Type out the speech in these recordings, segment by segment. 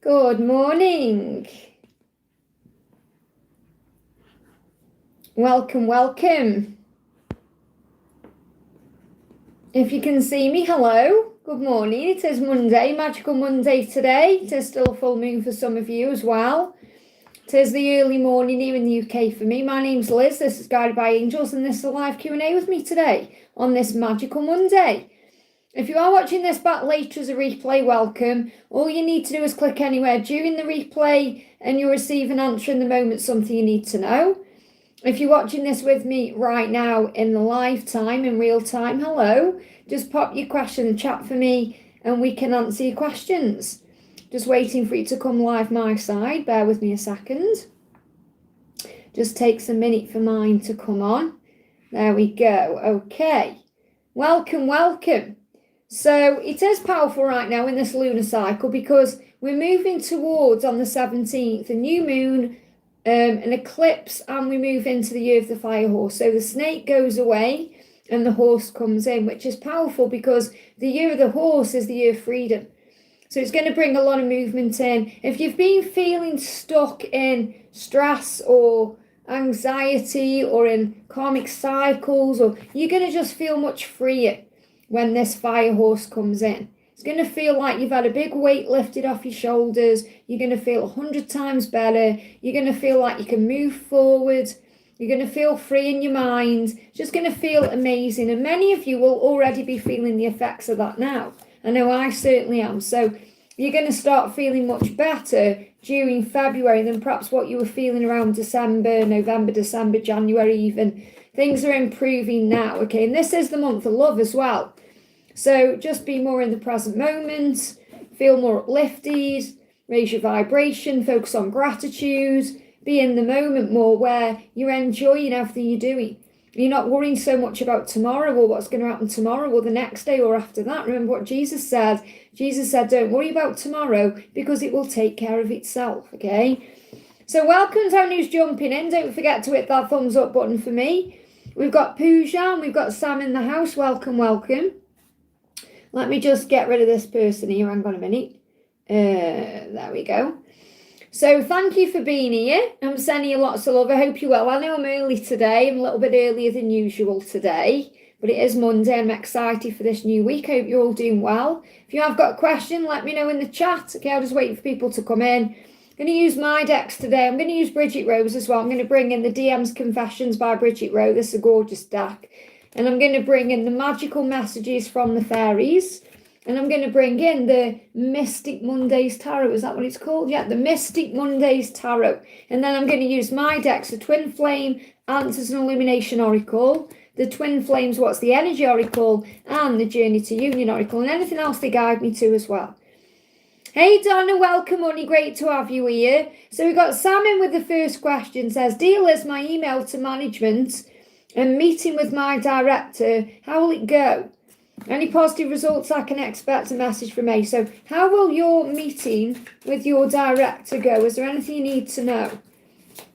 Good morning. Welcome, welcome. If you can see me, hello. Good morning. It is Monday, Magical Monday today. It is still a full moon for some of you as well. It is the early morning here in the UK for me. My name's Liz. This is Guided by Angels, and this is a live Q&A with me today on this Magical Monday. If you are watching this back later as a replay, welcome. All you need to do is click anywhere during the replay and you'll receive an answer in the moment, something you need to know. If you're watching this with me right now in the live time, in real time, hello. Just pop your question in the chat for me and we can answer your questions. Just waiting for you to come live my side. Bear with me a second. Just takes a minute for mine to come on. There we go. Okay. Welcome, welcome. So it is powerful right now in this lunar cycle because we're moving towards, on the 17th, a new moon, an eclipse, and we move into the year of the fire horse. So the snake goes away and the horse comes in, which is powerful because the year of the horse is the year of freedom. So it's going to bring a lot of movement in. If you've been feeling stuck in stress or anxiety or in karmic cycles, or you're going to just feel much freer when this fire horse comes in. It's going to feel like you've had a big weight lifted off your shoulders. You're going to feel 100 times better. You're going to feel like you can move forward. You're going to feel free in your mind. Just going to feel amazing. And many of you will already be feeling the effects of that now. I know I certainly am. So you're going to start feeling much better during February than perhaps what you were feeling around December, November, December, January even. Things are improving now, okay? And this is the month of love as well. So just be more in the present moment, feel more uplifted, raise your vibration, focus on gratitude, be in the moment more where you're enjoying everything you're doing. You're not worrying so much about tomorrow or what's going to happen tomorrow or the next day or after that. Remember what Jesus said. Jesus said, don't worry about tomorrow because it will take care of itself, okay? So welcome to anyone who's jumping in. Don't forget to hit that thumbs up button for me. We've got Pooja and we've got Sam in the house. Welcome, welcome. Let me just get rid of this person here. Hang on a minute. There we go. So thank you for being here. I'm sending you lots of love. I hope you're well. I know I'm early today. I'm a little bit earlier than usual today. But it is Monday. I'm excited for this new week. I hope you're all doing well. If you have got a question, let me know in the chat. Okay, I'll just wait for people to come in. I'm going to use my decks today. I'm going to use Bridget Rose as well. I'm going to bring in the DM's Confessions by Bridget Rose. This is a gorgeous deck. And I'm going to bring in the magical messages from the fairies. And I'm going to bring in the Mystic Mondays Tarot. Is that what it's called? Yeah, the Mystic Mondays Tarot. And then I'm going to use my decks, the Twin Flame, Answers and Illumination Oracle, the Twin Flames, What's the Energy Oracle, and the Journey to Union Oracle, and anything else they guide me to as well. Hey Donna, welcome honey, great to have you here. So we've got Sam in with the first question. Says, dear Liz, my email to management and meeting with my director, how will it go? Any positive results I can expect a message from me. So how will your meeting with your director go? Is there anything you need to know?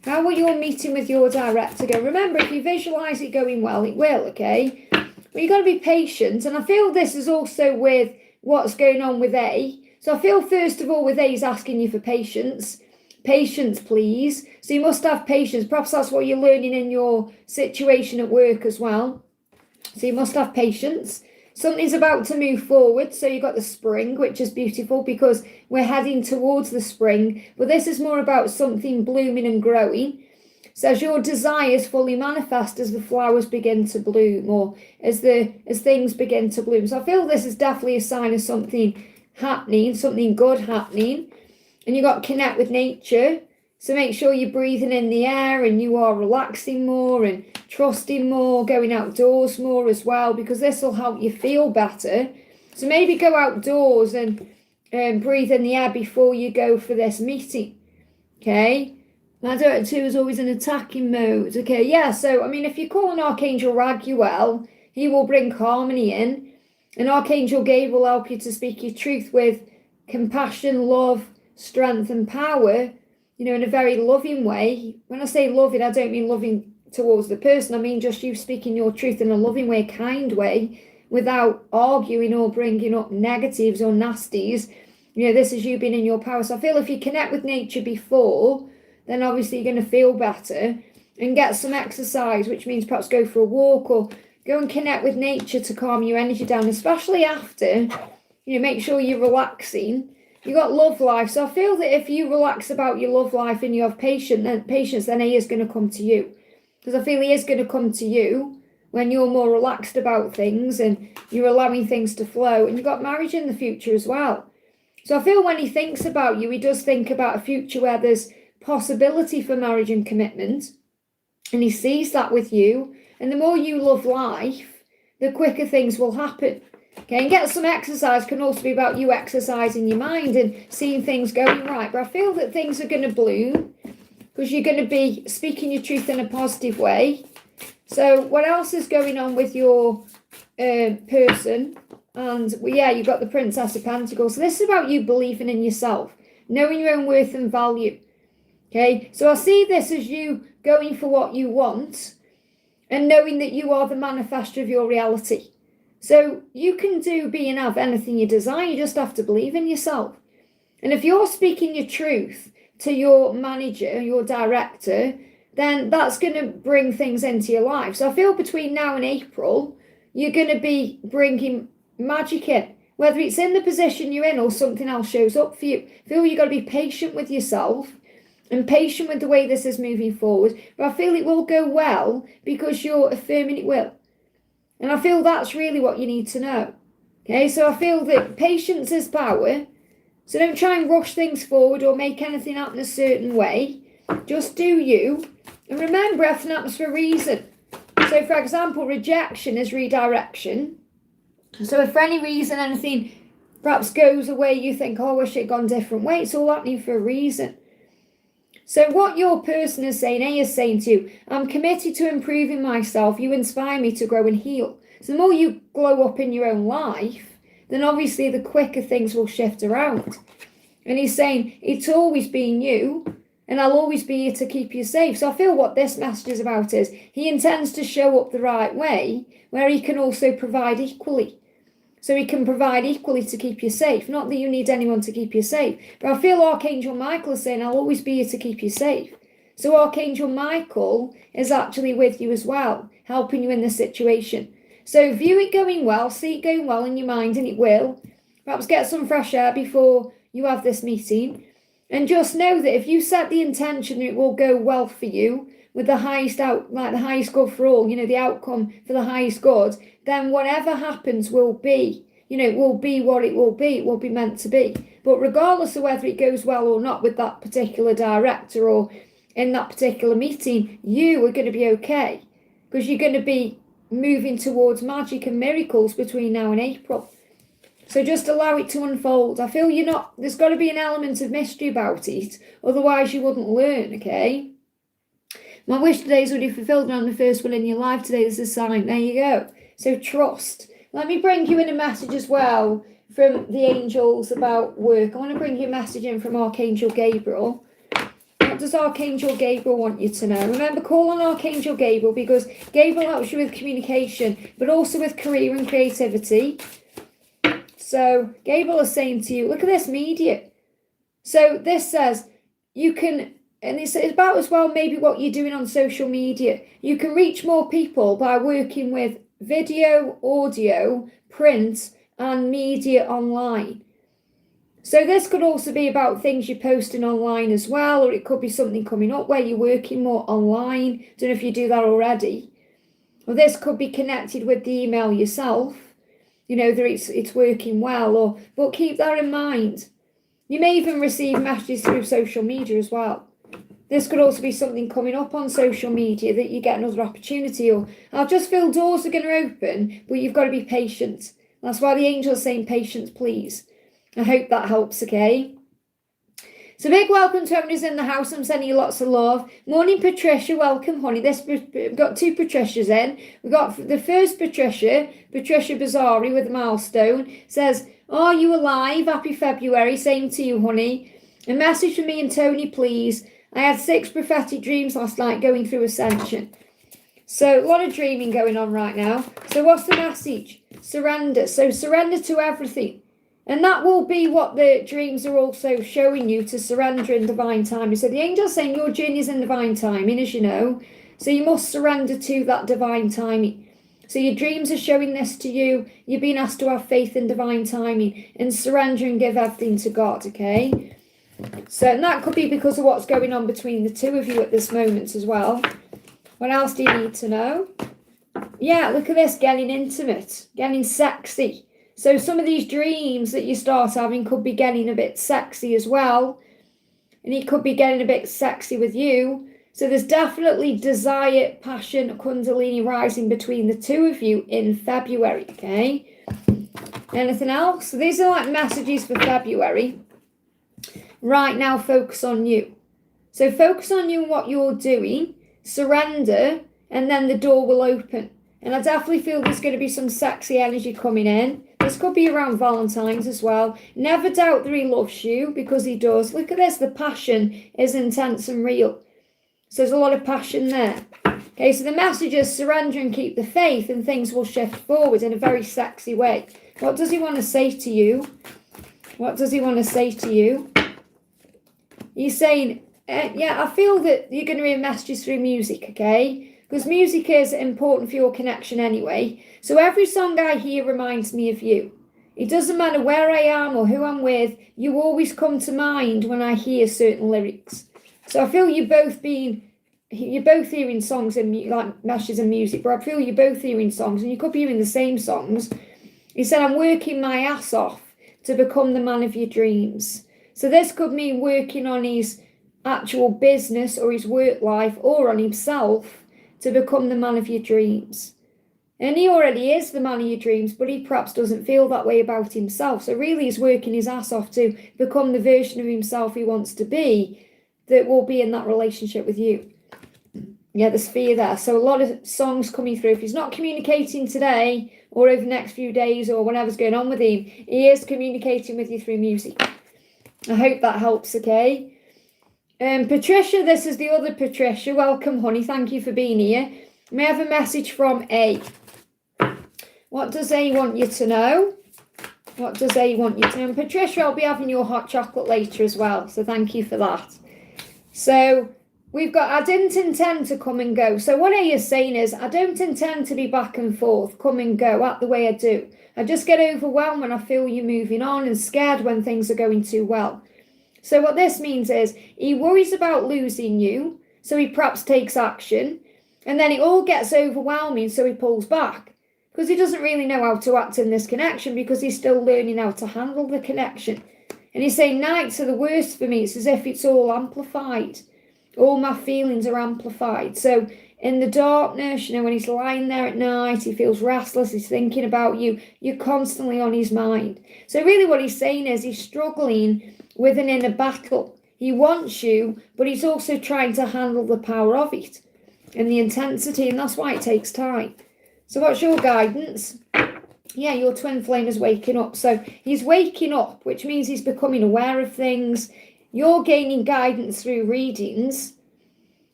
How will your meeting with your director go? Remember, if you visualize it going well, it will, okay? But you've got to be patient. And I feel this is also with what's going on with A. So I feel, first of all, with A, he's asking you for patience. Patience, please. So you must have patience. Perhaps that's what you're learning in your situation at work as well. So you must have patience. Something's about to move forward. So you've got the spring, which is beautiful because we're heading towards the spring. But this is more about something blooming and growing. So as your desires fully manifest as the flowers begin to bloom or as things begin to bloom. So I feel this is definitely a sign of something happening, something good happening. And you've got to connect with nature. So make sure you're breathing in the air and you are relaxing more and trusting more, going outdoors more as well, because this will help you feel better. So maybe go outdoors and breathe in the air before you go for this meeting. Okay. My director is always in attacking mode. Okay. Yeah. So, I mean, if you call on Archangel Raguel, he will bring harmony in. And Archangel Gabriel will help you to speak your truth with compassion, love, strength and power, you know, in a very loving way. When I say loving, I don't mean loving towards the person. I mean just you speaking your truth in a loving way, kind way, without arguing or bringing up negatives or nasties. You know, this is you being in your power. So I feel if you connect with nature before, then obviously you're going to feel better, and get some exercise, which means perhaps go for a walk or go and connect with nature to calm your energy down, especially after, you know, make sure you're relaxing. You got love life. So I feel that if you relax about your love life and you have patience, then he is going to come to you. Because I feel he is going to come to you when you're more relaxed about things and you're allowing things to flow. And you've got marriage in the future as well. So I feel when he thinks about you, he does think about a future where there's possibility for marriage and commitment. And he sees that with you. And the more you love life, the quicker things will happen. Okay, and get some exercise can also be about you exercising your mind and seeing things going right. But I feel that things are going to bloom because you're going to be speaking your truth in a positive way. So what else is going on with your person? And yeah, you've got the Princess of Pentacles. So this is about you believing in yourself, knowing your own worth and value. Okay, so I see this as you going for what you want and knowing that you are the manifester of your reality. So you can be and have anything you desire. You just have to believe in yourself. And if you're speaking your truth to your manager, your director, then that's going to bring things into your life. So I feel between now and April, you're going to be bringing magic in, whether it's in the position you're in or something else shows up for you. I feel you've got to be patient with yourself and patient with the way this is moving forward. But I feel it will go well because you're affirming it will. And I feel that's really what you need to know. Okay, so I feel that patience is power. So don't try and rush things forward or make anything happen a certain way. Just do you. And remember, everything happens for a reason. So, for example, rejection is redirection. So if for any reason anything perhaps goes away, you think, oh, I wish it had gone a different way. It's all happening for a reason. So what your person is saying, A is saying to you, I'm committed to improving myself. You inspire me to grow and heal. So the more you glow up in your own life, then obviously the quicker things will shift around. And he's saying, it's always been you, and I'll always be here to keep you safe. So I feel what this message is about is he intends to show up the right way, where he can also provide equally. So he can provide equally to keep you safe. Not that you need anyone to keep you safe. But I feel Archangel Michael is saying, I'll always be here to keep you safe. So Archangel Michael is actually with you as well, helping you in this situation. So view it going well, see it going well in your mind, and it will. Perhaps get some fresh air before you have this meeting. And just know that if you set the intention that it will go well for you, with the highest the highest good for all, the outcome for the highest good, then whatever happens will be, it will be what it will be meant to be. But regardless of whether it goes well or not with that particular director or in that particular meeting, you are going to be okay, because you're going to be moving towards magic and miracles between now and April. So just allow it to unfold. I feel there's got to be an element of mystery about it, otherwise you wouldn't learn, okay? My wish today is already fulfilled, and I'm the first one in your life today. There's a sign. There you go. So trust. Let me bring you in a message as well from the angels about work. I want to bring you a message in from Archangel Gabriel. What does Archangel Gabriel want you to know? Remember, call on Archangel Gabriel, because Gabriel helps you with communication, but also with career and creativity. So Gabriel is saying to you, look at this media. So this says you can, and it's about as well maybe what you're doing on social media. You can reach more people by working with video, audio, print, and media online. So this could also be about things you're posting online as well, or it could be something coming up where you're working more online. Don't know if you do that already. Or this could be connected with the email yourself. That it's working well, but keep that in mind. You may even receive messages through social media as well. This could also be something coming up on social media that you get another opportunity, or I just feel doors are going to open, but you've got to be patient. That's why the angel's saying patience, please. I hope that helps, okay? So big welcome to everyone who's in the house. I'm sending you lots of love. Morning, Patricia. Welcome, honey. We've got two Patricias in. We've got the first Patricia Bazari with a milestone. Says, are you alive? Happy February. Same to you, honey. A message from me and Tony, please. I had 6 prophetic dreams last night going through ascension. So a lot of dreaming going on right now. So what's the message? Surrender. So surrender to everything. And that will be what the dreams are also showing you, to surrender in divine timing. So the angel's saying your journey is in divine timing, as you know. So you must surrender to that divine timing. So your dreams are showing this to you. You're being asked to have faith in divine timing and surrender and give everything to God, okay? So, and that could be because of what's going on between the two of you at this moment as well. What else do you need to know? Yeah, look at this, getting intimate, getting sexy. So some of these dreams that you start having could be getting a bit sexy as well. And he could be getting a bit sexy with you. So there's definitely desire, passion, kundalini rising between the two of you in February, okay? Anything else? So these are like messages for February. Right now, focus on you. So focus on you and what you're doing. Surrender, and then the door will open. And I definitely feel there's going to be some sexy energy coming in. This could be around Valentine's as well. Never doubt that he loves you, because he does. Look at this. The passion is intense and real. So there's a lot of passion there. Okay, so the message is surrender and keep the faith, and things will shift forward in a very sexy way. What does he want to say to you? What does he want to say to you? He's saying, yeah, I feel that you're going to hear messages through music, okay? Because music is important for your connection anyway. So every song I hear reminds me of you. It doesn't matter where I am or who I'm with, you always come to mind when I hear certain lyrics. So I feel you're both hearing songs and like messages and music, but I feel you're both hearing songs, and you could be hearing the same songs. He said, I'm working my ass off to become the man of your dreams. So this could mean working on his actual business or his work life, or on himself, to become the man of your dreams. And he already is the man of your dreams, but he perhaps doesn't feel that way about himself. So really he's working his ass off to become the version of himself he wants to be, that will be in that relationship with you. Yeah, there's fear there. So a lot of songs coming through. If he's not communicating today or over the next few days or whatever's going on with him, he is communicating with you through music. I hope that helps, okay? Patricia, this is the other Patricia. Welcome, honey. Thank you for being here. May I have a message from A? What does A want you to know? What does A want you to know? And Patricia, I'll be having your hot chocolate later as well. So thank you for that. So we've got, I didn't intend to come and go. So what A is saying is, I don't intend to be back and forth, come and go, act the way I do. I just get overwhelmed when I feel you moving on, and scared when things are going too well. So what this means is he worries about losing you, so he perhaps takes action, and then it all gets overwhelming, so he pulls back, because he doesn't really know how to act in this connection, because he's still learning how to handle the connection. And he's saying nights are the worst for me. It's as if it's all amplified. All my feelings are amplified. So in the darkness, when he's lying there at night, he feels restless, he's thinking about you, you're constantly on his mind. So really what he's saying is he's struggling with an inner battle. He wants you, but he's also trying to handle the power of it and the intensity, and that's why it takes time. So what's your guidance? Yeah, your twin flame is waking up. So he's waking up, which means he's becoming aware of things. You're gaining guidance through readings.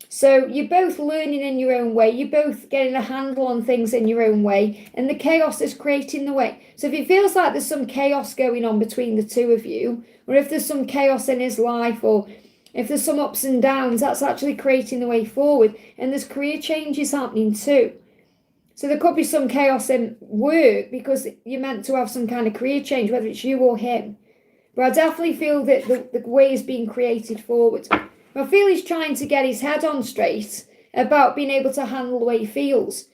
So you're both learning in your own way. You're both getting a handle on things in your own way. And the chaos is creating the way. So if it feels like there's some chaos going on between the two of you, or if there's some chaos in his life, or if there's some ups and downs, that's actually creating the way forward. And there's career changes happening too. So there could be some chaos in work because you're meant to have some kind of career change, whether it's you or him. But I definitely feel that the way is being created forward. I feel he's trying to get his head on straight about being able to handle the way he feels,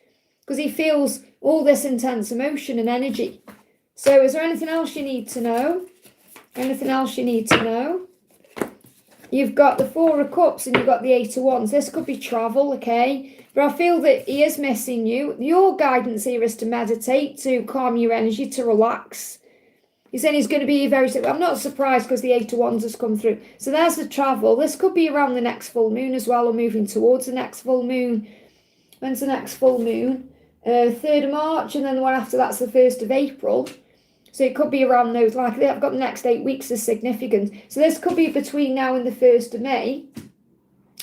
because he feels all this intense emotion and energy. So is there anything else you need to know? Anything else you need to know? You've got the Four of Cups and you've got the Eight of Wands. This could be travel, okay? But I feel that he is missing you. Your guidance here is to meditate, to calm your energy, to relax. He's saying he's going to be very... I'm not surprised because the Eight of Wands has come through. So there's the travel. This could be around the next full moon as well, or moving towards the next full moon. When's the next full moon? 3rd of March, and then the one after that's the 1st of April. So it could be around those. Like I've got the next 8 weeks as significant. So this could be between now and the 1st of May.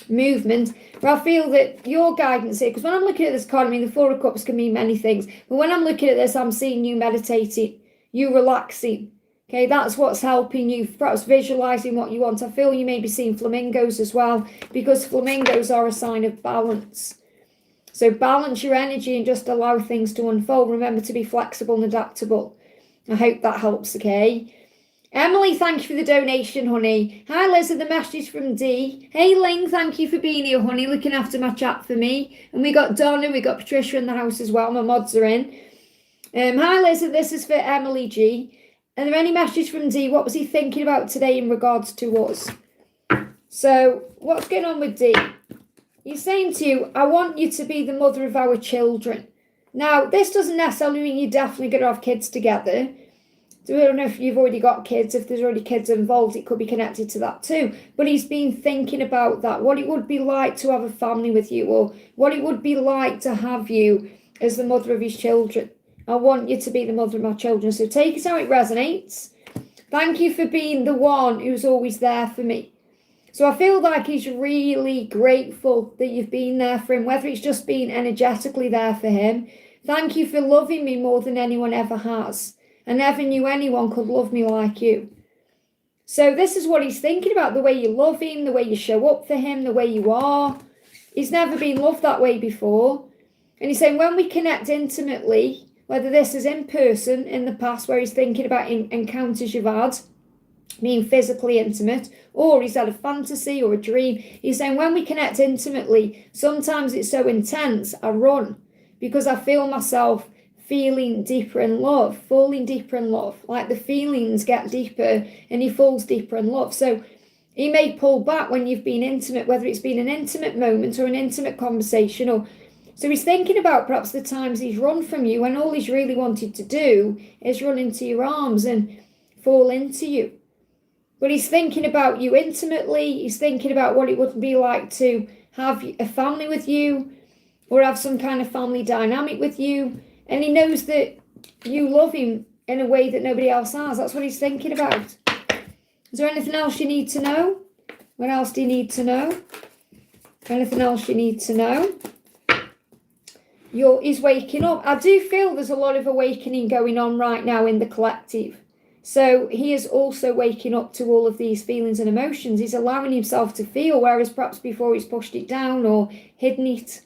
Movement. But I feel that your guidance here, because when I'm looking at this card, I mean, the Four of Cups can mean many things. But when I'm looking at this, I'm seeing you meditating, you relaxing, Okay, that's what's helping you, perhaps visualizing what you want. I feel you may be seeing flamingos as well, because flamingos are a sign of balance. So balance your energy and just allow things to unfold. Remember to be flexible and adaptable. I hope that helps, okay? Emily, thank you for the donation, honey. Hi, Liz, the message from D. Hey, Ling, thank you for being here, honey, looking after my chat for me. And we got Donna, we got Patricia in the house as well. My mods are in. Hi, Liz, this is for Emily G. Are there any messages from D? What was he thinking about today in regards to us? So, what's going on with D? He's saying to you, I want you to be the mother of our children. Now, this doesn't necessarily mean you're definitely going to have kids together. So I don't know if you've already got kids. If there's already kids involved, it could be connected to that too. But he's been thinking about that, what it would be like to have a family with you, or what it would be like to have you as the mother of his children. I want you to be the mother of my children. So take it how it resonates. Thank you for being the one who's always there for me. So I feel like he's really grateful that you've been there for him, whether it's just being energetically there for him. Thank you for loving me more than anyone ever has. I never knew anyone could love me like you. So this is what he's thinking about, the way you love him, the way you show up for him, the way you are. He's never been loved that way before. And he's saying when we connect intimately, whether this is in person in the past where he's thinking about encounters you've had, being physically intimate, or he's had a fantasy or a dream. He's saying when we connect intimately, sometimes it's so intense, I run because I feel myself feeling deeper in love, falling deeper in love, like the feelings get deeper and he falls deeper in love. So he may pull back when you've been intimate, whether it's been an intimate moment or an intimate conversation, or so he's thinking about perhaps the times he's run from you when all he's really wanted to do is run into your arms and fall into you. But he's thinking about you intimately. He's thinking about what it would be like to have a family with you or have some kind of family dynamic with you. And he knows that you love him in a way that nobody else has. That's what he's thinking about. Is there anything else you need to know? What else do you need to know? Anything else you need to know? He's waking up. I do feel there's a lot of awakening going on right now in the collective. So he is also waking up to all of these feelings and emotions. He's allowing himself to feel, whereas perhaps before he's pushed it down or hidden it,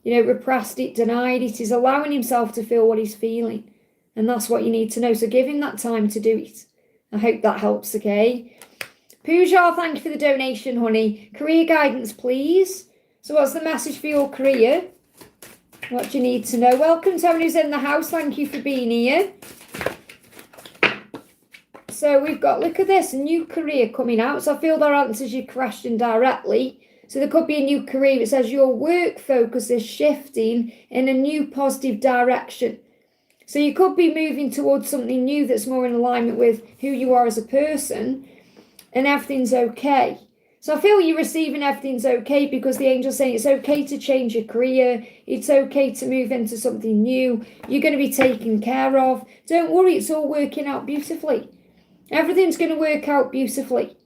repressed it, denied it. He's allowing himself to feel what he's feeling. And that's what you need to know. So give him that time to do it. I hope that helps, okay? Pooja, thank you for the donation, honey. Career guidance, please. So what's the message for your career? What do you need to know? Welcome to everyone who's in the house. Thank you for being here. So we've got, look at this, a new career coming out. So I feel that answers your question directly. So there could be a new career. It says your work focus is shifting in a new positive direction. So you could be moving towards something new that's more in alignment with who you are as a person, and everything's okay. So I feel you're receiving everything's okay because the angel's saying it's okay to change your career. It's okay to move into something new. You're going to be taken care of. Don't worry, it's all working out beautifully. Everything's going to work out beautifully.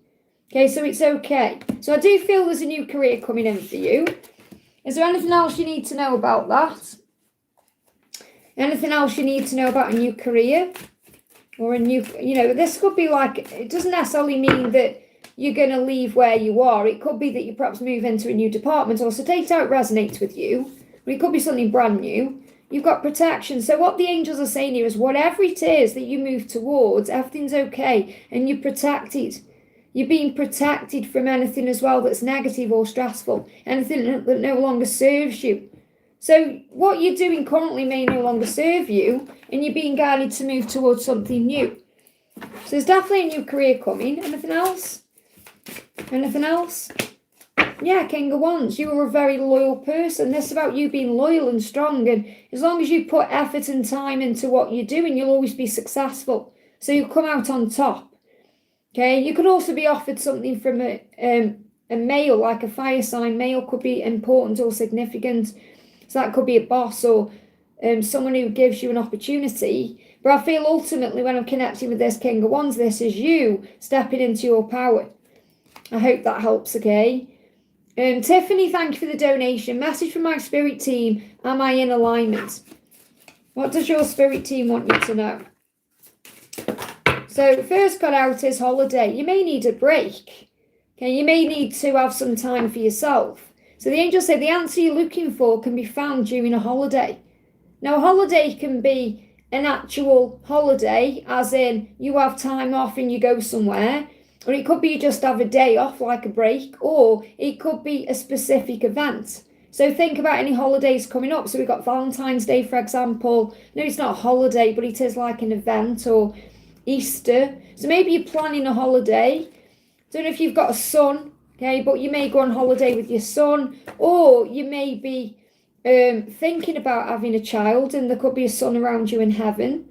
Okay, so it's okay. So I do feel there's a new career coming in for you. Is there anything else you need to know about that? Anything else you need to know about a new career? Or a new, this could be like, it doesn't necessarily mean that you're going to leave where you are. It could be that you perhaps move into a new department, or so take it how it resonates with you. Or it could be something brand new. You've got protection. So what the angels are saying here is whatever it is that you move towards, everything's okay and you're protected. You're being protected from anything as well that's negative or stressful, anything that no longer serves you. So what you're doing currently may no longer serve you, and you're being guided to move towards something new. So there's definitely a new career coming. Anything else? Anything else? Yeah, King of Wands, you are a very loyal person. This is about you being loyal and strong, and as long as you put effort and time into what you're doing, you'll always be successful. So you'll come out on top. Okay, you could also be offered something from a male, like a fire sign. Male could be important or significant. So that could be a boss or someone who gives you an opportunity. But I feel ultimately when I'm connecting with this King of Wands, this is you stepping into your power. I hope that helps, okay? Tiffany, thank you for the donation. Message from my spirit team. Am I in alignment? What does your spirit team want you to know? So first card out is holiday. You may need a break. Okay, you may need to have some time for yourself. So the angels say the answer you're looking for can be found during a holiday. Now, a holiday can be an actual holiday, as in you have time off and you go somewhere, or it could be you just have a day off, like a break, or it could be a specific event. So think about any holidays coming up. So we've got Valentine's Day, for example. No, it's not a holiday, but it is like an event, or Easter. So maybe you're planning a holiday. Don't know if you've got a son, okay, but you may go on holiday with your son, or you may be thinking about having a child, and there could be a son around you in heaven.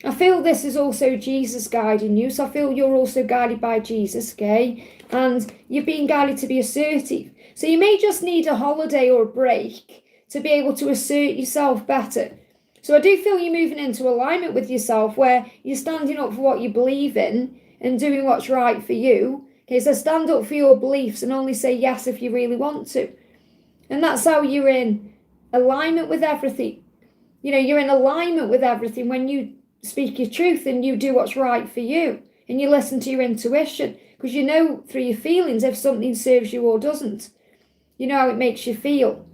I feel this is also Jesus guiding you, so I feel you're also guided by Jesus, okay, and you're being guided to be assertive. So you may just need a holiday or a break to be able to assert yourself better. So I do feel you're moving into alignment with yourself, where you're standing up for what you believe in and doing what's right for you. Okay, so stand up for your beliefs and only say yes if you really want to. And that's how you're in alignment with everything. You know, you're in alignment with everything when you speak your truth and you do what's right for you, and you listen to your intuition, because you know through your feelings if something serves you or doesn't. You know how it makes you feel.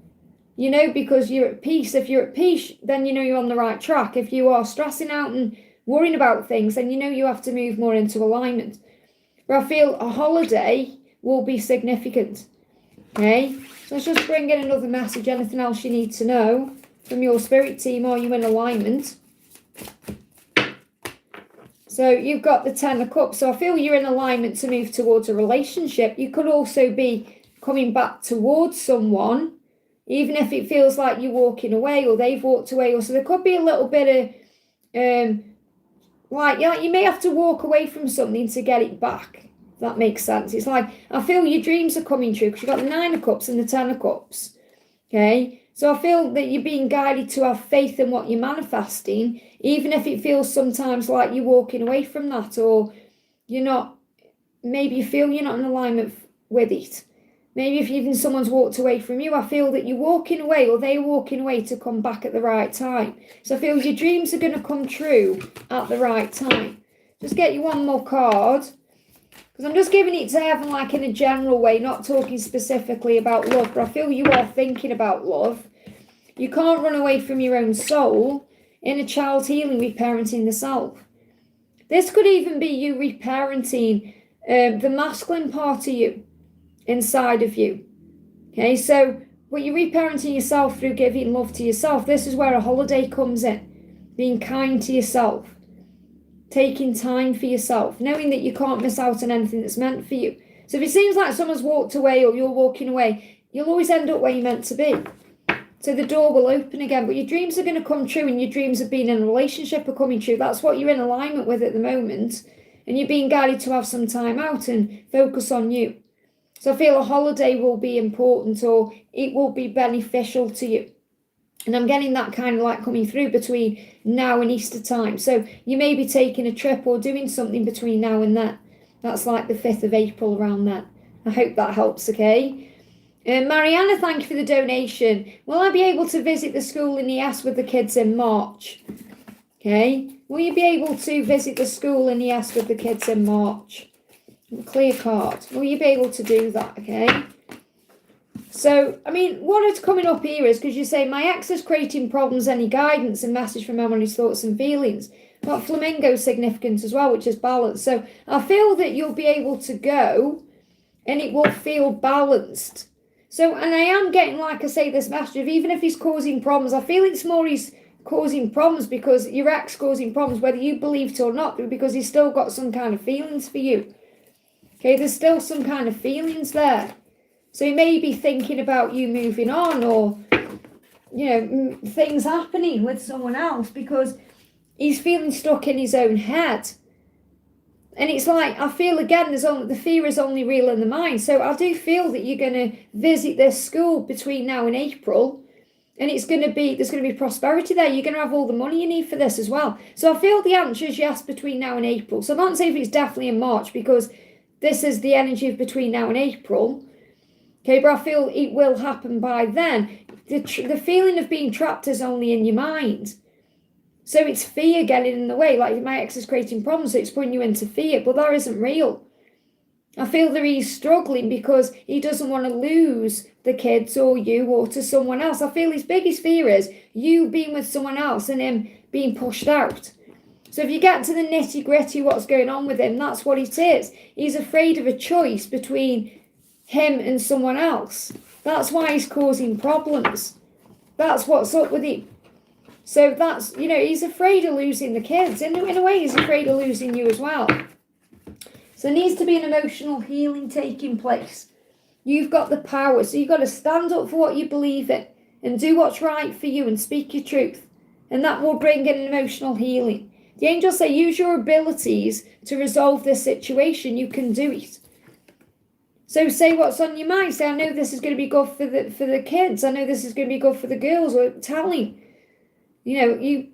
You know, because you're at peace. If you're at peace, then you know you're on the right track. If you are stressing out and worrying about things, then you know you have to move more into alignment. But I feel a holiday will be significant. Okay, so let's just bring in another message. Anything else you need to know from your spirit team? Are you in alignment? So you've got the 10 of Cups. So I feel you're in alignment to move towards a relationship. You could also be coming back towards someone, even if it feels like you're walking away or they've walked away. Or so there could be a little bit of like you may have to walk away from something to get it back. That makes sense. It's like, I feel your dreams are coming true, because you've got the 9 of Cups and the 10 of Cups. Okay, so I feel that you're being guided to have faith in what you're manifesting, even if it feels sometimes like you're walking away from that, or you're not, maybe you feel you're not in alignment with it. Maybe if even someone's walked away from you, I feel that you're walking away, or they're walking away to come back at the right time. So I feel your dreams are going to come true at the right time. Just get you one more card, because I'm just giving it to heaven like in a general way, not talking specifically about love, but I feel you are thinking about love. You can't run away from your own soul in a child healing, reparenting the self. This could even be you reparenting the masculine part of you inside of you. Okay, so but you're reparenting yourself through giving love to yourself. This is where a holiday comes in. Being kind to yourself. Taking time for yourself, knowing that you can't miss out on anything that's meant for you. So if it seems like someone's walked away or you're walking away, you'll always end up where you're meant to be. So the door will open again, but your dreams are going to come true, and your dreams of being in a relationship are coming true. That's what you're in alignment with at the moment, and you're being guided to have some time out and focus on you. So I feel a holiday will be important, or it will be beneficial to you. And I'm getting that kind of like coming through between now and Easter time. So you may be taking a trip or doing something between now and then. That's like the 5th of April around then. I hope that helps, okay? Mariana, thank you for the donation. Will I be able to visit the school in ES with the kids in March? Okay. Will you be able to visit the school in ES with the kids in March? Clear card. Will you be able to do that, okay? So, I mean, what is coming up here is, because you say, my ex is creating problems, any guidance and message from him on his thoughts and feelings. But flamingo significance as well, which is balance. So I feel that you'll be able to go and it will feel balanced. So, and I am getting, like I say, this message of even if he's causing problems, I feel it's more he's causing problems because your ex causing problems, whether you believe it or not, because he's still got some kind of feelings for you. Okay, there's still some kind of feelings there. So he may be thinking about you moving on, or, you know, things happening with someone else, because he's feeling stuck in his own head. And it's like, I feel again, the fear is only real in the mind. So I do feel that you're going to visit this school between now and April, and there's going to be prosperity there. You're going to have all the money you need for this as well. So I feel the answer is yes between now and April. So I can't say if it's definitely in March, because this is the energy of between now and April. Okay, but I feel it will happen by then. The feeling of being trapped is only in your mind. So it's fear getting in the way. Like my ex is creating problems, so it's putting you into fear, but that isn't real. I feel that he's struggling because he doesn't want to lose the kids or you or to someone else. I feel his biggest fear is you being with someone else and him being pushed out. So if you get to the nitty gritty what's going on with him, that's what it is. He's afraid of a choice between him and someone else. That's why he's causing problems. That's what's up with him. So that's, he's afraid of losing the kids. In a way, he's afraid of losing you as well. So there needs to be an emotional healing taking place. You've got the power. So you've got to stand up for what you believe in and do what's right for you and speak your truth. And that will bring in an emotional healing. The angels say, use your abilities to resolve this situation. You can do it. So say what's on your mind. Say, I know this is going to be good for the kids. I know this is going to be good for the girls. Or tell him. You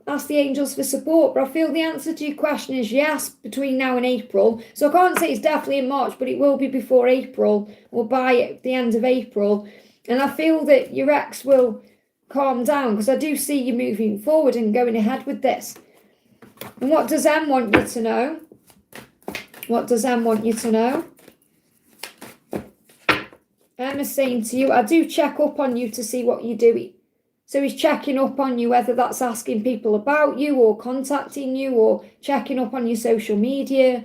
ask the angels for support. But I feel the answer to your question is yes, between now and April. So I can't say it's definitely in March, but it will be before April or by the end of April. And I feel that your ex will calm down because I do see you moving forward and going ahead with this. And what does M want you to know? What does M want you to know? M is saying to you, I do check up on you to see what you're doing. So he's checking up on you, whether that's asking people about you or contacting you or checking up on your social media.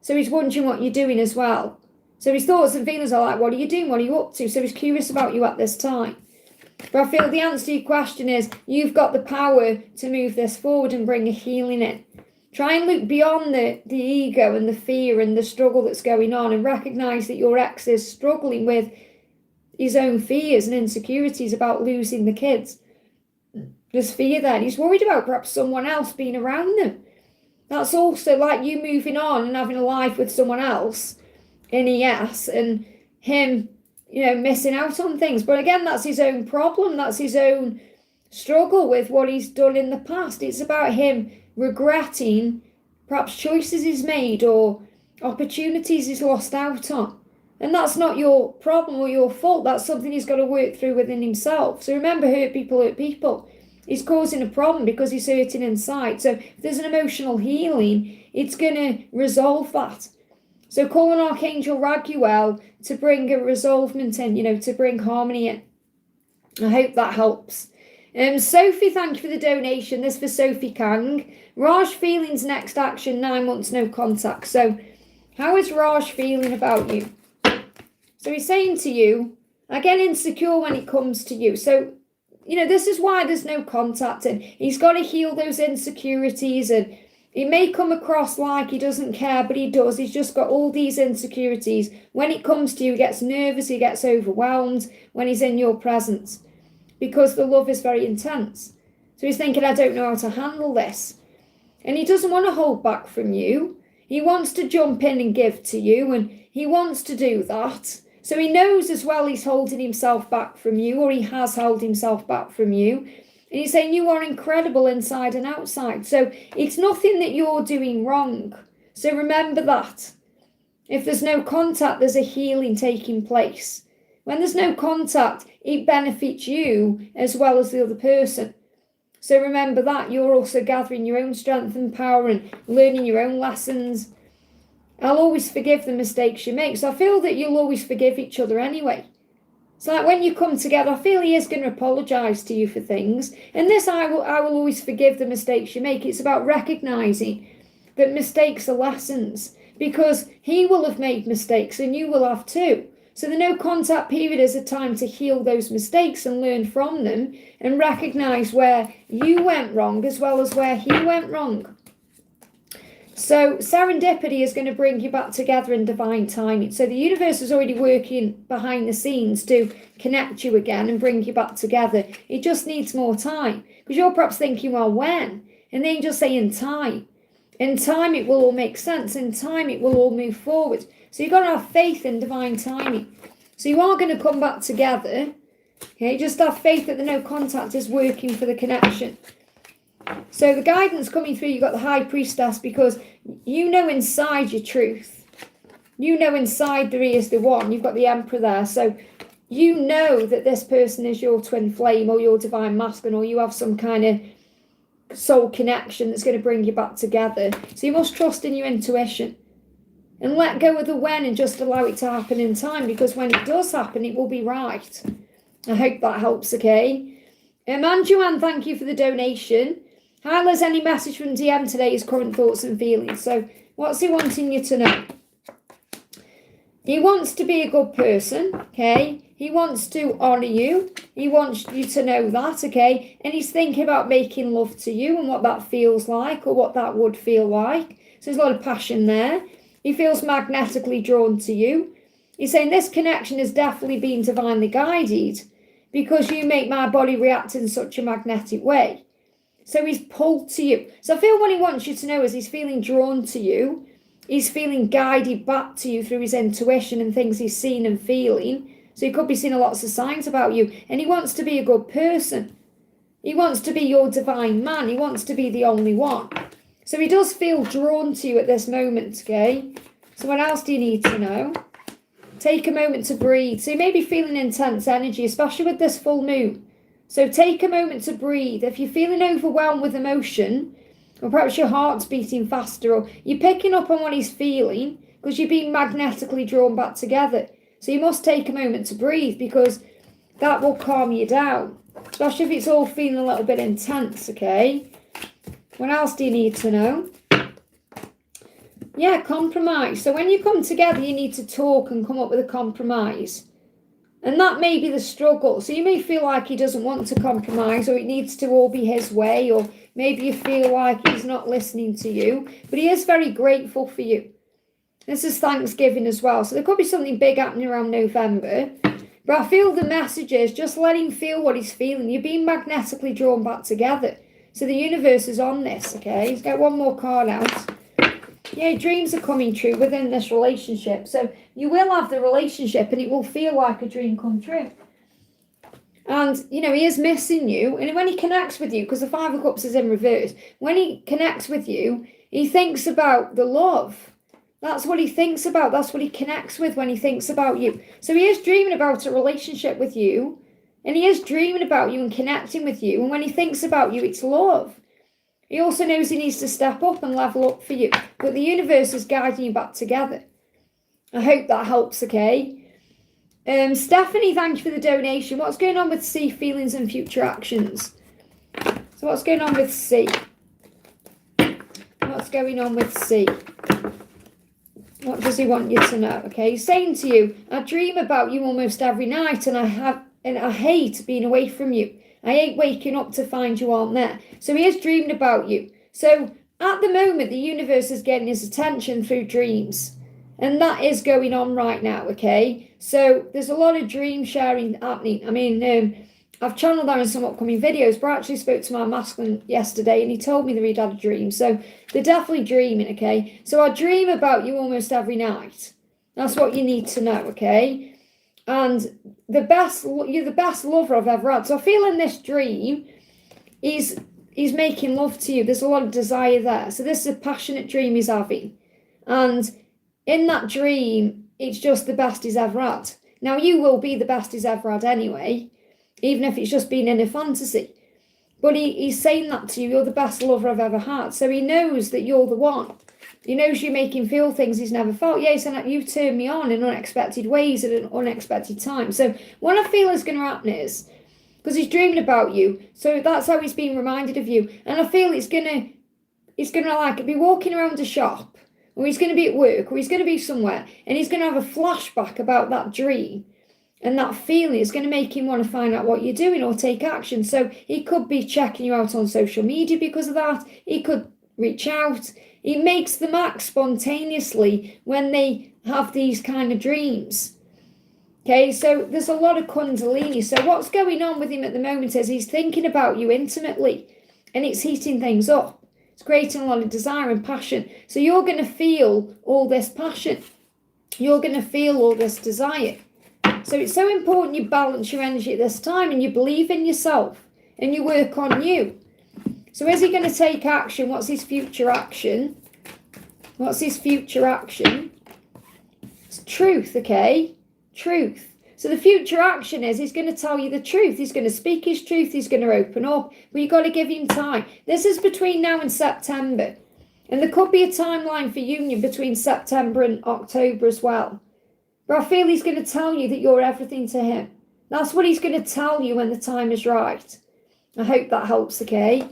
So he's wondering what you're doing as well. So his thoughts and feelings are like, what are you doing? What are you up to? So he's curious about you at this time. But I feel the answer to your question is you've got the power to move this forward and bring a healing in. Try and look beyond the ego and the fear and the struggle that's going on and recognise that your ex is struggling with his own fears and insecurities about losing the kids. There's fear there. He's worried about perhaps someone else being around them. That's also like you moving on and having a life with someone else in ES and him, missing out on things. But again, that's his own problem. That's his own struggle with what he's done in the past. It's about him regretting perhaps choices he's made or opportunities he's lost out on. And that's not your problem or your fault. That's something he's got to work through within himself. So remember, hurt people hurt people. He's causing a problem because he's hurting inside. So if there's an emotional healing, it's going to resolve that. So call on Archangel Raguel to bring a resolvement in, to bring harmony in. I hope that helps. Sophie, thank you for the donation. This for Sophie Kang. Raj feelings next action, 9 months no contact. So how is Raj feeling about you? So he's saying to you, I get insecure when it comes to you. So, this is why there's no contact and he's got to heal those insecurities and it may come across like he doesn't care, but he does. He's just got all these insecurities. When it comes to you, he gets nervous, he gets overwhelmed when he's in your presence because the love is very intense. So he's thinking, I don't know how to handle this. And he doesn't want to hold back from you. He wants to jump in and give to you and he wants to do that. So he knows as well he's holding himself back from you or he has held himself back from you. And he's saying you are incredible inside and outside. So it's nothing that you're doing wrong. So remember that. If there's no contact, there's a healing taking place. When there's no contact, it benefits you as well as the other person. So remember that. You're also gathering your own strength and power and learning your own lessons. I'll always forgive the mistakes you make. So I feel that you'll always forgive each other anyway. It's like when you come together, I feel he is going to apologise to you for things. And this, I will always forgive the mistakes you make. It's about recognising that mistakes are lessons because he will have made mistakes and you will have too. So the no contact period is a time to heal those mistakes and learn from them and recognise where you went wrong as well as where he went wrong. So serendipity is going to bring you back together in divine timing. So the universe is already working behind the scenes to connect you again and bring you back together. It just needs more time because you're perhaps thinking, well, when? And then just say in time. In time, it will all make sense. In time, it will all move forward. So you've got to have faith in divine timing. So you are going to come back together. Okay, just have faith that the no contact is working for the connection. So the guidance coming through, you've got the High Priestess because you know inside your truth. You know inside there is the one. You've got the Emperor there. So you know that this person is your twin flame or your divine masculine or you have some kind of soul connection that's going to bring you back together. So you must trust in your intuition and let go of the when and just allow it to happen in time, because when it does happen, it will be right. I hope that helps, okay? And Joanne, thank you for the donation. Hi, Liz, any message from DM today is current thoughts and feelings. So what's he wanting you to know? He wants to be a good person, okay? He wants to honour you. He wants you to know that, okay? And he's thinking about making love to you and what that feels like, or what that would feel like. So there's a lot of passion there. He feels magnetically drawn to you. He's saying this connection has definitely been divinely guided because you make my body react in such a magnetic way. So he's pulled to you. So I feel what he wants you to know is he's feeling drawn to you. He's feeling guided back to you through his intuition and things he's seen and feeling. So he could be seeing lots of signs about you. And he wants to be a good person. He wants to be your divine man. He wants to be the only one. So he does feel drawn to you at this moment, okay? So what else do you need to know? Take a moment to breathe. So you may be feeling intense energy, especially with this full moon. So take a moment to breathe. If you're feeling overwhelmed with emotion, or perhaps your heart's beating faster, or you're picking up on what he's feeling because you're being magnetically drawn back together. So you must take a moment to breathe, because that will calm you down, especially if it's all feeling a little bit intense, okay? What else do you need to know? Yeah, compromise. So when you come together, you need to talk and come up with a compromise. And that may be the struggle. So you may feel like he doesn't want to compromise, or it needs to all be his way, or maybe you feel like he's not listening to you, but he is very grateful for you. This is Thanksgiving as well. So there could be something big happening around November. But I feel the message is just let him feel what he's feeling. You're being magnetically drawn back together. So the universe is on this, okay? Let's get one more card out. Yeah, dreams are coming true within this relationship. So you will have the relationship and it will feel like a dream come true. And, you know, he is missing you. And when he connects with you, because the Five of Cups is in reverse, when he connects with you, he thinks about the love. That's what he thinks about. That's what he connects with when he thinks about you. So he is dreaming about a relationship with you. And he is dreaming about you and connecting with you. And when he thinks about you, it's love. He also knows he needs to step up and level up for you. But the universe is guiding you back together. I hope that helps, okay? Stephanie, thank you for the donation. What's going on with C, feelings and future actions? So what's going on with C? What's going on with C? What does he want you to know? Okay, he's saying to you, I dream about you almost every night, and I hate being away from you. I hate waking up to find you aren't there. So he is dreaming about you. So at the moment, the universe is getting his attention through dreams. And that is going on right now, okay? So there's a lot of dream sharing happening. I mean, I've channeled that in some upcoming videos, but I actually spoke to my masculine yesterday and he told me that he'd had a dream. So they're definitely dreaming, okay? So I dream about you almost every night. That's what you need to know, okay? And you're the best lover I've ever had. So I feel in this dream, he's making love to you. There's a lot of desire there. So this is a passionate dream he's having. And in that dream, it's just the best he's ever had. Now, you will be the best he's ever had anyway, even if it's just been in a fantasy. But he's saying that to you, you're the best lover I've ever had. So he knows that you're the one. He knows you make him feel things he's never felt. Yeah, he's saying that you turn me on in unexpected ways at an unexpected time. So what I feel is going to happen is, because he's dreaming about you, so that's how he's being reminded of you. And I feel he's gonna like be walking around a shop, or he's going to be at work, or he's going to be somewhere, and he's going to have a flashback about that dream. And that feeling is going to make him want to find out what you're doing or take action. So he could be checking you out on social media because of that. He could reach out. He makes them act spontaneously when they have these kind of dreams. Okay, so there's a lot of kundalini. So what's going on with him at the moment is he's thinking about you intimately, and it's heating things up. It's creating a lot of desire and passion. So you're going to feel all this passion. You're going to feel all this desire. So it's so important you balance your energy at this time and you believe in yourself and you work on you. So is he going to take action? What's his future action? What's his future action? It's truth, okay? Truth. So the future action is he's going to tell you the truth. He's going to speak his truth. He's going to open up. But you've got to give him time. This is between now and September. And there could be a timeline for union between September and October as well. But I feel he's going to tell you that you're everything to him. That's what he's going to tell you when the time is right. I hope that helps, okay?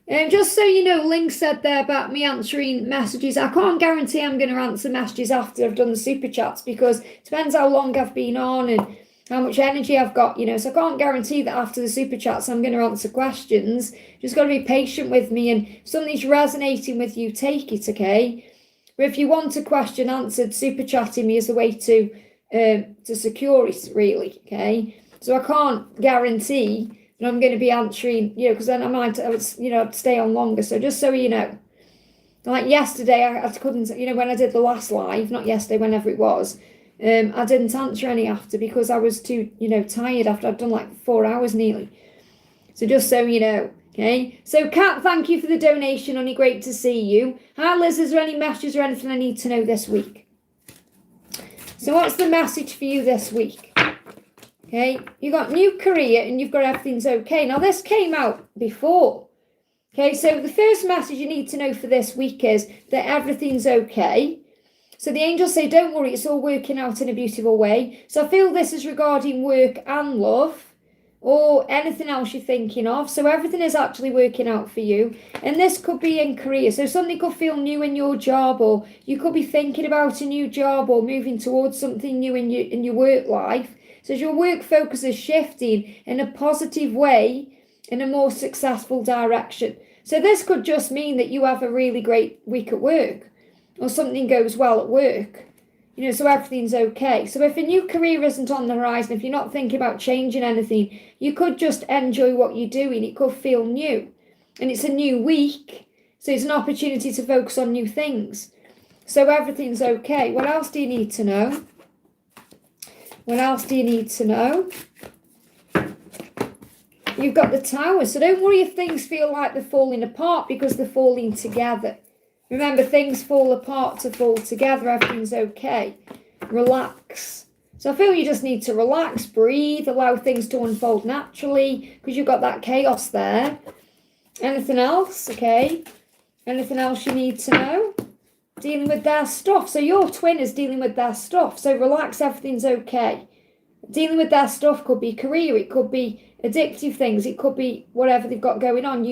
And just so you know, Ling said there about me answering messages. I can't guarantee I'm going to answer messages after I've done the super chats because it depends how long I've been on and how much energy I've got, So I can't guarantee that after the super chats I'm going to answer questions. Just got to be patient with me, and if something's resonating with you, take it, okay? But if you want a question answered, super chatting me is the way to secure it, really, okay? So I can't guarantee and I'm going to be answering, because then I'd stay on longer. So just so you know, like yesterday, I couldn't, when I did the last live, not yesterday, whenever it was, I didn't answer any after because I was too, tired after I'd done like 4 hours nearly. So just so you know, okay. So Kat, thank you for the donation, honey. Great to see you. Hi Liz, is there any messages or anything I need to know this week? So what's the message for you this week? Okay, you got new career and you've got everything's okay. Now this came out before. Okay, so the first message you need to know for this week is that everything's okay. So the angels say, don't worry, it's all working out in a beautiful way. So I feel this is regarding work and love or anything else you're thinking of. So everything is actually working out for you. And this could be in career. So something could feel new in your job, or you could be thinking about a new job or moving towards something new in your work life. So as your work focus is shifting in a positive way, in a more successful direction. So this could just mean that you have a really great week at work, or something goes well at work, so everything's okay. So if a new career isn't on the horizon, if you're not thinking about changing anything, you could just enjoy what you're doing. It could feel new, and it's a new week, so it's an opportunity to focus on new things. So everything's okay. What else do you need to know? What else do you need to know? You've got the Tower. So don't worry if things feel like they're falling apart, because they're falling together. Remember, things fall apart to fall together. Everything's okay. Relax. So I feel you just need to relax, breathe, allow things to unfold naturally, because you've got that chaos there. Anything else? Okay. Anything else you need to know? Dealing with their stuff. So your twin is dealing with their stuff. So relax, everything's okay. Dealing with their stuff could be career, it could be addictive things, it could be whatever they've got going on,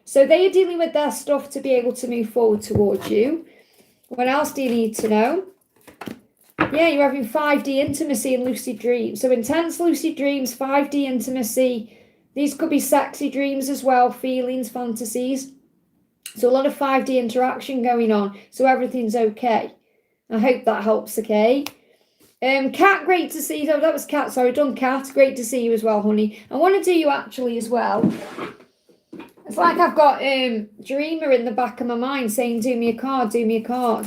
So they are dealing with their stuff to be able to move forward towards you. What else do you need to know? Yeah, you're having 5D intimacy and lucid dreams. So intense lucid dreams, 5D intimacy. These could be sexy dreams as well, feelings, fantasies. So a lot of 5D interaction going on. So everything's okay. I hope that helps, okay? Kat, great to see you. Oh, that was Kat, sorry, done Kat. Great to see you as well, honey. I want to do you actually as well. It's like I've got Dreamer in the back of my mind saying, do me a card, do me a card.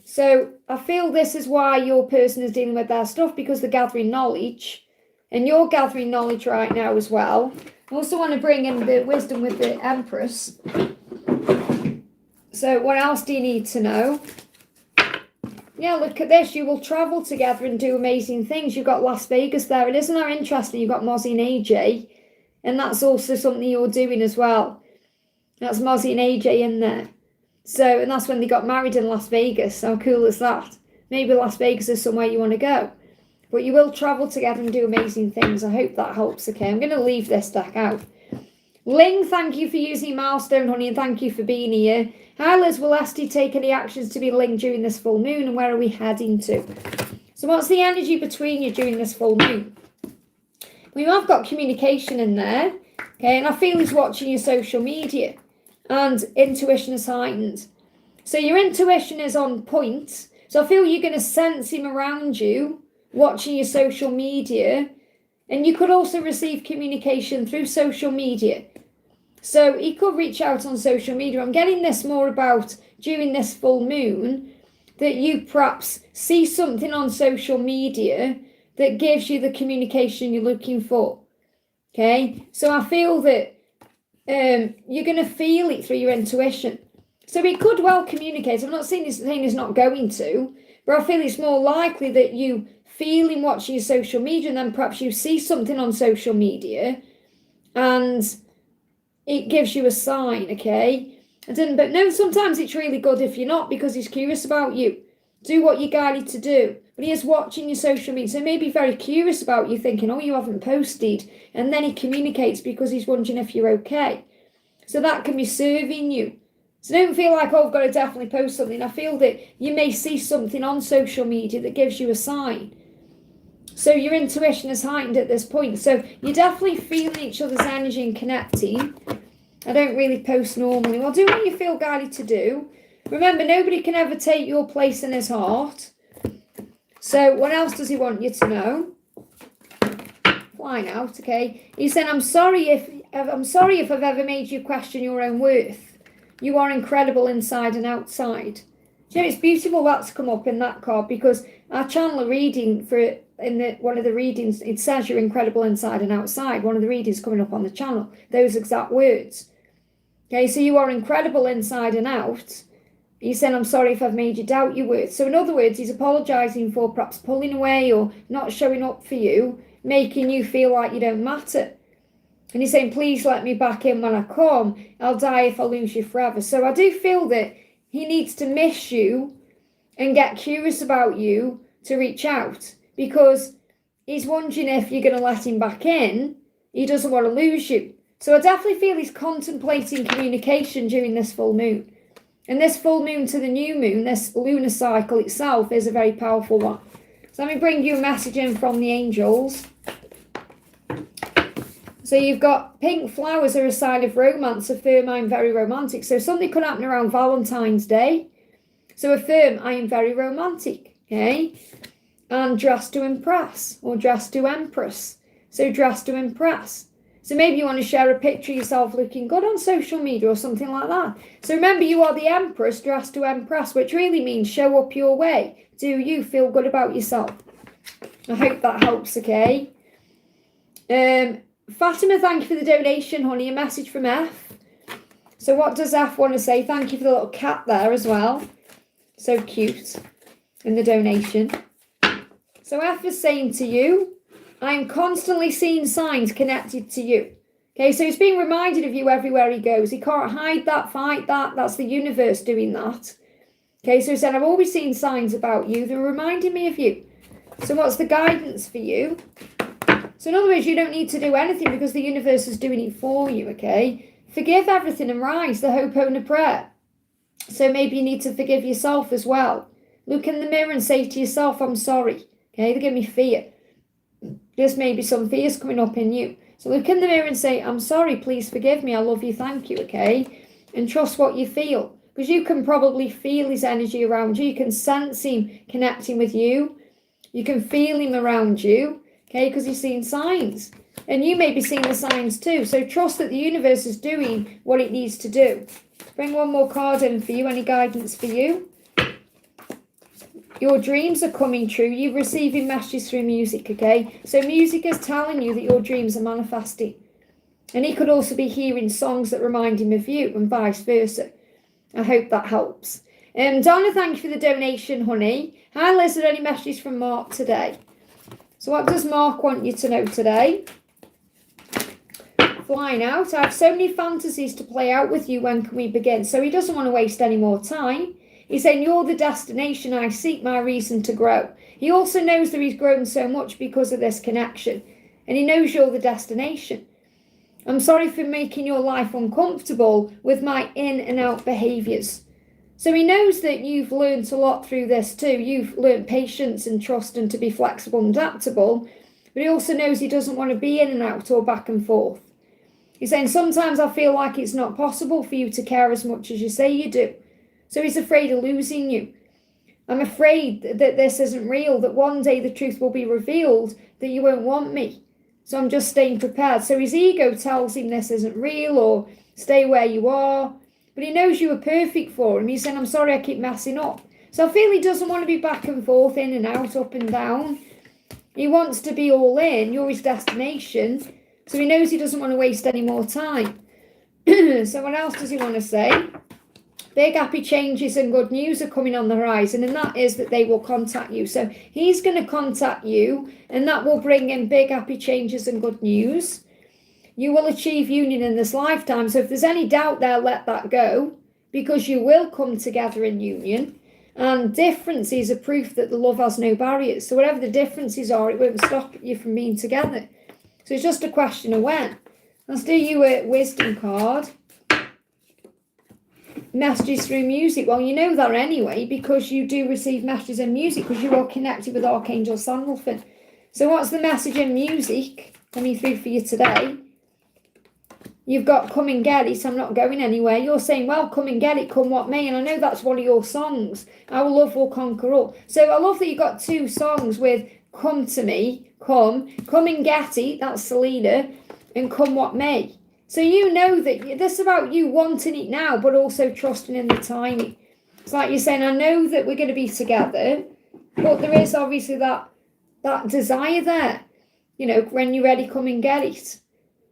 So I feel this is why your person is dealing with their stuff, because they're gathering knowledge. And you're gathering knowledge right now as well. I also want to bring in the wisdom with the Empress. So what else do you need to know? Yeah, look at this. You will travel together and do amazing things. You've got Las Vegas there. And isn't that interesting? You've got Mozzie and AJ. And that's also something you're doing as well. That's Mozzie and AJ in there. So, and that's when they got married in Las Vegas. How cool is that? Maybe Las Vegas is somewhere you want to go. But you will travel together and do amazing things. I hope that helps, okay? I'm going to leave this deck out. Ling, thank you for using Milestone, honey, and thank you for being here. Hi, Liz, will Esty take any actions to be Ling during this full moon, and where are we heading to? So what's the energy between you during this full moon? We have got communication in there, okay, and I feel he's watching your social media, and intuition is heightened. So your intuition is on point, so I feel you're going to sense him around you, watching your social media, and you could also receive communication through social media. So he could reach out on social media. I'm getting this more about during this full moon, that you perhaps see something on social media that gives you the communication you're looking for. Okay, so I feel that you're going to feel it through your intuition. So he could well communicate. I'm not saying he's not going to, But I feel it's more likely that you feel him watching your social media, and then perhaps you see something on social media and it gives you a sign, okay? But no, sometimes it's really good if you're not, because he's curious about you. Do what you're guided to do. But he is watching your social media, so he may be very curious about you, thinking, oh, you haven't posted. And then he communicates because he's wondering if you're okay. So that can be serving you. So don't feel like, oh, I've got to definitely post something. I feel that you may see something on social media that gives you a sign. So your intuition is heightened at this point. So you're definitely feeling each other's energy and connecting. I don't really post normally. Well, do what you feel guided to do. Remember, nobody can ever take your place in his heart. So what else does he want you to know? Flying out, okay. He said, I'm sorry if I've ever made you question your own worth. You are incredible inside and outside. Do you know, it's beautiful that's come up in that card, because our channel a reading for it one of the readings, it says you're incredible inside and outside. One of the readings coming up on the channel, those exact words. Okay, so you are incredible inside and out. He said, I'm sorry if I've made you doubt your worth. So in other words, he's apologising for perhaps pulling away or not showing up for you, making you feel like you don't matter. And he's saying, please let me back in when I come. I'll die if I lose you forever. So I do feel that he needs to miss you and get curious about you to reach out, because he's wondering if you're going to let him back in. He doesn't want to lose you. So I definitely feel he's contemplating communication during this full moon. And this full moon to the new moon, this lunar cycle itself, is a very powerful one. So let me bring you a message in from the angels. So you've got pink flowers are a sign of romance. Affirm I'm very romantic. So something could happen around Valentine's Day. So affirm I am very romantic. Okay. And dress to impress, or dress to empress. So dress to impress. So maybe you want to share a picture of yourself looking good on social media or something like that. So remember, you are the empress, dressed to impress, which really means show up your way. Do you feel good about yourself? I hope that helps, okay? Fatima, thank you for the donation, honey. A message from F. So what does F want to say? Thank you for the little cat there as well. So cute in the donation. So F is saying to you, I am constantly seeing signs connected to you. Okay, so he's being reminded of you everywhere he goes. He can't hide that, fight that. That's the universe doing that. Okay, so he said, I've always seen signs about you. They're reminding me of you. So what's the guidance for you? So in other words, you don't need to do anything because the universe is doing it for you, okay? Forgive everything and rise, the Ho'oponopono prayer. So maybe you need to forgive yourself as well. Look in the mirror and say to yourself, I'm sorry. Okay, they give me fear. There's maybe some fears coming up in you. So look in the mirror and say, I'm sorry, please forgive me, I love you, thank you, okay? And trust what you feel. Because you can probably feel his energy around you. You can sense him connecting with you. You can feel him around you, okay? Because he's seeing signs. And you may be seeing the signs too. So trust that the universe is doing what it needs to do. Bring one more card in for you. Any guidance for you? Your dreams are coming true. You're receiving messages through music, okay? So music is telling you that your dreams are manifesting. And he could also be hearing songs that remind him of you and vice versa. I hope that helps. Donna, thank you for the donation, honey. Hi, Liz, are there any messages from Mark today? So what does Mark want you to know today? Flying out. I have so many fantasies to play out with you. When can we begin? So he doesn't want to waste any more time. He's saying, you're the destination. I seek my reason to grow. He also knows that he's grown so much because of this connection. And he knows you're the destination. I'm sorry for making your life uncomfortable with my in and out behaviours. So he knows that you've learned a lot through this too. You've learned patience and trust and to be flexible and adaptable. But he also knows he doesn't want to be in and out or back and forth. He's saying, sometimes I feel like it's not possible for you to care as much as you say you do. So he's afraid of losing you. I'm afraid that this isn't real, that one day the truth will be revealed, that you won't want me. So I'm just staying prepared. So his ego tells him this isn't real, or stay where you are. But he knows you were perfect for him. He's saying, I'm sorry I keep messing up. So I feel he doesn't want to be back and forth, in and out, up and down. He wants to be all in. You're his destination. So he knows he doesn't want to waste any more time. So what else does he want to say? Big happy changes and good news are coming on the horizon, and that is that they will contact you. So he's going to contact you, and that will bring in big happy changes and good news. You will achieve union in this lifetime. So if there's any doubt there, let that go, because you will come together in union. And differences are proof that the love has no barriers. So whatever the differences are, it won't stop you from being together. So it's just a question of when. Let's do you a wisdom card. Messages through music. Well, you know that anyway, because you do receive messages in music, because you are connected with Archangel Sandalphon. So what's the message in music coming through for you today? You've got come and get it, I'm not going anywhere. You're saying, well, come and get it, come what may. And I know that's one of your songs. Our love will conquer all. So I love that you got two songs with come to me, come and get it, that's Selena, and come what may. So you know that this is about you wanting it now, but also trusting in the timing. It's like you're saying, I know that we're going to be together, but there is obviously that desire there. You know, when you're ready, come and get it.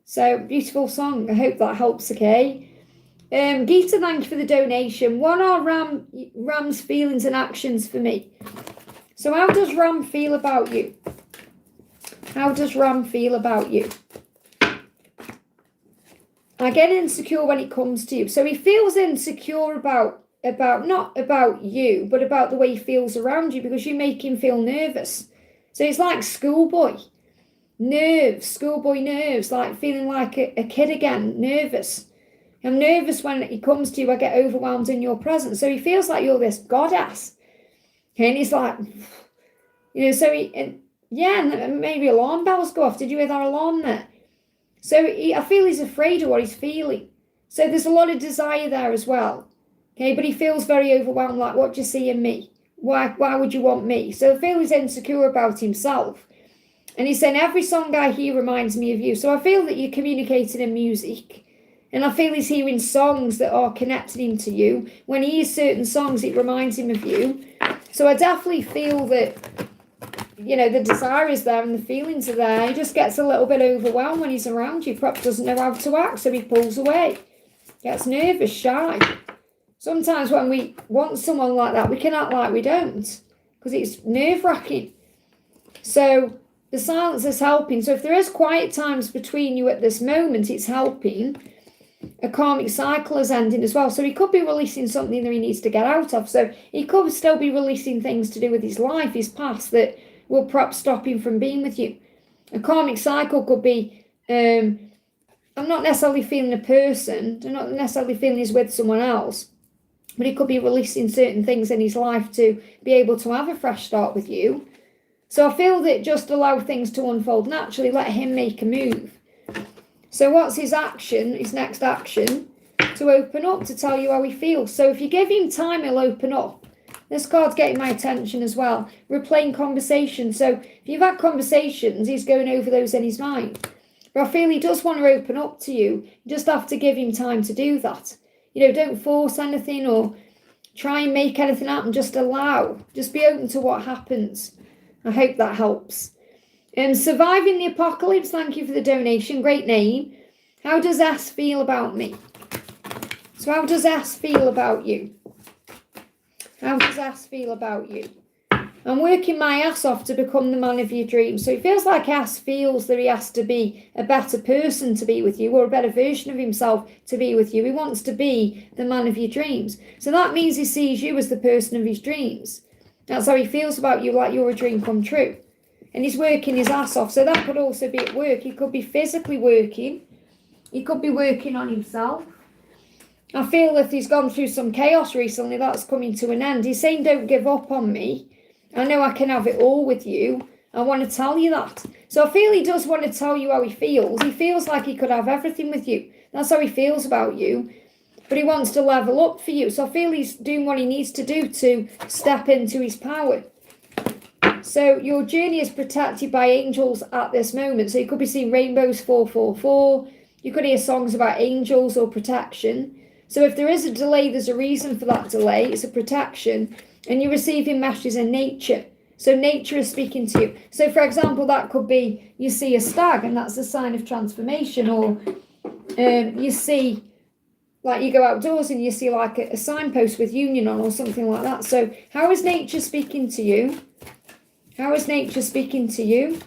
So, beautiful song. I hope that helps, okay? Geeta, thank you for the donation. What are Ram's feelings and actions for me? So, how does Ram feel about you? How does Ram feel about you? I get insecure when it comes to you. So, he feels insecure about not about you, but about the way he feels around you, because you make him feel nervous. So, it's like schoolboy. Schoolboy nerves, like feeling like a kid again, nervous. I'm nervous when he comes to you, I get overwhelmed in your presence. So he feels like you're this goddess. And he's like, you know, so and maybe alarm bells go off. Did you hear that alarm there? So I feel he's afraid of what he's feeling. So there's a lot of desire there as well. Okay, but he feels very overwhelmed, like, what do you see in me? Why would you want me? So I feel he's insecure about himself. And he's saying, every song I hear reminds me of you. So I feel that you're communicating in music. And I feel he's hearing songs that are connecting him to you. When he hears certain songs, it reminds him of you. So I definitely feel that, you know, the desire is there and the feelings are there. He just gets a little bit overwhelmed when he's around you. Perhaps doesn't know how to act, so he pulls away. Gets nervous, shy. Sometimes when we want someone like that, we can act like we don't. Because it's nerve-wracking. So the silence is helping. So if there is quiet times between you at this moment, it's helping. A karmic cycle is ending as well. So he could be releasing something that he needs to get out of. So he could still be releasing things to do with his life, his past, that will perhaps stop him from being with you. A karmic cycle could be, I'm not necessarily feeling a person. I'm not necessarily feeling he's with someone else. But he could be releasing certain things in his life to be able to have a fresh start with you. So I feel that just allow things to unfold naturally, let him make a move. So what's his action, his next action? To open up, to tell you how he feels. So if you give him time, he'll open up. This card's getting my attention as well. Replaying conversations. So if you've had conversations, he's going over those in his mind. But I feel he does want to open up to you. You just have to give him time to do that. You know, don't force anything or try and make anything happen. Just allow. Just be open to what happens. I hope that helps. Surviving the Apocalypse, thank you for the donation. Great name. How does S feel about me? So how does S feel about you? How does S feel about you? I'm working my ass off to become the man of your dreams. So it feels like S feels that he has to be a better person to be with you, or a better version of himself to be with you. He wants to be the man of your dreams. So that means he sees you as the person of his dreams. That's how he feels about you, like you're a dream come true. And he's working his ass off. So that could also be at work. He could be physically working. He could be working on himself. I feel if he's gone through some chaos recently, that's coming to an end. He's saying, don't give up on me. I know I can have it all with you. I want to tell you that. So I feel he does want to tell you how he feels. He feels like he could have everything with you. That's how he feels about you. But he wants to level up for you. So I feel he's doing what he needs to do to step into his power. So your journey is protected by angels at this moment. So you could be seeing rainbows 444. You could hear songs about angels or protection. So if there is a delay, there's a reason for that delay. It's a protection. And you're receiving messages in nature. So nature is speaking to you. So for example, that could be you see a stag and that's a sign of transformation. Or you see like you go outdoors and you see like a signpost with union on or something like that. So how is nature speaking to you? How is nature speaking to you?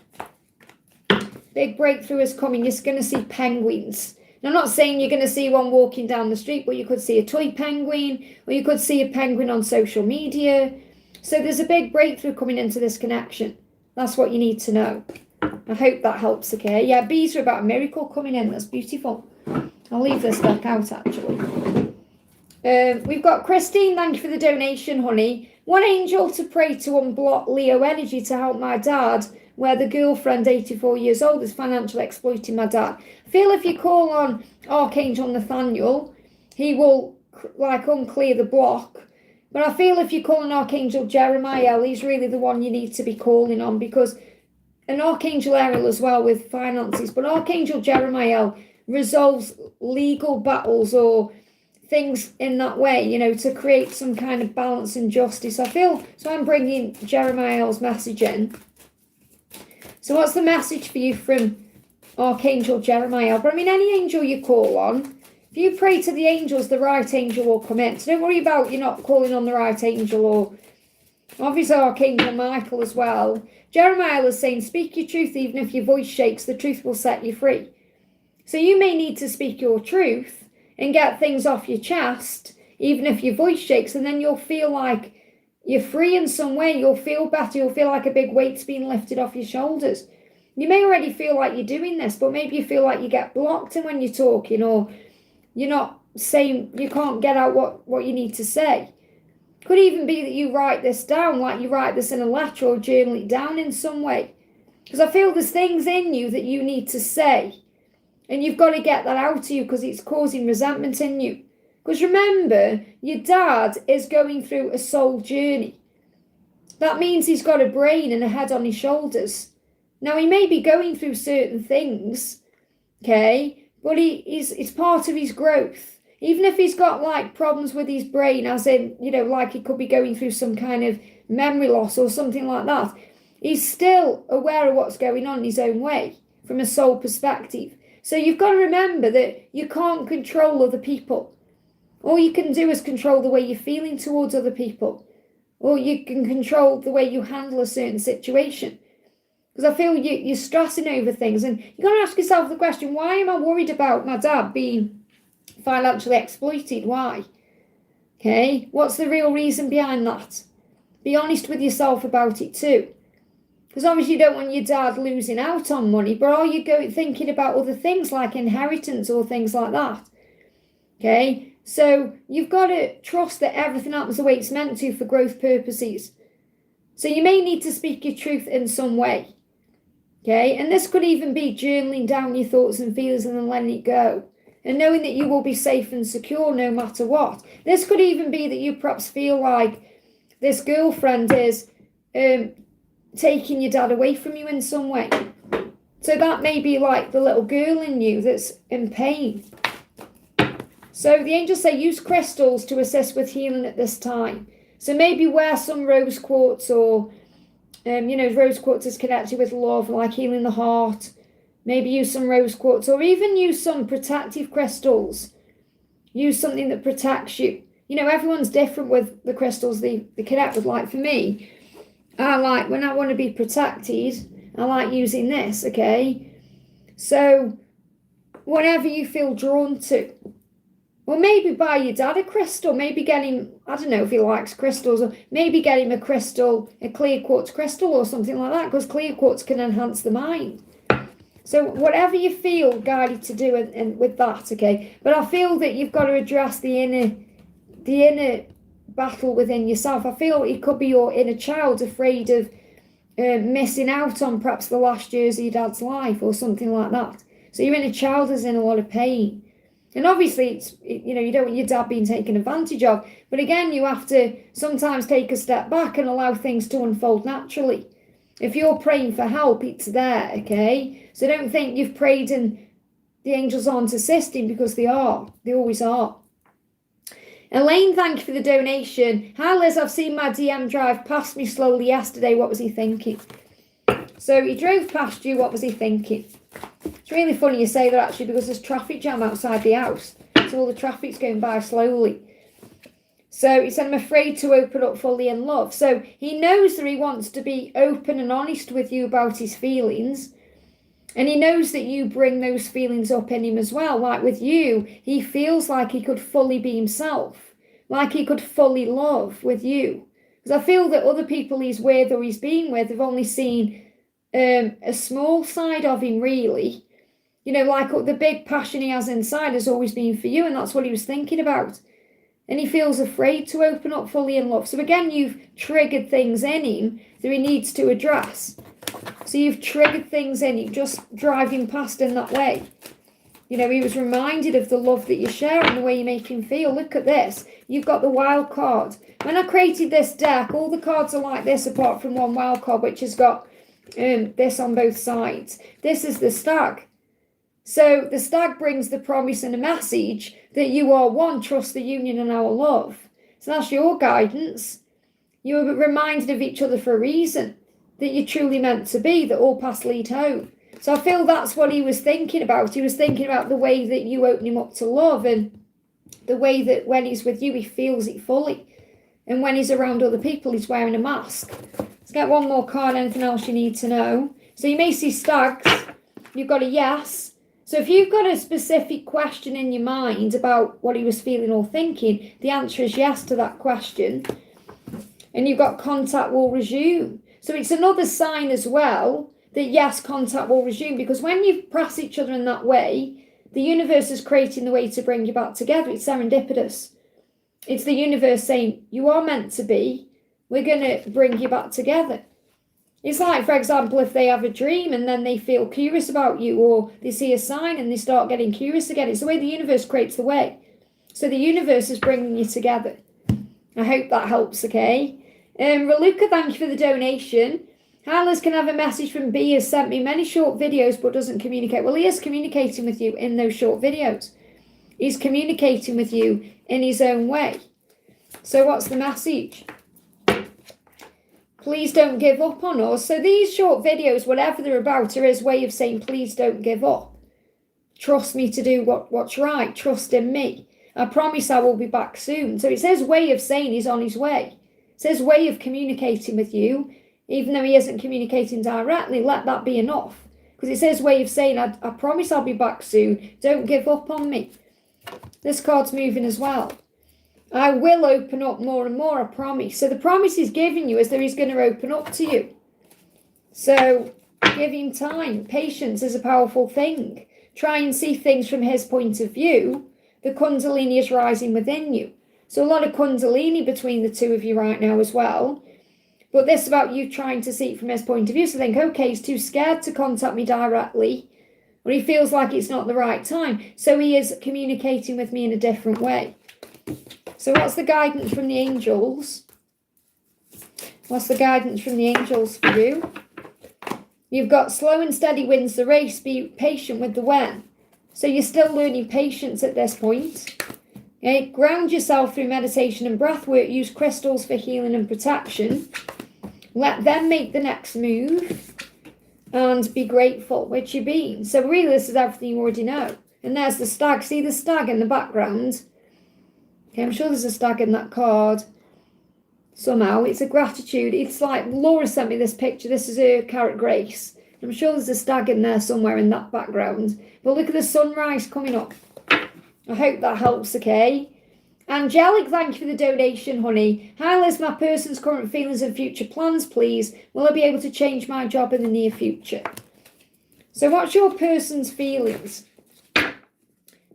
Big breakthrough is coming. You're going to see penguins. Now, I'm not saying you're going to see one walking down the street, but you could see a toy penguin, or you could see a penguin on social media. So there's a big breakthrough coming into this connection. That's what you need to know. I hope that helps, okay? Yeah, bees are about a miracle coming in. That's beautiful. I'll leave this back out, actually. We've got Christine. Thank you for the donation, honey. One angel to pray to unblock Leo energy to help my dad, where the girlfriend, 84 years old, is financially exploiting my dad. I feel if you call on Archangel Nathaniel, he will like unclear the block. But I feel if you call on Archangel Jeremiah, he's really the one you need to be calling on, because an Archangel Ariel as well with finances, but Archangel Jeremiah resolves legal battles or things in that way, you know, to create some kind of balance and justice. I feel, so I'm bringing Jeremiah's message in. So what's the message for you from Archangel Jeremiah? But I mean, any angel you call on, if you pray to the angels, the right angel will come in. So don't worry about you not calling on the right angel, or obviously Archangel Michael as well. Jeremiah is saying, speak your truth, even if your voice shakes, the truth will set you free. So you may need to speak your truth and get things off your chest, even if your voice shakes, and then you'll feel like you're free in some way. You'll feel better. You'll feel like a big weight's being lifted off your shoulders. You may already feel like you're doing this, but maybe you feel like you get blocked in when you're talking, or you're not saying, you can't get out what you need to say. Could even be that you write this down, like you write this in a letter or journal it down in some way. Because I feel there's things in you that you need to say, and you've got to get that out of you because it's causing resentment in you. Because remember, your dad is going through a soul journey. That means he's got a brain and a head on his shoulders. Now, he may be going through certain things, okay, but it's part of his growth. Even if he's got, like, problems with his brain, as in, you know, like he could be going through some kind of memory loss or something like that, he's still aware of what's going on in his own way, from a soul perspective. So you've got to remember that you can't control other people. All you can do is control the way you're feeling towards other people. Or you can control the way you handle a certain situation. Because I feel you're stressing over things. And you've got to ask yourself the question, why am I worried about my dad being financially exploited? Why? Okay, what's the real reason behind that? Be honest with yourself about it too. Because obviously you don't want your dad losing out on money, but are you thinking about other things like inheritance or things like that? Okay, so you've got to trust that everything happens the way it's meant to for growth purposes. So you may need to speak your truth in some way. Okay, and this could even be journaling down your thoughts and feelings and then letting it go. And knowing that you will be safe and secure no matter what. This could even be that you perhaps feel like this girlfriend is taking your dad away from you in some way. So that may be like the little girl in you that's in pain. So the angels say use crystals to assist with healing at this time. So maybe wear some rose quartz, or, rose quartz is connected with love, like healing the heart. Maybe use some rose quartz, or even use some protective crystals. Use something that protects you. You know, everyone's different with the crystals they connect with. Like for me, I like, when I want to be protected, I like using this, okay? So, whatever you feel drawn to. Or maybe buy your dad a crystal. Maybe get him, I don't know if he likes crystals, or maybe get him a crystal, a clear quartz crystal or something like that, because clear quartz can enhance the mind. So whatever you feel guided to do and with that, okay? But I feel that you've got to address the inner battle within yourself. I feel it could be your inner child afraid of missing out on perhaps the last years of your dad's life or something like that. So your inner child is in a lot of pain. And obviously, you don't want your dad being taken advantage of. But again, you have to sometimes take a step back and allow things to unfold naturally. If you're praying for help, it's there, okay? So don't think you've prayed and the angels aren't assisting, because they are. They always are. Elaine, thank you for the donation. Hi Liz, I've seen my DM drive past me slowly yesterday. What was he thinking? So he drove past you. What was he thinking? It's really funny you say that, actually, because there's traffic jam outside the house. so all the traffic's going by slowly. So he said, I'm afraid to open up fully in love. So he knows that he wants to be open and honest with you about his feelings. And he knows that you bring those feelings up in him as well. Like with you, he feels like he could fully be himself. Like he could fully love with you. Because I feel that other people he's with or he's been with have only seen a small side of him, really. You know, like the big passion he has inside has always been for you. And that's what he was thinking about. And he feels afraid to open up fully in love. So again, you've triggered things in him that he needs to address. So you've triggered things in him, just driving past in that way. You know, he was reminded of the love that you share and the way you make him feel. Look at this. You've got the wild card. When I created this deck, all the cards are like this apart from one wild card, which has got this on both sides. This is the stag. So the stag brings the promise and a message that you are one, trust the union and our love. So that's your guidance. You were reminded of each other for a reason, that you're truly meant to be, that all paths lead home. So I feel that's what he was thinking about. He was thinking about the way that you open him up to love and the way that when he's with you, he feels it fully. And when he's around other people, he's wearing a mask. Let's get one more card, anything else you need to know. So you may see stags. You've got a yes. So if you've got a specific question in your mind about what he was feeling or thinking, the answer is yes to that question. And you've got contact will resume. So it's another sign as well that yes, contact will resume, because when you press each other in that way, the universe is creating the way to bring you back together. It's serendipitous. It's the universe saying, you are meant to be. We're going to bring you back together. It's like, for example, if they have a dream and then they feel curious about you, or they see a sign and they start getting curious again. It's the way the universe creates the way. So the universe is bringing you together. I hope that helps, okay? Raluca, thank you for the donation. Alice can have a message from B, has sent me many short videos but doesn't communicate. Well, he is communicating with you in those short videos. He's communicating with you in his own way. So what's the message? Please don't give up on us. So these short videos, whatever they're about, are his way of saying, please don't give up. Trust me to do what's right. Trust in me. I promise I will be back soon. So it's his way of saying he's on his way. It's his way of communicating with you. Even though he isn't communicating directly, let that be enough. Because it's his way of saying, I promise I'll be back soon. Don't give up on me. This card's moving as well. I will open up more and more, I promise. So the promise he's giving you is that he's going to open up to you. So give him time. Patience is a powerful thing. Try and see things from his point of view. The Kundalini is rising within you. So a lot of Kundalini between the two of you right now as well. But this is about you trying to see it from his point of view. So think, okay, he's too scared to contact me directly. Or he feels like it's not the right time. So he is communicating with me in a different way. So what's the guidance from the angels? What's the guidance from the angels for you? You've got slow and steady wins the race. Be patient with the when. So you're still learning patience at this point. Okay? Ground yourself through meditation and breath work. Use crystals for healing and protection. Let them make the next move. And be grateful, which you've been. So really this is everything you already know. And there's the stag. See the stag in the background? Okay, I'm sure there's a stag in that card. Somehow, it's a gratitude. It's like Laura sent me this picture. This is her carrot Grace. I'm sure there's a stag in there somewhere in that background. But look at the sunrise coming up. I hope that helps, okay? Angelic, thank you for the donation, honey. Hi, Liz, my person's current feelings and future plans, please. Will I be able to change my job in the near future? So what's your person's feelings?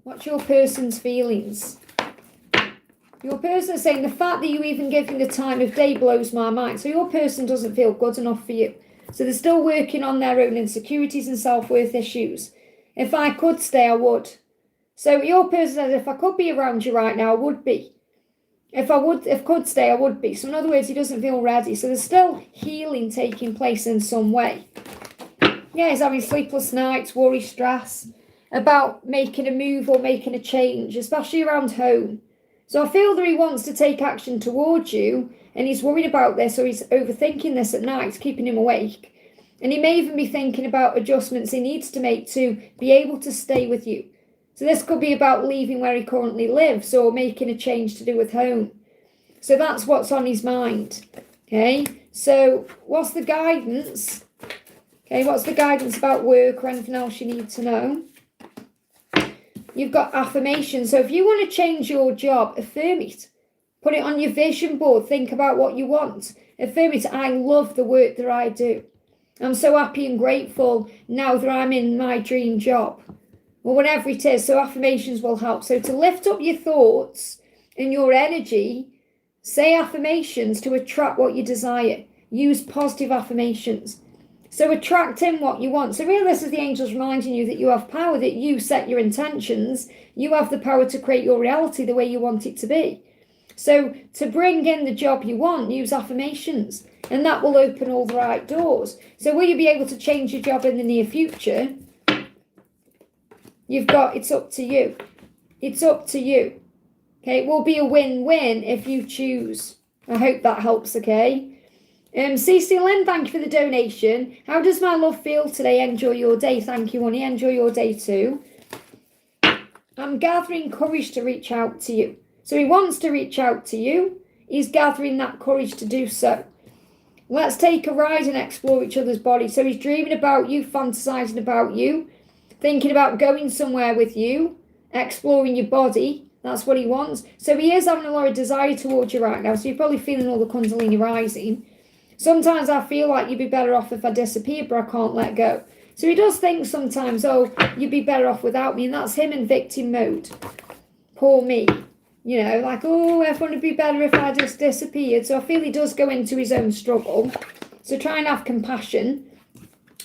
What's your person's feelings? Your person is saying the fact that you even give me the time of day blows my mind. So your person doesn't feel good enough for you. So they're still working on their own insecurities and self-worth issues. If I could stay, I would. So your person says, if I could be around you right now, I would be. If could stay, I would be. So in other words, he doesn't feel ready. So there's still healing taking place in some way. Yeah, he's having sleepless nights, worry, stress about making a move or making a change, especially around home. So I feel that he wants to take action towards you, and he's worried about this, or he's overthinking this at night, keeping him awake. And he may even be thinking about adjustments he needs to make to be able to stay with you. So this could be about leaving where he currently lives or making a change to do with home. So that's what's on his mind. Okay, so what's the guidance? Okay, what's the guidance about work or anything else you need to know? You've got affirmation. So if you want to change your job, affirm it. Put it on your vision board. Think about what you want. Affirm it. I love the work that I do. I'm so happy and grateful now that I'm in my dream job. Or whatever it is. So affirmations will help. So to lift up your thoughts and your energy, say affirmations to attract what you desire. Use positive affirmations. So attract in what you want. So really this is the angels reminding you that you have power, that you set your intentions. You have the power to create your reality the way you want it to be. So to bring in the job you want, use affirmations. And that will open all the right doors. So will you be able to change your job in the near future? It's up to you. It's up to you. Okay, it will be a win-win if you choose. I hope that helps, okay? CC Lynn, thank you for the donation. How does my love feel today? Enjoy your day. Thank you, honey. Enjoy your day too. I'm gathering courage to reach out to you. So he wants to reach out to you. He's gathering that courage to do so. Let's take a ride and explore each other's bodies. So he's dreaming about you, fantasizing about you, thinking about going somewhere with you, exploring your body. That's what he wants. So he is having a lot of desire towards you right now. So you're probably feeling all the Kundalini rising. Sometimes I feel like you'd be better off if I disappeared, but I can't let go. So he does think sometimes, oh, you'd be better off without me. And that's him in victim mode. Poor me. You know, like, oh, everyone would be better if I just disappeared. So I feel he does go into his own struggle. So try and have compassion.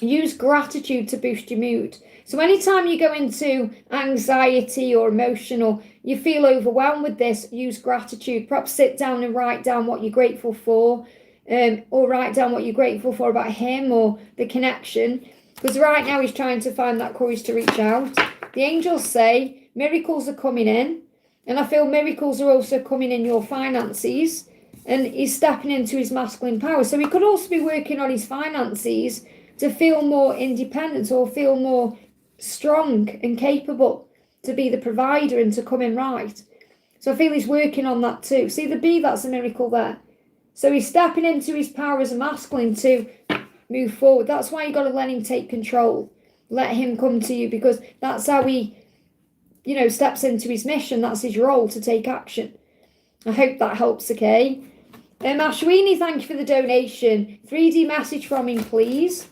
Use gratitude to boost your mood. So anytime you go into anxiety or emotion or you feel overwhelmed with this, use gratitude. Perhaps sit down and write down what you're grateful for. Or write down what you're grateful for about him or the connection. Because right now he's trying to find that courage to reach out. The angels say miracles are coming in. And I feel miracles are also coming in your finances. And he's stepping into his masculine power. So he could also be working on his finances to feel more independent or feel more strong and capable to be the provider and to come in right. So I feel he's working on that too. See the bee, that's a miracle there. So he's stepping into his power as a masculine to move forward. That's why you got to let him take control. Let him come to you because that's how he, steps into his mission. That's his role to take action. I hope that helps, okay? Ashwini, thank you for the donation. 3D message from him, please.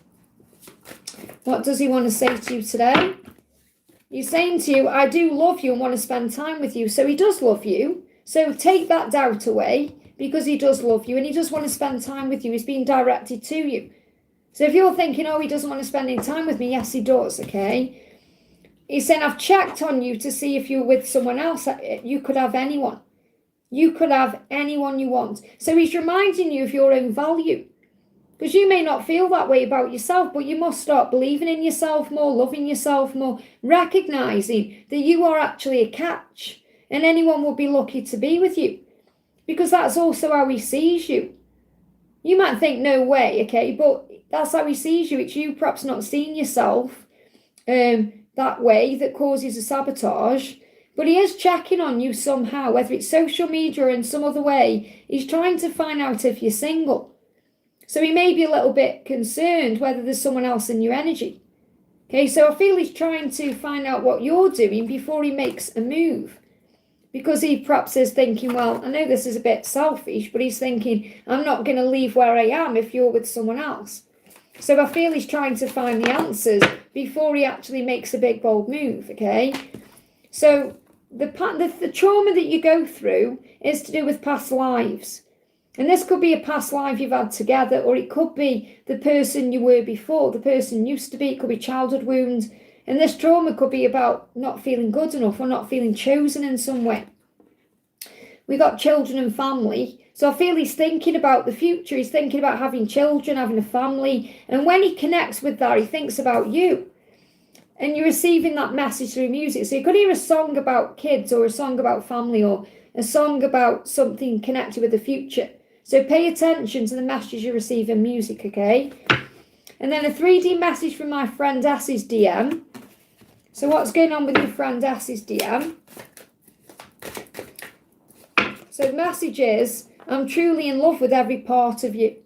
What does he want to say to you today? He's saying to you, I do love you and want to spend time with you. So he does love you. So take that doubt away. Because he does love you and he does want to spend time with you. He's being directed to you. So if you're thinking, oh, he doesn't want to spend any time with me. Yes, he does, okay? He's saying, I've checked on you to see if you're with someone else. You could have anyone. You could have anyone you want. So he's reminding you of your own value. Because you may not feel that way about yourself, but you must start believing in yourself more, loving yourself more, recognizing that you are actually a catch and anyone will be lucky to be with you. Because that's also how he sees you. You might think, no way, okay, but that's how he sees you. It's you perhaps not seeing yourself that way that causes a sabotage. But he is checking on you somehow, whether it's social media or in some other way. He's trying to find out if you're single. So he may be a little bit concerned whether there's someone else in your energy. Okay, so I feel he's trying to find out what you're doing before he makes a move. Because he perhaps is thinking, well, I know this is a bit selfish, but he's thinking, I'm not going to leave where I am if you're with someone else. So I feel he's trying to find the answers before he actually makes a big, bold move, okay? So the trauma that you go through is to do with past lives. And this could be a past life you've had together, or it could be the person you were before, the person you used to be. It could be childhood wounds. And this trauma could be about not feeling good enough or not feeling chosen in some way. We got children and family. So I feel he's thinking about the future. He's thinking about having children, having a family. And when he connects with that, he thinks about you. And you're receiving that message through music. So you could hear a song about kids or a song about family or a song about something connected with the future. So pay attention to the messages you receive in music, okay? And then a 3D message from my friend S's DM. So what's going on with your friend S's DM? So the message is, I'm truly in love with every part of you.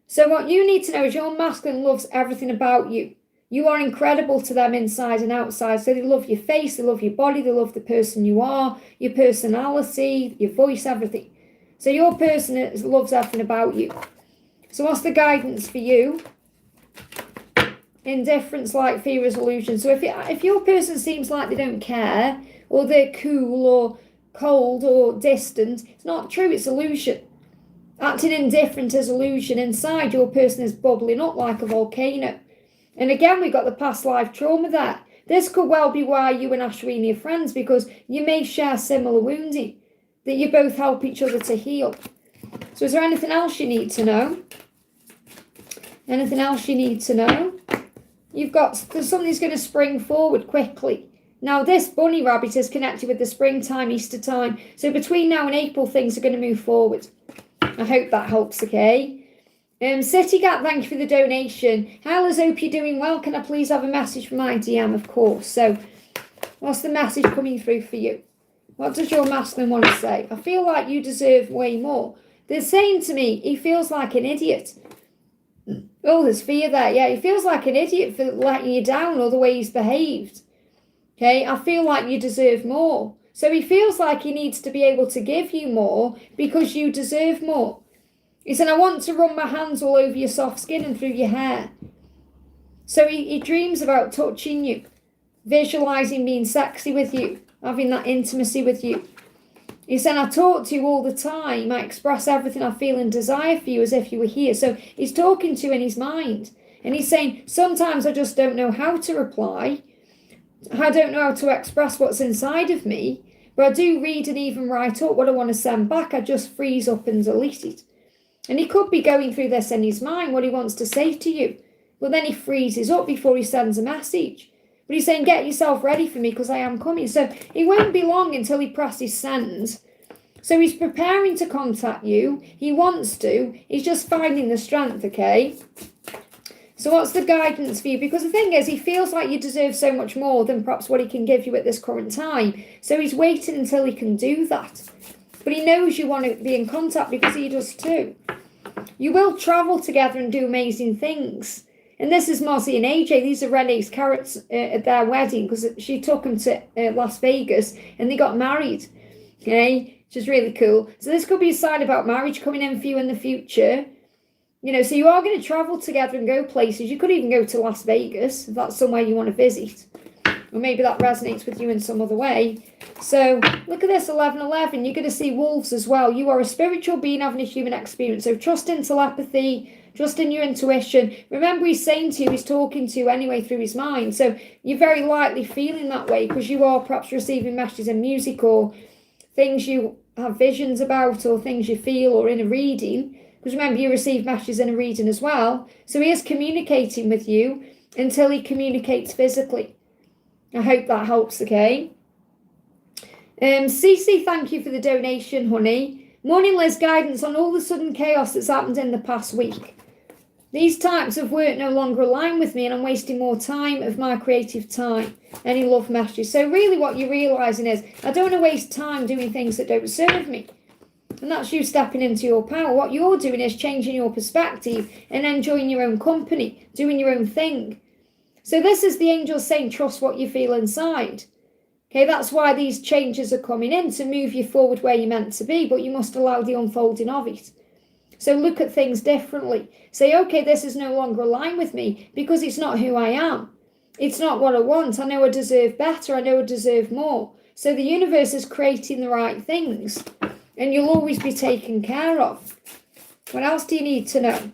So what you need to know is your masculine loves everything about you. You are incredible to them inside and outside. So they love your face, they love your body, they love the person you are, your personality, your voice, everything. So your person loves everything about you. So what's the guidance for you? Indifference, like fear, resolution. So if your person seems like they don't care, or they're cool or cold or distant, it's not true, it's illusion. Acting indifferent is illusion. Inside, your person is bubbling up like a volcano. And again, we've got the past life trauma there. This could well be why you and Ashwini are friends, because you may share similar wounding, that you both help each other to heal. So is there anything else you need to know? Anything else you need to know? There's something that's going to spring forward quickly. Now, this bunny rabbit is connected with the springtime, Easter time. So between now and April, things are going to move forward. I hope that helps, okay? Citygat, thank you for the donation. Hi, Liz, hope you're doing well. Can I please have a message from my DM, of course? So, what's the message coming through for you? What does your masculine want to say? I feel like you deserve way more. They're saying to me, he feels like an idiot. Oh, there's fear there. Yeah, he feels like an idiot for letting you down or the way he's behaved. Okay, I feel like you deserve more. So he feels like he needs to be able to give you more because you deserve more. He said, I want to run my hands all over your soft skin and through your hair. So he dreams about touching you, visualizing being sexy with you, having that intimacy with you. He said, I talk to you all the time. I express everything I feel and desire for you as if you were here. So he's talking to you in his mind. And he's saying, sometimes I just don't know how to reply. I don't know how to express what's inside of me. But I do read and even write up what I want to send back. I just freeze up and delete it. And he could be going through this in his mind, what he wants to say to you. But then he freezes up before he sends a message. But he's saying, get yourself ready for me because I am coming. So it won't be long until he presses send. So he's preparing to contact you. He wants to. He's just finding the strength, okay? So what's the guidance for you? Because the thing is, he feels like you deserve so much more than perhaps what he can give you at this current time. So he's waiting until he can do that. But he knows you want to be in contact because he does too. You will travel together and do amazing things. And this is Mozzie and AJ. These are Renee's carrots at their wedding because she took them to Las Vegas and they got married. Okay, which is really cool. So this could be a sign about marriage coming in for you in the future. You know, so you are going to travel together and go places. You could even go to Las Vegas if that's somewhere you want to visit. Or maybe that resonates with you in some other way. So look at this, 1111. You're going to see wolves as well. You are a spiritual being having a human experience. So trust in telepathy. Trust in your intuition. Remember, he's saying to you, he's talking to you anyway through his mind. So you're very likely feeling that way because you are perhaps receiving messages in music or things you have visions about or things you feel or in a reading. Because remember, you receive messages in a reading as well. So he is communicating with you until he communicates physically. I hope that helps, okay? Cece, thank you for the donation, honey. Morning, Liz, guidance on all the sudden chaos that's happened in the past week. These types of work no longer align with me and I'm wasting more time of my creative time. Any love messages? So really what you're realising is, I don't want to waste time doing things that don't serve me. And that's you stepping into your power. What you're doing is changing your perspective and enjoying your own company, doing your own thing. So this is the angels saying, trust what you feel inside. Okay, that's why these changes are coming in, to move you forward where you're meant to be, but you must allow the unfolding of it. So look at things differently. Say, okay, this is no longer aligned with me because it's not who I am. It's not what I want. I know I deserve better. I know I deserve more. So the universe is creating the right things and you'll always be taken care of. What else do you need to know?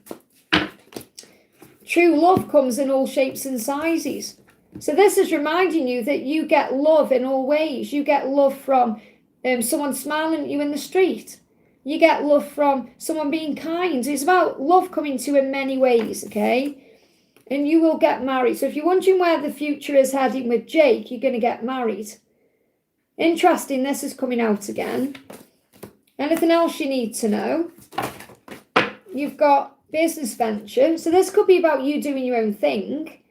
True love comes in all shapes and sizes. So this is reminding you that you get love in all ways. You get love from someone smiling at you in the street. You get love from someone being kind. It's about love coming to you in many ways, okay? And you will get married. So if you're wondering where the future is heading with Jake, you're going to get married. Interesting, this is coming out again. Anything else you need to know? You've got business venture. So this could be about you doing your own thing.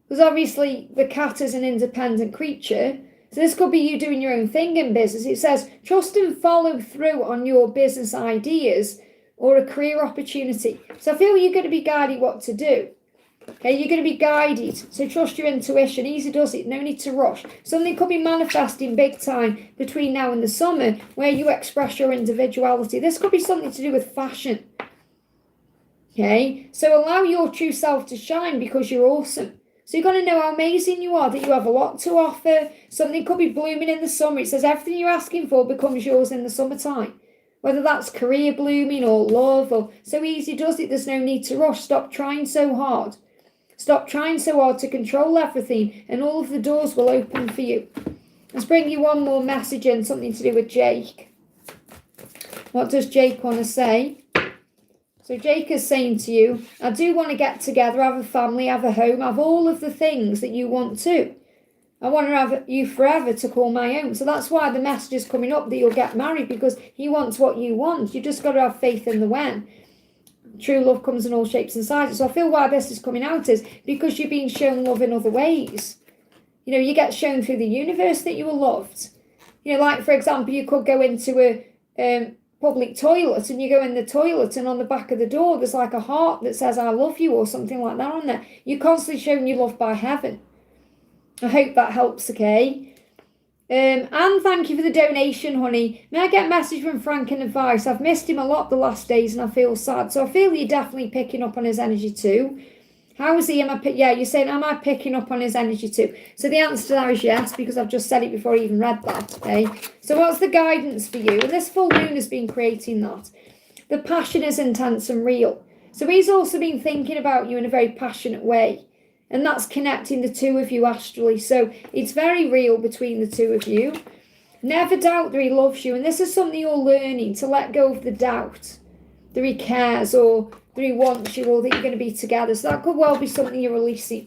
Because obviously the cat is an independent creature. So this could be you doing your own thing in business. It says, trust and follow through on your business ideas or a career opportunity. So I feel you're going to be guided what to do. Okay, you're going to be guided. So trust your intuition. Easy does it. No need to rush. Something could be manifesting big time between now and the summer where you express your individuality. This could be something to do with fashion. Okay, so allow your true self to shine because you're awesome. So you're going to know how amazing you are, that you have a lot to offer. Something could be blooming in the summer. It says everything you're asking for becomes yours in the summertime. Whether that's career blooming or love, or so easy does it. There's no need to rush. Stop trying so hard. Stop trying so hard to control everything and all of the doors will open for you. Let's bring you one more message in, something to do with Jake. What does Jake want to say? So Jake is saying to you, I do want to get together, have a family, have a home, have all of the things that you want to. I want to have you forever to call my own. So that's why the message is coming up that you'll get married, because he wants what you want. You just got to have faith in the when. True love comes in all shapes and sizes. So I feel why this is coming out is because you're being shown love in other ways. You know, you get shown through the universe that you were loved. You know, like, for example, you could go into a public toilet and you go in the toilet and on the back of the door there's like a heart that says I love you or something like that on there. You're constantly shown you love by heaven. I hope that helps, okay? And thank you for the donation, honey. May I get a message from Frank and advice? I've missed him a lot the last days and I feel sad. So I feel you're definitely picking up on his energy too. How is he? You're saying, am I picking up on his energy too? So the answer to that is yes, because I've just said it before I even read that, okay? So what's the guidance for you? And this full moon has been creating that. The passion is intense and real. So he's also been thinking about you in a very passionate way. And that's connecting the two of you astrally. So it's very real between the two of you. Never doubt that he loves you. And this is something you're learning, to let go of the doubt that he cares or that he wants you or that you're going to be together. So that could well be something you're releasing.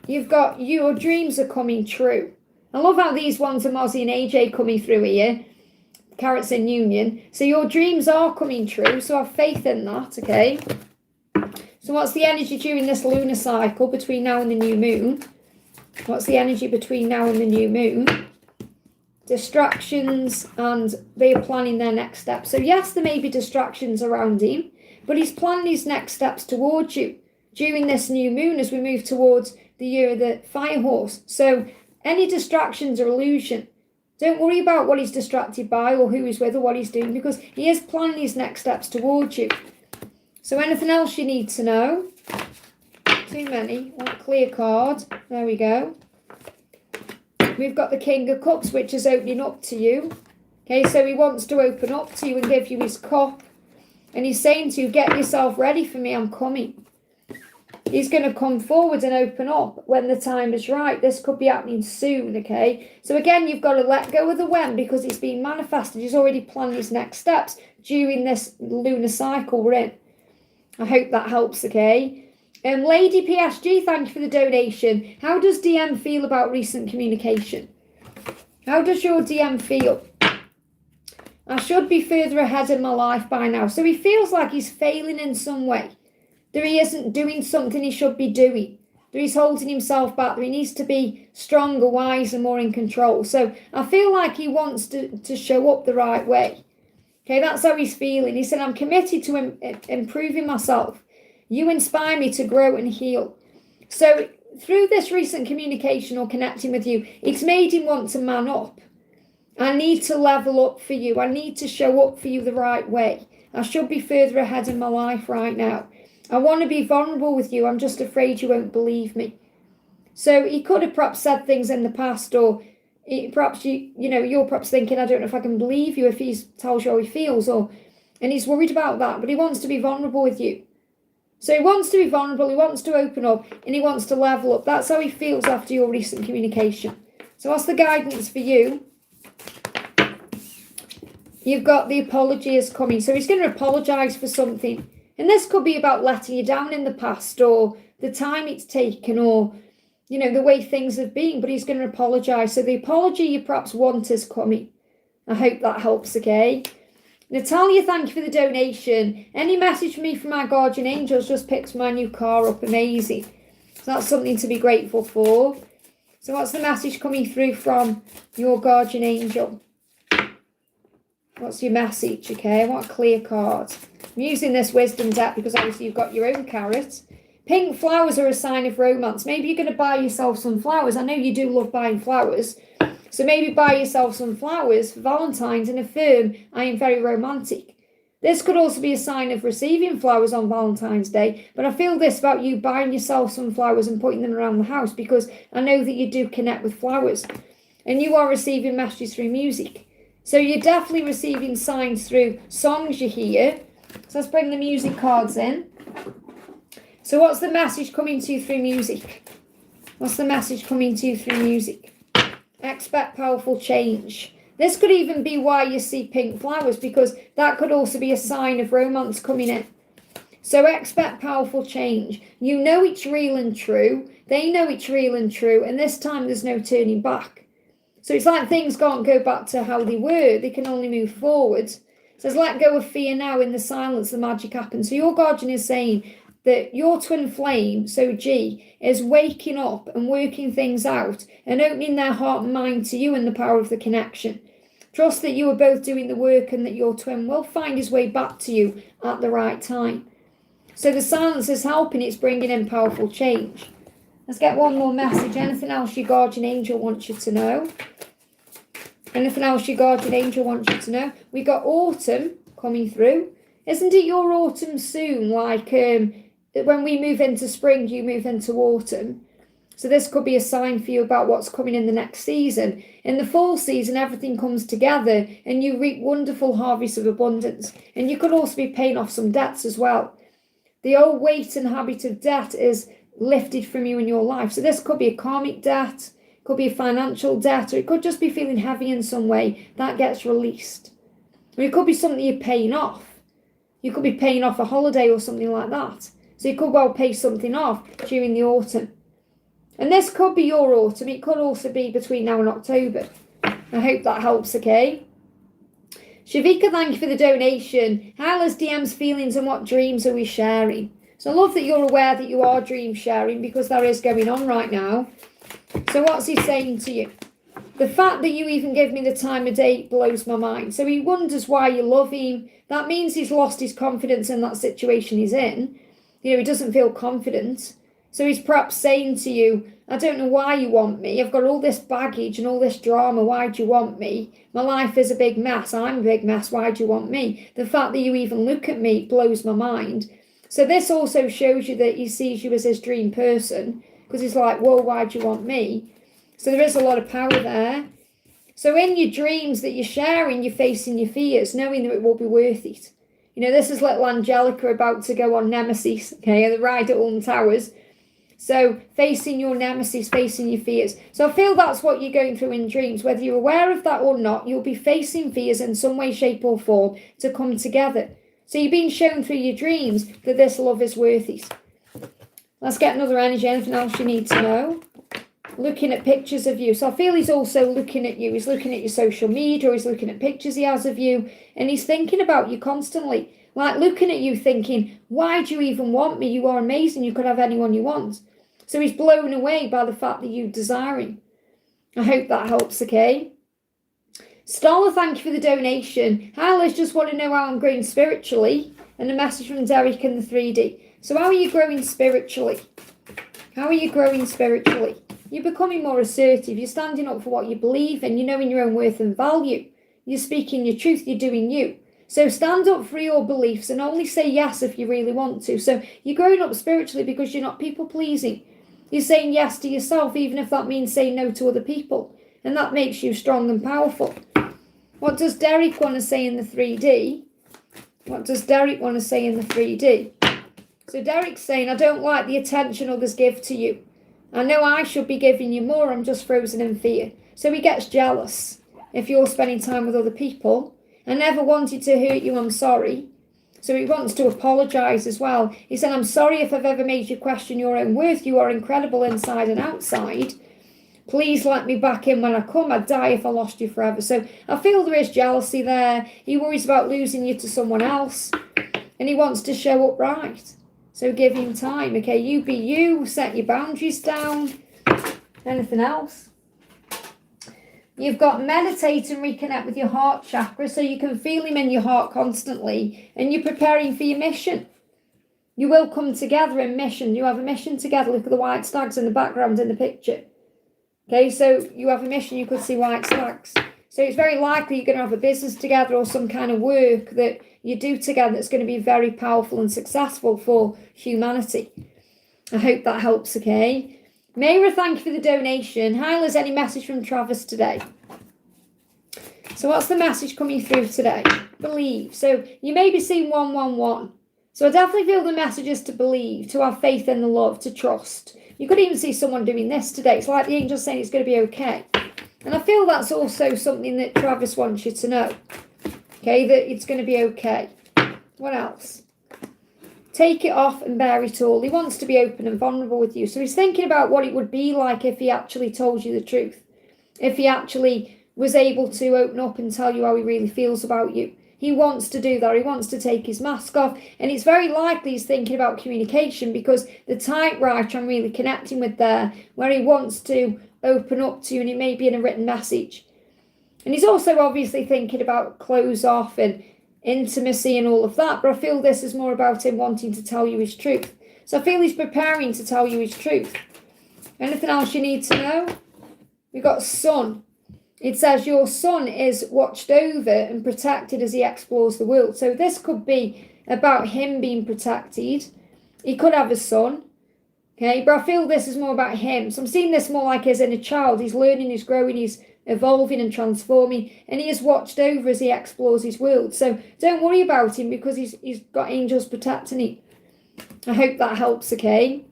You've got your dreams are coming true. I love how these ones are Mozzie and AJ coming through here. Carrots in union. So your dreams are coming true. So have faith in that, okay? So what's the energy during this lunar cycle between now and the new moon? What's the energy between now and the new moon? Distractions, and they are planning their next steps. So yes, there may be distractions around him, but he's planning his next steps towards you during this new moon as we move towards the year of the fire horse. So any distractions are illusion. Don't worry about what he's distracted by or who he's with or what he's doing, because he is planning his next steps towards you. So anything else you need to know? Too many. One clear card. There we go. We've got the King of Cups, which is opening up to you. Okay, so he wants to open up to you and give you his cup. And he's saying to you, get yourself ready for me, I'm coming. He's going to come forward and open up when the time is right. This could be happening soon, okay? So again, you've got to let go of the when, because it's being manifested. He's already planned his next steps during this lunar cycle we're in. I hope that helps, okay? Lady PSG, thank you for the donation. How does DM feel about recent communication? How does your DM feel? I should be further ahead in my life by now. So he feels like he's failing in some way. That he isn't doing something he should be doing. That he's holding himself back. That he needs to be stronger, wiser, more in control. So I feel like he wants to show up the right way. Okay, that's how he's feeling. He said, I'm committed to improving myself. You inspire me to grow and heal. So through this recent communication or connecting with you, it's made him want to man up. I need to level up for you. I need to show up for you the right way. I should be further ahead in my life right now. I want to be vulnerable with you. I'm just afraid you won't believe me. So he could have perhaps said things in the past, or perhaps you're perhaps thinking, I don't know if I can believe you if he tells you how he feels, and he's worried about that, but he wants to be vulnerable with you. So he wants to be vulnerable, he wants to open up, and he wants to level up. That's how he feels after your recent communication. So what's the guidance for you? You've got the apology is coming. So he's going to apologise for something. And this could be about letting you down in the past, or the time it's taken, or the way things have been, but he's going to apologise. So the apology you perhaps want is coming. I hope that helps, okay? Natalia, thank you for the donation. Any message for me from my guardian angels? Just picked my new car up. Amazing. So that's something to be grateful for. So what's the message coming through from your guardian angel? What's your message, okay? What a clear card. I'm using this wisdom deck because obviously you've got your own carrot. Pink flowers are a sign of romance. Maybe you're going to buy yourself some flowers. I know you do love buying flowers. So maybe buy yourself some flowers for Valentine's and affirm, I am very romantic. This could also be a sign of receiving flowers on Valentine's Day. But I feel this about you buying yourself some flowers and putting them around the house because I know that you do connect with flowers. And you are receiving messages through music. So you're definitely receiving signs through songs you hear. So let's bring the music cards in. So what's the message coming to you through music? What's the message coming to you through music? Expect powerful change. This could even be why you see pink flowers, because that could also be a sign of romance coming in. So expect powerful change. You know it's real and true. They know it's real and true. And this time there's no turning back. So it's like things can't go back to how they were. They can only move forward. It says let go of fear now. In the silence, the magic happens. So your guardian is saying that your twin flame, so G, is waking up and working things out and opening their heart and mind to you and the power of the connection. Trust that you are both doing the work and that your twin will find his way back to you at the right time. So the silence is helping, it's bringing in powerful change. Let's get one more message. Anything else your guardian angel wants you to know? Anything else your guardian angel wants you to know? We got autumn coming through. Isn't it your autumn soon? Like when we move into spring, you move into autumn. So this could be a sign for you about what's coming in the next season. In the fall season, everything comes together and you reap wonderful harvests of abundance. And you could also be paying off some debts as well. The old weight and habit of debt is lifted from you in your life. So this could be a karmic debt, could be a financial debt, or it could just be feeling heavy in some way. That gets released. Or it could be something you're paying off. You could be paying off a holiday or something like that. So you could well pay something off during the autumn. And this could be your autumn. It could also be between now and October. I hope that helps, okay? Shavika, thank you for the donation. How is DM's feelings and what dreams are we sharing? So I love that you're aware that you are dream sharing because that is going on right now. So what's he saying to you? The fact that you even give me the time of day blows my mind. So he wonders why you love him. That means he's lost his confidence in that situation he's in. You know, he doesn't feel confident. So he's perhaps saying to you, I don't know why you want me. I've got all this baggage and all this drama. Why do you want me? My life is a big mess. I'm a big mess. Why do you want me? The fact that you even look at me blows my mind. So this also shows you that he sees you as his dream person because he's like, whoa, why do you want me? So there is a lot of power there. So in your dreams that you're sharing, you're facing your fears, knowing that it will be worth it. You know, this is little Angelica about to go on Nemesis, okay, the ride at Alton Towers. So facing your nemesis, facing your fears. So I feel that's what you're going through in dreams. Whether you're aware of that or not, you'll be facing fears in some way, shape or form to come together. So you're being shown through your dreams that this love is worth it. Let's get another energy. Anything else you need to know? Looking at pictures of you. So I feel he's also looking at you. He's looking at your social media, or he's looking at pictures he has of you. And he's thinking about you constantly. Like looking at you thinking, why do you even want me? You are amazing. You could have anyone you want. So he's blown away by the fact that you desire him. I hope that helps, okay? Stella, thank you for the donation. Hi, Liz, just want to know how I'm growing spiritually. And a message from Derek in the 3D. So how are you growing spiritually? How are you growing spiritually? You're becoming more assertive. You're standing up for what you believe in. You're knowing your own worth and value. You're speaking your truth. You're doing you. So stand up for your beliefs and only say yes if you really want to. So you're growing up spiritually because you're not people-pleasing. You're saying yes to yourself, even if that means saying no to other people. And that makes you strong and powerful. What does Derek want to say in the 3D? What does Derek want to say in the 3D? So Derek's saying, I don't like the attention others give to you. I know I should be giving you more. I'm just frozen in fear. So he gets jealous if you're spending time with other people. I never wanted to hurt you. I'm sorry. So he wants to apologise as well. He said, I'm sorry if I've ever made you question your own worth. You are incredible inside and outside. Please let me back in when I come. I'd die if I lost you forever. So I feel there is jealousy there. He worries about losing you to someone else. And he wants to show up right. So give him time. Okay, you be you, set your boundaries down. Anything else? You've got meditate and reconnect with your heart chakra so you can feel him in your heart constantly, and you're preparing for your mission. You will come together in mission. You have a mission together. Look at the white stags in the background in the picture. Okay, so you have a mission. You could see white stags. So it's very likely you're going to have a business together or some kind of work that you do together that's going to be very powerful and successful for humanity. I hope that helps, okay? Mayra, thank you for the donation. Hi, Liz, any message from Travis today? So what's the message coming through today? Believe. So you may be seeing 111. So I definitely feel the message is to believe, to have faith in the love, to trust. You could even see someone doing this today. It's like the angel saying it's going to be okay. And I feel that's also something that Travis wants you to know. Okay, that it's going to be okay. What else? Take it off and bear it all. He wants to be open and vulnerable with you. So he's thinking about what it would be like if he actually told you the truth. If he actually was able to open up and tell you how he really feels about you. He wants to do that. He wants to take his mask off. And it's very likely he's thinking about communication, because the typewriter I'm really connecting with there, where he wants to open up to you, and it may be in a written message. And he's also obviously thinking about clothes off and intimacy and all of that, but I feel this is more about him wanting to tell you his truth. So I feel he's preparing to tell you his truth. Anything else you need to know? We've got son. It says your son is watched over and protected as he explores the world. So this could be about him being protected. He could have a son. Okay, but I feel this is more about him. So I'm seeing this more like as in a child. He's learning, he's growing, he's evolving and transforming, and he is watched over as he explores his world. So don't worry about him, because he's got angels protecting him. I hope that helps, okay?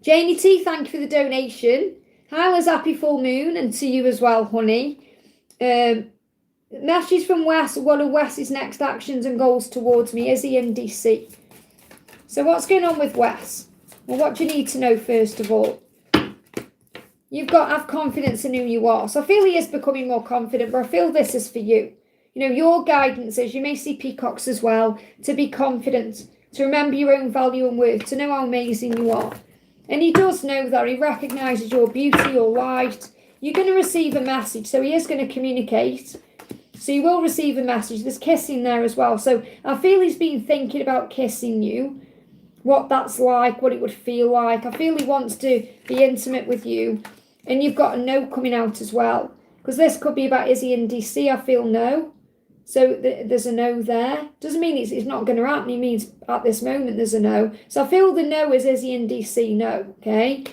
Janie T, thank you for the donation. Hi, Liz, happy full moon, and to you as well, honey. Message from Wes. What are Wes's next actions and goals towards me? Is he in DC? So what's going on with Wes? Well, what do you need to know first of all? You've got to have confidence in who you are. So I feel he is becoming more confident, but I feel this is for you. You know, your guidance is, you may see peacocks as well, to be confident, to remember your own value and worth, to know how amazing you are. And he does know that. He recognises your beauty, your light. You're going to receive a message. So he is going to communicate. So you will receive a message. There's kissing there as well. So I feel he's been thinking about kissing you, what that's like, what it would feel like. I feel he wants to be intimate with you. And you've got a no coming out as well. Because this could be about, is he in DC? I feel no. So there's a no there. Doesn't mean it's not going to happen. It means at this moment there's a no. So I feel the no is he in DC? No. Okay.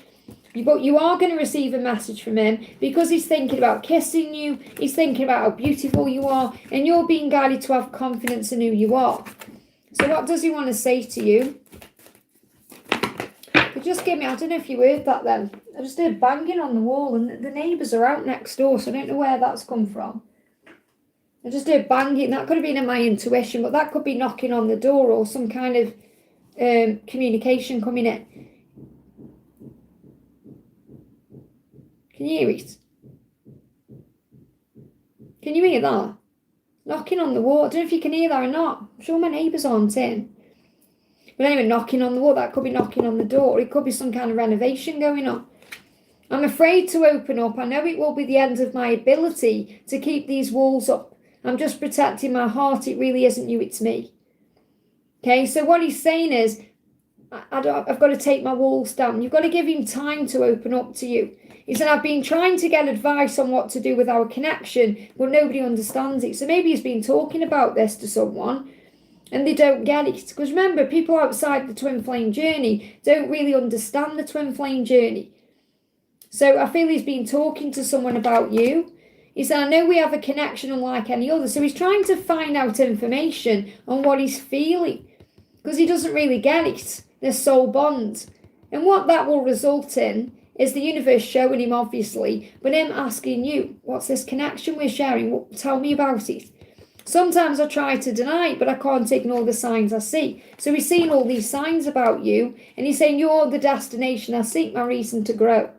But you are going to receive a message from him, because he's thinking about kissing you. He's thinking about how beautiful you are. And you're being guided to have confidence in who you are. So what does he want to say to you? But just give me, I don't know if you heard that then. I just heard banging on the wall, and the neighbours are out next door, so I don't know where that's come from. I just heard banging. That could have been in my intuition, but that could be knocking on the door or some kind of communication coming in. Can you hear it? Can you hear that? Knocking on the wall. I don't know if you can hear that or not. I'm sure my neighbours aren't in. But anyway, knocking on the wall, that could be knocking on the door. It could be some kind of renovation going on. I'm afraid to open up. I know it will be the end of my ability to keep these walls up. I'm just protecting my heart. It really isn't you, it's me. Okay, so what he's saying is, I've got to take my walls down. You've got to give him time to open up to you. He said, I've been trying to get advice on what to do with our connection, but nobody understands it. So maybe he's been talking about this to someone, and they don't get it. Because remember, people outside the twin flame journey don't really understand the twin flame journey. So I feel he's been talking to someone about you. He said, I know we have a connection unlike any other. So he's trying to find out information on what he's feeling, because he doesn't really get it, this soul bond. And what that will result in is the universe showing him, obviously, but him asking you, what's this connection we're sharing? Tell me about it. Sometimes I try to deny it, but I can't ignore the signs I see. So he's seeing all these signs about you, and he's saying, you're the destination I seek, my reason to grow.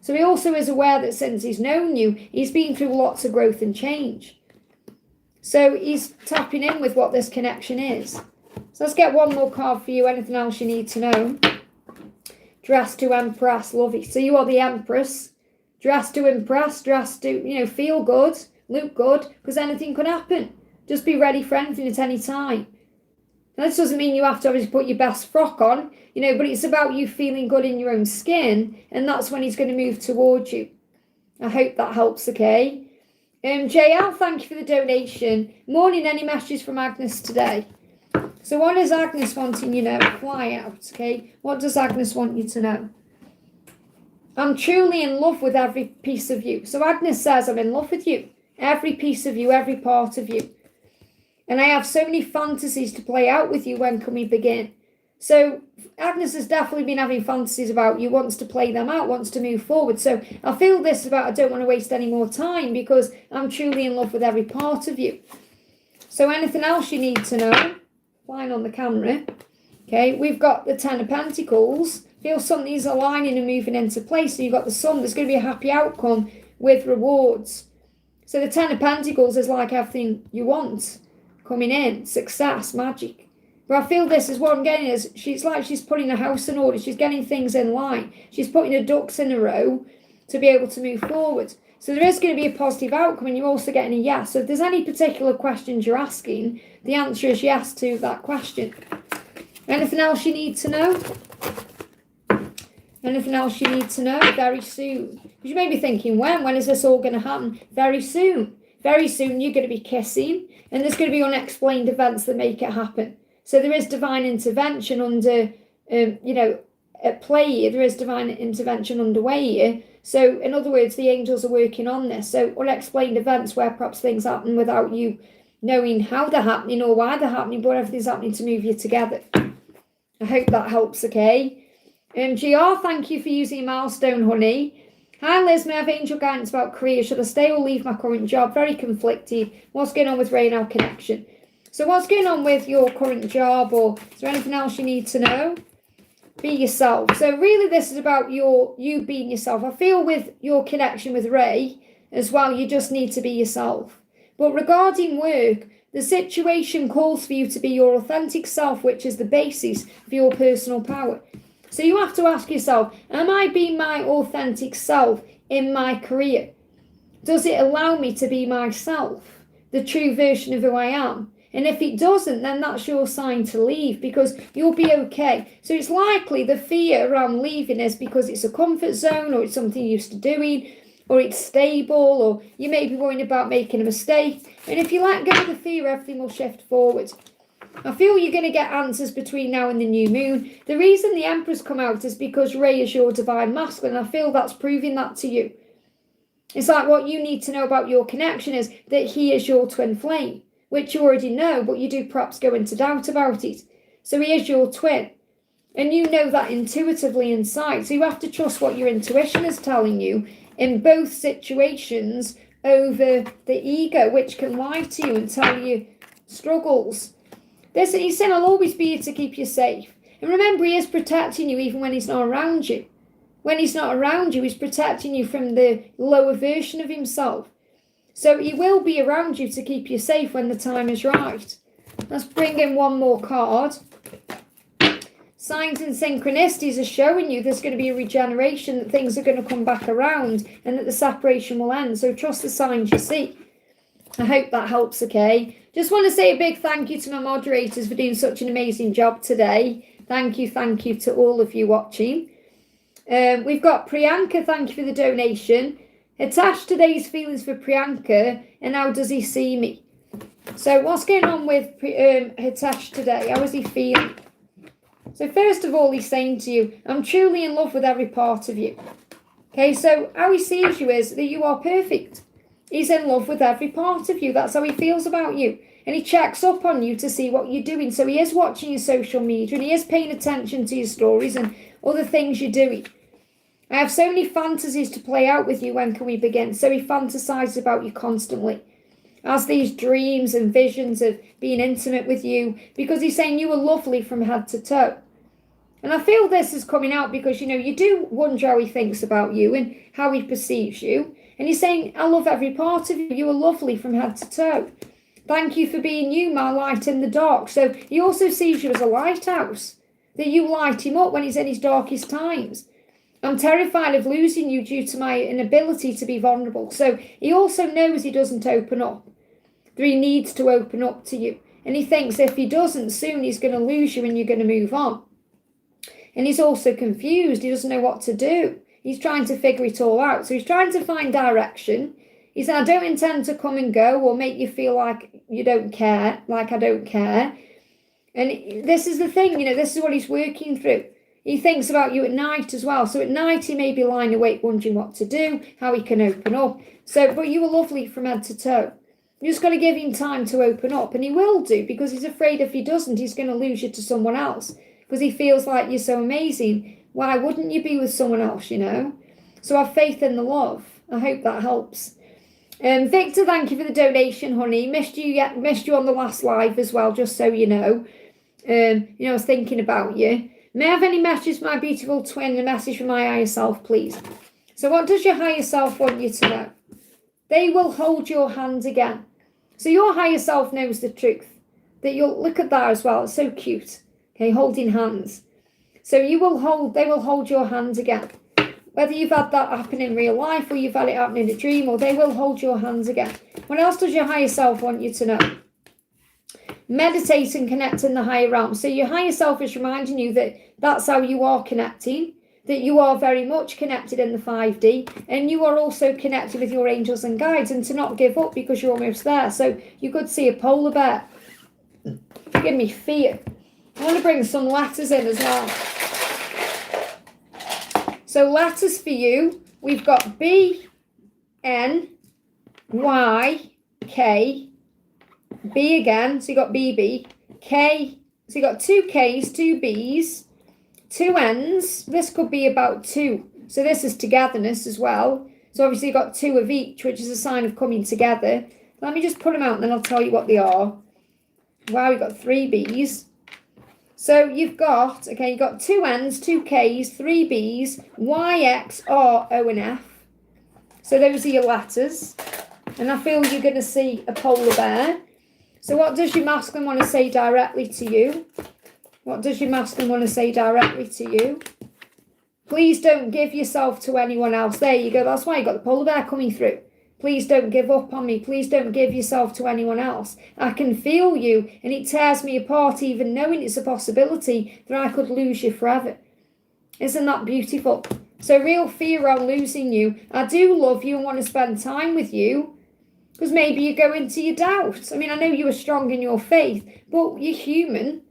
So he also is aware that since he's known you, he's been through lots of growth and change. So he's tapping in with what this connection is. So let's get one more card for you. Anything else you need to know? Dress to impress, lovey. So you are the Empress. Dress to impress, dress to, feel good, look good, because anything could happen. Just be ready for anything at any time. Now, this doesn't mean you have to obviously put your best frock on, but it's about you feeling good in your own skin, and that's when he's going to move towards you. I hope that helps, okay? JL, thank you for the donation. Morning, any messages from Agnes today? So what does Agnes wanting you to know? Fly out, okay? What does Agnes want you to know? I'm truly in love with every piece of you. So Agnes says, I'm in love with you. Every piece of you, every part of you. And I have so many fantasies to play out with you. When can we begin? So Agnes has definitely been having fantasies about you, wants to play them out, wants to move forward. So I feel this about I don't want to waste any more time because I'm truly in love with every part of you. So anything else you need to know? Flying on the camera. Okay, we've got the Ten of Pentacles. Feel something's aligning and moving into place. So you've got the Sun. There's going to be a happy outcome with rewards. So the Ten of Pentacles is like everything you want coming in. Success, magic. But I feel this is what I'm getting is she's putting a house in order. She's getting things in line. She's putting her ducks in a row to be able to move forward. So there is going to be a positive outcome and you're also getting a yes. So if there's any particular questions you're asking, the answer is yes to that question. Anything else you need to know? Anything else you need to know? Very soon. Because you may be thinking, when is this all going to happen? Very soon. Very soon you're going to be kissing and there's going to be unexplained events that make it happen. So there is divine intervention under, at play here. There is divine intervention underway here. So in other words, the angels are working on this. So unexplained events where perhaps things happen without you knowing how they're happening or why they're happening, but everything's happening to move you together. I hope that helps, okay? GR, thank you for using milestone, honey. Hi Liz, may I have angel guidance about career? Should I stay or leave my current job? Very conflicted. What's going on with Ray now connection? So what's going on with your current job, or is there anything else you need to know? Be yourself. So really this is about you being yourself. I feel with your connection with Ray as well, you just need to be yourself. But regarding work, the situation calls for you to be your authentic self, which is the basis for your personal power. So you have to ask yourself, am I being my authentic self in my career? Does it allow me to be myself, the true version of who I am? And if it doesn't, then that's your sign to leave because you'll be okay. So it's likely the fear around leaving is because it's a comfort zone or it's something you're used to doing or it's stable or you may be worrying about making a mistake. And if you let go of the fear, everything will shift forward. I feel you're going to get answers between now and the new moon. The reason the Empress come out is because Ray is your divine masculine. I feel that's proving that to you. It's like what you need to know about your connection is that he is your twin flame, which you already know, but you do perhaps go into doubt about it. So he is your twin. And you know that intuitively inside. So you have to trust what your intuition is telling you in both situations over the ego, which can lie to you and tell you struggles. He's saying, I'll always be here to keep you safe. And remember, he is protecting you even when he's not around you. When he's not around you, he's protecting you from the lower version of himself. So he will be around you to keep you safe when the time is right. Let's bring in one more card. Signs and synchronicities are showing you there's going to be a regeneration, that things are going to come back around and that the separation will end. So trust the signs you see. I hope that helps, okay? Just want to say a big thank you to my moderators for doing such an amazing job today. Thank you to all of you watching. We've got Priyanka, thank you for the donation. Attached today's feelings for Priyanka and how does he see me? So what's going on with Hitesh today? How is he feeling? So first of all, he's saying to you, I'm truly in love with every part of you. Okay, so how he sees you is that you are perfect. He's in love with every part of you. That's how he feels about you. And he checks up on you to see what you're doing. So he is watching your social media and he is paying attention to your stories and other things you're doing. I have so many fantasies to play out with you. When can we begin? So he fantasizes about you constantly. Has these dreams and visions of being intimate with you because he's saying you are lovely from head to toe. And I feel this is coming out because, you do wonder how he thinks about you and how he perceives you. And he's saying, I love every part of you. You are lovely from head to toe. Thank you for being you, my light in the dark. So he also sees you as a lighthouse, that you light him up when he's in his darkest times. I'm terrified of losing you due to my inability to be vulnerable. So he also knows he doesn't open up, that he needs to open up to you. And he thinks if he doesn't, soon he's going to lose you and you're going to move on. And he's also confused. He doesn't know what to do. He's trying to figure it all out. So he's trying to find direction. He said, I don't intend to come and go or make you feel like you don't care, like I don't care. And this is the thing, this is what he's working through. He thinks about you at night as well. So at night, he may be lying awake wondering what to do, how he can open up. But you were lovely from head to toe. You just got to give him time to open up. And he will do, because he's afraid if he doesn't, he's going to lose you to someone else. Because he feels like you're so amazing. Why wouldn't you be with someone else, So have faith in the love. I hope that helps. Victor, thank you for the donation, honey. Missed you on the last live as well, just so you know. I was thinking about you. May I have any messages, my beautiful twin, a message from my higher self, please? So what does your higher self want you to know? They will hold your hand again. So your higher self knows the truth. That you'll look at that as well. It's so cute. Okay, holding hands. So they will hold your hand again. Whether you've had that happen in real life or you've had it happen in a dream, or they will hold your hands again. What else does your higher self want you to know? Meditate and connect in the higher realm. So your higher self is reminding you that that's how you are connecting, that you are very much connected in the 5D, and you are also connected with your angels and guides, and to not give up because you're almost there. So you could see a polar bear. Give me fear. I want to bring some letters in as well. So letters for you, we've got B, N, Y, K, B again, so you got BB, K, so you got 2 Ks, 2 Bs, 2 Ns. This could be about 2. So this is togetherness as well. So obviously you've got 2 of each, which is a sign of coming together. Let me just put them out and then I'll tell you what they are. Wow, you've got 3 Bs. So you've got 2 Ns, 2 Ks, 3 Bs, Y, X, R, O, and F. So those are your letters. And I feel you're going to see a polar bear. So what does your masculine want to say directly to you? What does your masculine want to say directly to you? Please don't give yourself to anyone else. There you go. That's why you got the polar bear coming through. Please don't give up on me. Please don't give yourself to anyone else. I can feel you, and it tears me apart even knowing it's a possibility that I could lose you forever. Isn't that beautiful? So real fear around losing you. I do love you and want to spend time with you, because maybe you go into your doubts. I mean, I know you are strong in your faith, but you're human.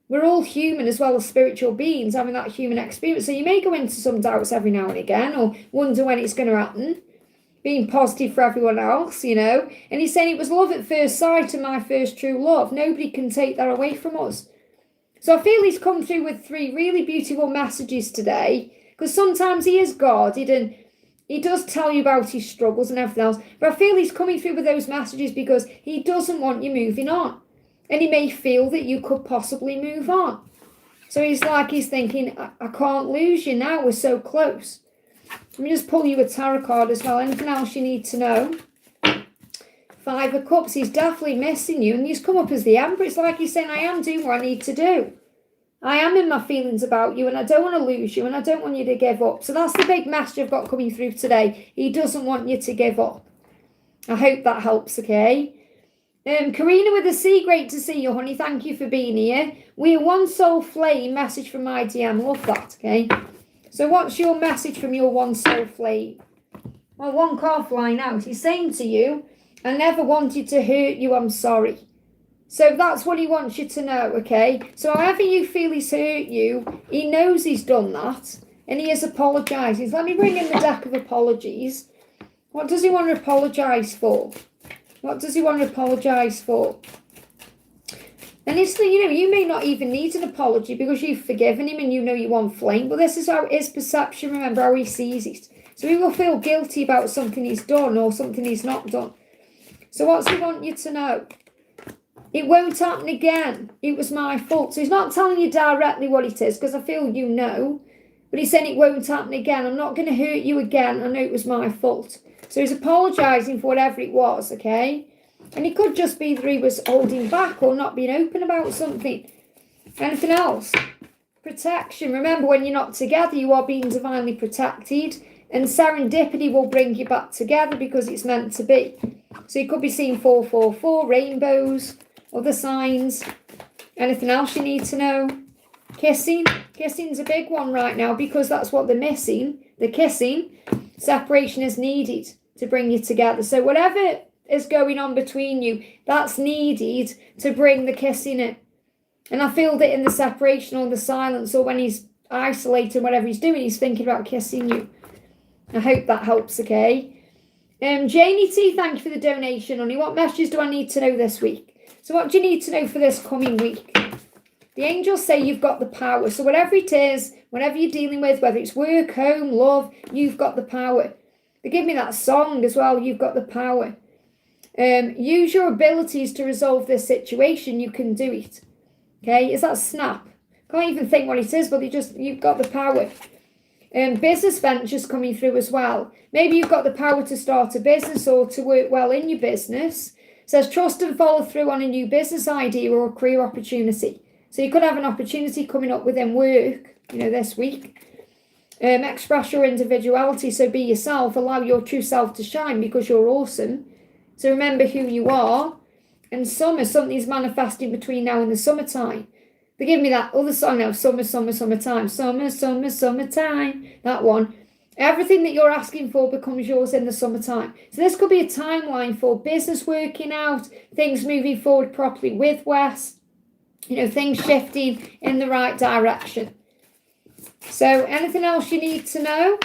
We're all human as well as spiritual beings having that human experience. So you may go into some doubts every now and again, or wonder when it's going to happen. Being positive for everyone else, And he's saying it was love at first sight and my first true love. Nobody can take that away from us. So I feel he's come through with 3 really beautiful messages today, because sometimes he is guarded and he does tell you about his struggles and everything else. But I feel he's coming through with those messages because he doesn't want you moving on. And he may feel that you could possibly move on. So he's thinking, I can't lose you now. We're so close. Let me just pull you a tarot card as well. Anything else you need to know? 5 of Cups. He's definitely missing you. And he's come up as the Emperor. It's like he's saying, I am doing what I need to do. I am in my feelings about you and I don't want to lose you and I don't want you to give up. So that's the big message I've got coming through today. He doesn't want you to give up. I hope that helps, okay? Karina with a C, great to see you, honey. Thank you for being here. We are one soul flame, message from my DM. Love that, okay? So what's your message from your one soul flame? Well, 1 card flying out. He's saying to you, I never wanted to hurt you, I'm sorry. So that's what he wants you to know, okay? So however you feel he's hurt you, he knows he's done that. And he is apologising. Let me bring in the deck of apologies. What does he want to apologise for? What does he want to apologise for? And it's the, you may not even need an apology because you've forgiven him and you know you're one flame. But this is how his perception, remember, how he sees it. So he will feel guilty about something he's done or something he's not done. So what's he want you to know? It won't happen again. It was my fault. So he's not telling you directly what it is because I feel you know. But he's saying it won't happen again. I'm not going to hurt you again. I know it was my fault. So he's apologising for whatever it was, okay? And it could just be that he was holding back or not being open about something. Anything else? Protection. Remember, when you're not together, you are being divinely protected. And serendipity will bring you back together because it's meant to be. So you could be seeing 444, rainbows, other signs. Anything else you need to know? Kissing. Kissing's a big one right now because that's what they're missing. The kissing. Separation is needed to bring you together. So whatever is going on between you, that's needed to bring the kissing in. And I feel that in the separation or the silence or when he's isolating, whatever he's doing, he's thinking about kissing you. I hope that helps, okay? Janie T, thank you for the donation, honey. What messages do I need to know this week? So what do you need to know for this coming week? The angels say you've got the power. So whatever it is, whatever you're dealing with, whether it's work, home, love, you've got the power. They give me that song as well, you've got the power. Use your abilities to resolve this situation. You can do it. Okay, is that snap? Can't even think what it is, but you've got the power. Business ventures coming through as well. Maybe you've got the power to start a business or to work well in your business. It says trust and follow through on a new business idea or a career opportunity. So you could have an opportunity coming up within work, this week. Express your individuality, so be yourself. Allow your true self to shine because you're awesome. So remember who you are. And summer, something's manifesting between now and the summertime. They give me that other song now, summer, summertime. Summer, summertime. That one. Everything that you're asking for becomes yours in the summertime. So this could be a timeline for business working out, things moving forward properly with Wes, things shifting in the right direction. So anything else you need to know?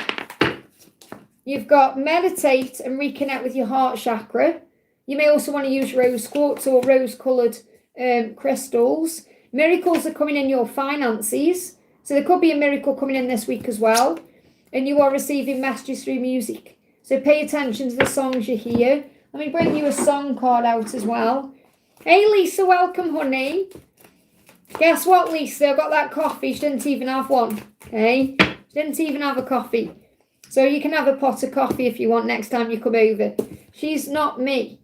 You've got meditate and reconnect with your heart chakra. You may also want to use rose quartz or rose-coloured crystals. Miracles are coming in your finances. So there could be a miracle coming in this week as well. And you are receiving messages through music. So pay attention to the songs you hear. Let me bring you a song card out as well. Hey, Lisa, welcome, honey. Guess what, Lisa? I got that coffee. She didn't even have one. Okay? She didn't even have a coffee. So you can have a pot of coffee if you want next time you come over. She's not me.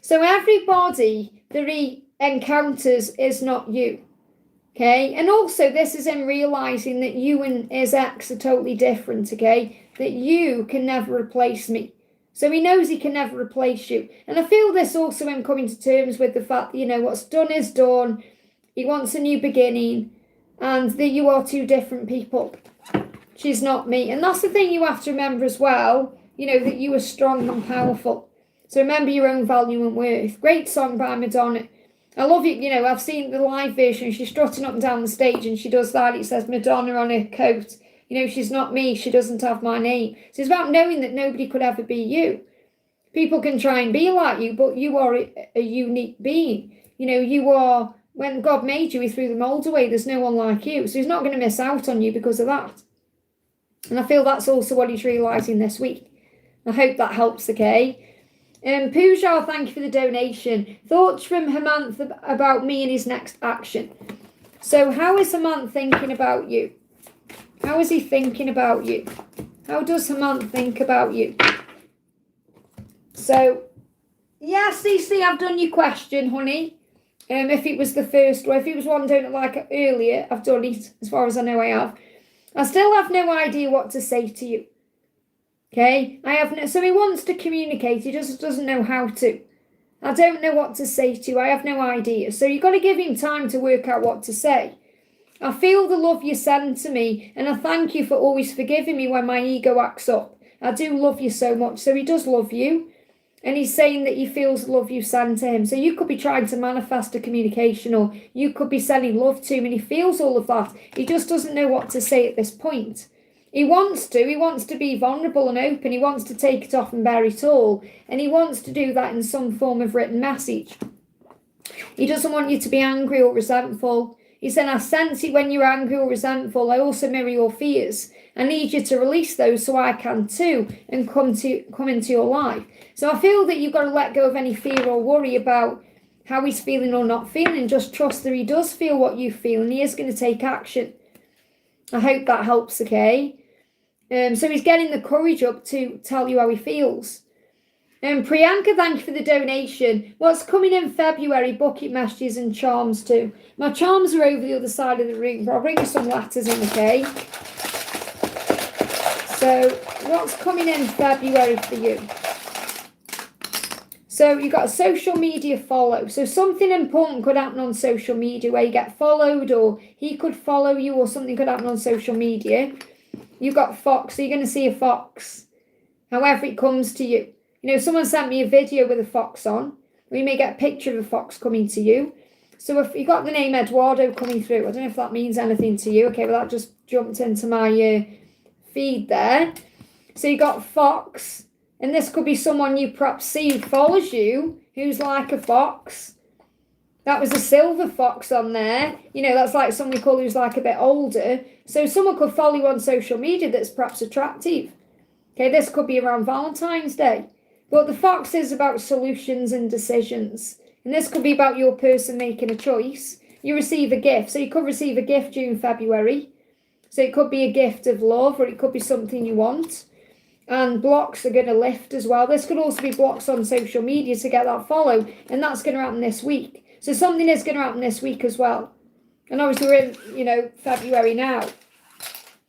So everybody that he encounters is not you. Okay? And also this is him realising that you and his ex are totally different, okay? That you can never replace me. So he knows he can never replace you. And I feel this also him coming to terms with the fact that, what's done is done. He wants a new beginning. And that you are two different people. She's not me. And that's the thing you have to remember as well. That you are strong and powerful. So remember your own value and worth. Great song by Madonna. I love it. I've seen the live version. She's strutting up and down the stage and she does that. It says Madonna on her coat. She's not me. She doesn't have my name. So it's about knowing that nobody could ever be you. People can try and be like you, but you are a unique being. You are, when God made you, he threw the mold away. There's no one like you. So he's not going to miss out on you because of that. And I feel that's also what he's realising this week. I hope that helps, okay? Pooja, thank you for the donation. Thoughts from Hemant about me and his next action. So how is Hemant thinking about you? How is he thinking about you? How does Hemant think about you? So, yes, CC, I've done your question, honey. If it was the first one, if it was one I don't like earlier, I've done it. As far as I know, I have. I still have no idea what to say to you. Okay, so he wants to communicate, he just doesn't know how to. I don't know what to say to you, I have no idea. So you've got to give him time to work out what to say. I feel the love you send to me, and I thank you for always forgiving me when my ego acts up. I do love you so much, so he does love you. And he's saying that he feels the love you send to him. So you could be trying to manifest a communication, or you could be sending love to him, and he feels all of that. He just doesn't know what to say at this point. He wants to be vulnerable and open. He wants to take it off and bear it all. And he wants to do that in some form of written message. He doesn't want you to be angry or resentful. He said, I sense it when you're angry or resentful. I also mirror your fears. I need you to release those so I can too and come into your life. So I feel that you've got to let go of any fear or worry about how he's feeling or not feeling, and just trust that he does feel what you feel and he is going to take action. I hope that helps, okay? So he's getting the courage up to tell you how he feels. Priyanka, thank you for the donation. What's coming in February? Bucket messages and charms too. My charms are over the other side of the room, but I'll bring you some letters in, okay? So, what's coming in February for you? So, you've got a social media follow. So, something important could happen on social media where you get followed, or he could follow you, or something could happen on social media. You've got fox, so you're going to see a fox, however it comes to you. You know, someone sent me a video with a fox on. We may get a picture of a fox coming to you. So if you got the name Eduardo coming through, I don't know if that means anything to you. Okay, well, that just jumped into my feed there. So you got fox, and this could be someone you perhaps see who follows you, who's like a fox. That was a silver fox on there. You know, that's like someone we call who's like a bit older. So someone could follow you on social media that's perhaps attractive. Okay, this could be around Valentine's Day. But the fox is about solutions and decisions. And this could be about your person making a choice. You receive a gift. So you could receive a gift during February. So it could be a gift of love, or it could be something you want. And blocks are going to lift as well. This could also be blocks on social media to get that follow. And that's going to happen this week. So something is going to happen this week as well. And obviously we're in, you know, February now.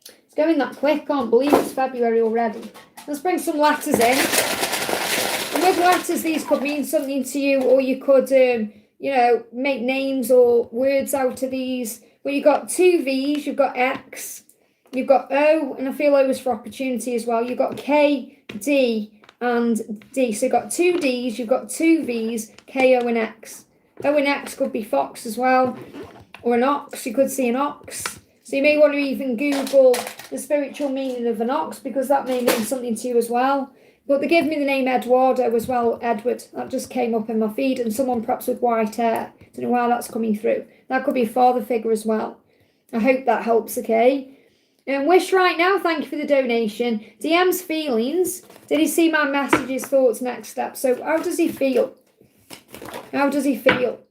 It's going that quick. Can't believe it's February already. Let's bring some letters in. And with letters, these could mean something to you, or you could, you know, make names or words out of these. Well, you've got 2 V's, you've got X, you've got O, and I feel O is for opportunity as well. You've got K, D, and D. So you've got 2 D's, you've got 2 V's, K, O, and X. O and X could be fox as well, or an ox. You could see an ox. So you may want to even Google the spiritual meaning of an ox, because that may mean something to you as well. But they give me the name Eduardo as well, Edward. That just came up in my feed, and someone perhaps with white hair. Don't know why that's coming through. That could be a father figure as well. I hope that helps, okay? And Wish right now, thank you for the donation. DM's feelings. Did he see my messages, thoughts, next step? So how does he feel? How does he feel?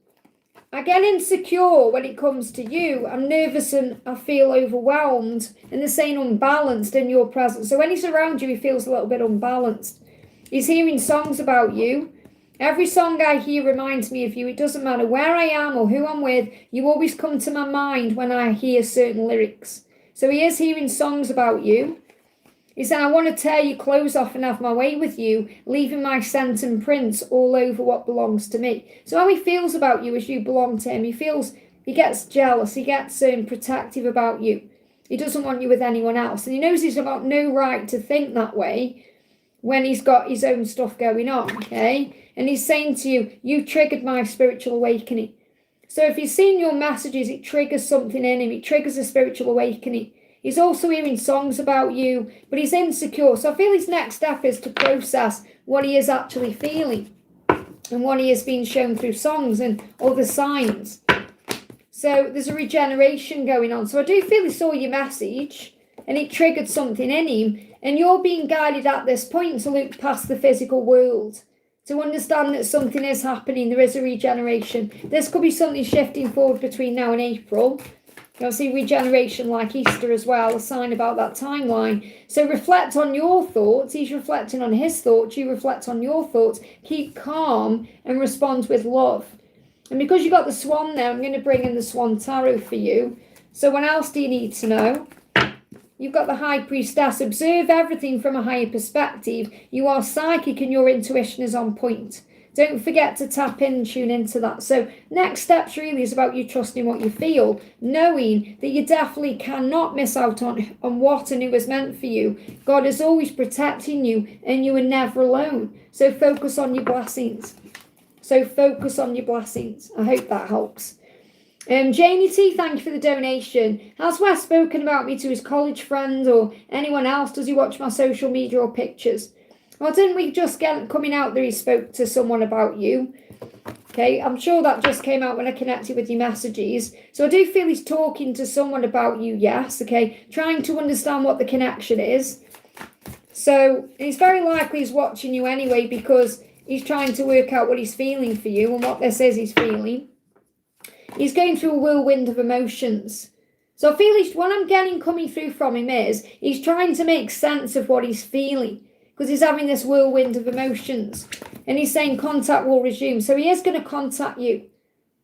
I get insecure when it comes to you. I'm nervous and I feel overwhelmed. And they're saying unbalanced in your presence. So when he's around you, he feels a little bit unbalanced. He's hearing songs about you. Every song I hear reminds me of you. It doesn't matter where I am or who I'm with. You always come to my mind when I hear certain lyrics. So he is hearing songs about you. He said, I want to tear your clothes off and have my way with you, leaving my scent and prints all over what belongs to me. So how he feels about you as you belong to him, he gets jealous, he gets protective about you. He doesn't want you with anyone else. And he knows he's got no right to think that way when he's got his own stuff going on, okay? And he's saying to you, you triggered my spiritual awakening. So if he's seen your messages, it triggers something in him. It triggers a spiritual awakening. He's also hearing songs about you, but he's insecure. So I feel his next step is to process what he is actually feeling and what he has been shown through songs and other signs. So there's a regeneration going on. So I do feel he saw your message and it triggered something in him. And you're being guided at this point to look past the physical world, to understand that something is happening. There is a regeneration. This could be something shifting forward between now and April. You'll see regeneration like Easter as well, a sign about that timeline. So reflect on your thoughts. He's reflecting on his thoughts. You reflect on your thoughts. Keep calm and respond with love. And because you got the swan there, I'm going to bring in the swan tarot for you. So what else do you need to know? You've got the high priestess. Observe everything from a higher perspective. You are psychic and your intuition is on point. Don't forget to tap in and tune into that. So next steps really is about you trusting what you feel, knowing that you definitely cannot miss out on what and who is meant for you. God is always protecting you and you are never alone. So focus on your blessings. I hope that helps. Janie T, thank you for the donation. Has Wes spoken about me to his college friend or anyone else? Does he watch my social media or pictures? Well, didn't we just get coming out that he spoke to someone about you? Okay, I'm sure that just came out when I connected with your messages. So I do feel he's talking to someone about you, yes, okay, trying to understand what the connection is. So it's very likely he's watching you anyway because he's trying to work out what he's feeling for you and what this is he's feeling. He's going through a whirlwind of emotions. So I feel what I'm getting coming through from him is he's trying to make sense of what he's feeling. because he's having this whirlwind of emotions. And he's saying contact will resume. So he is going to contact you.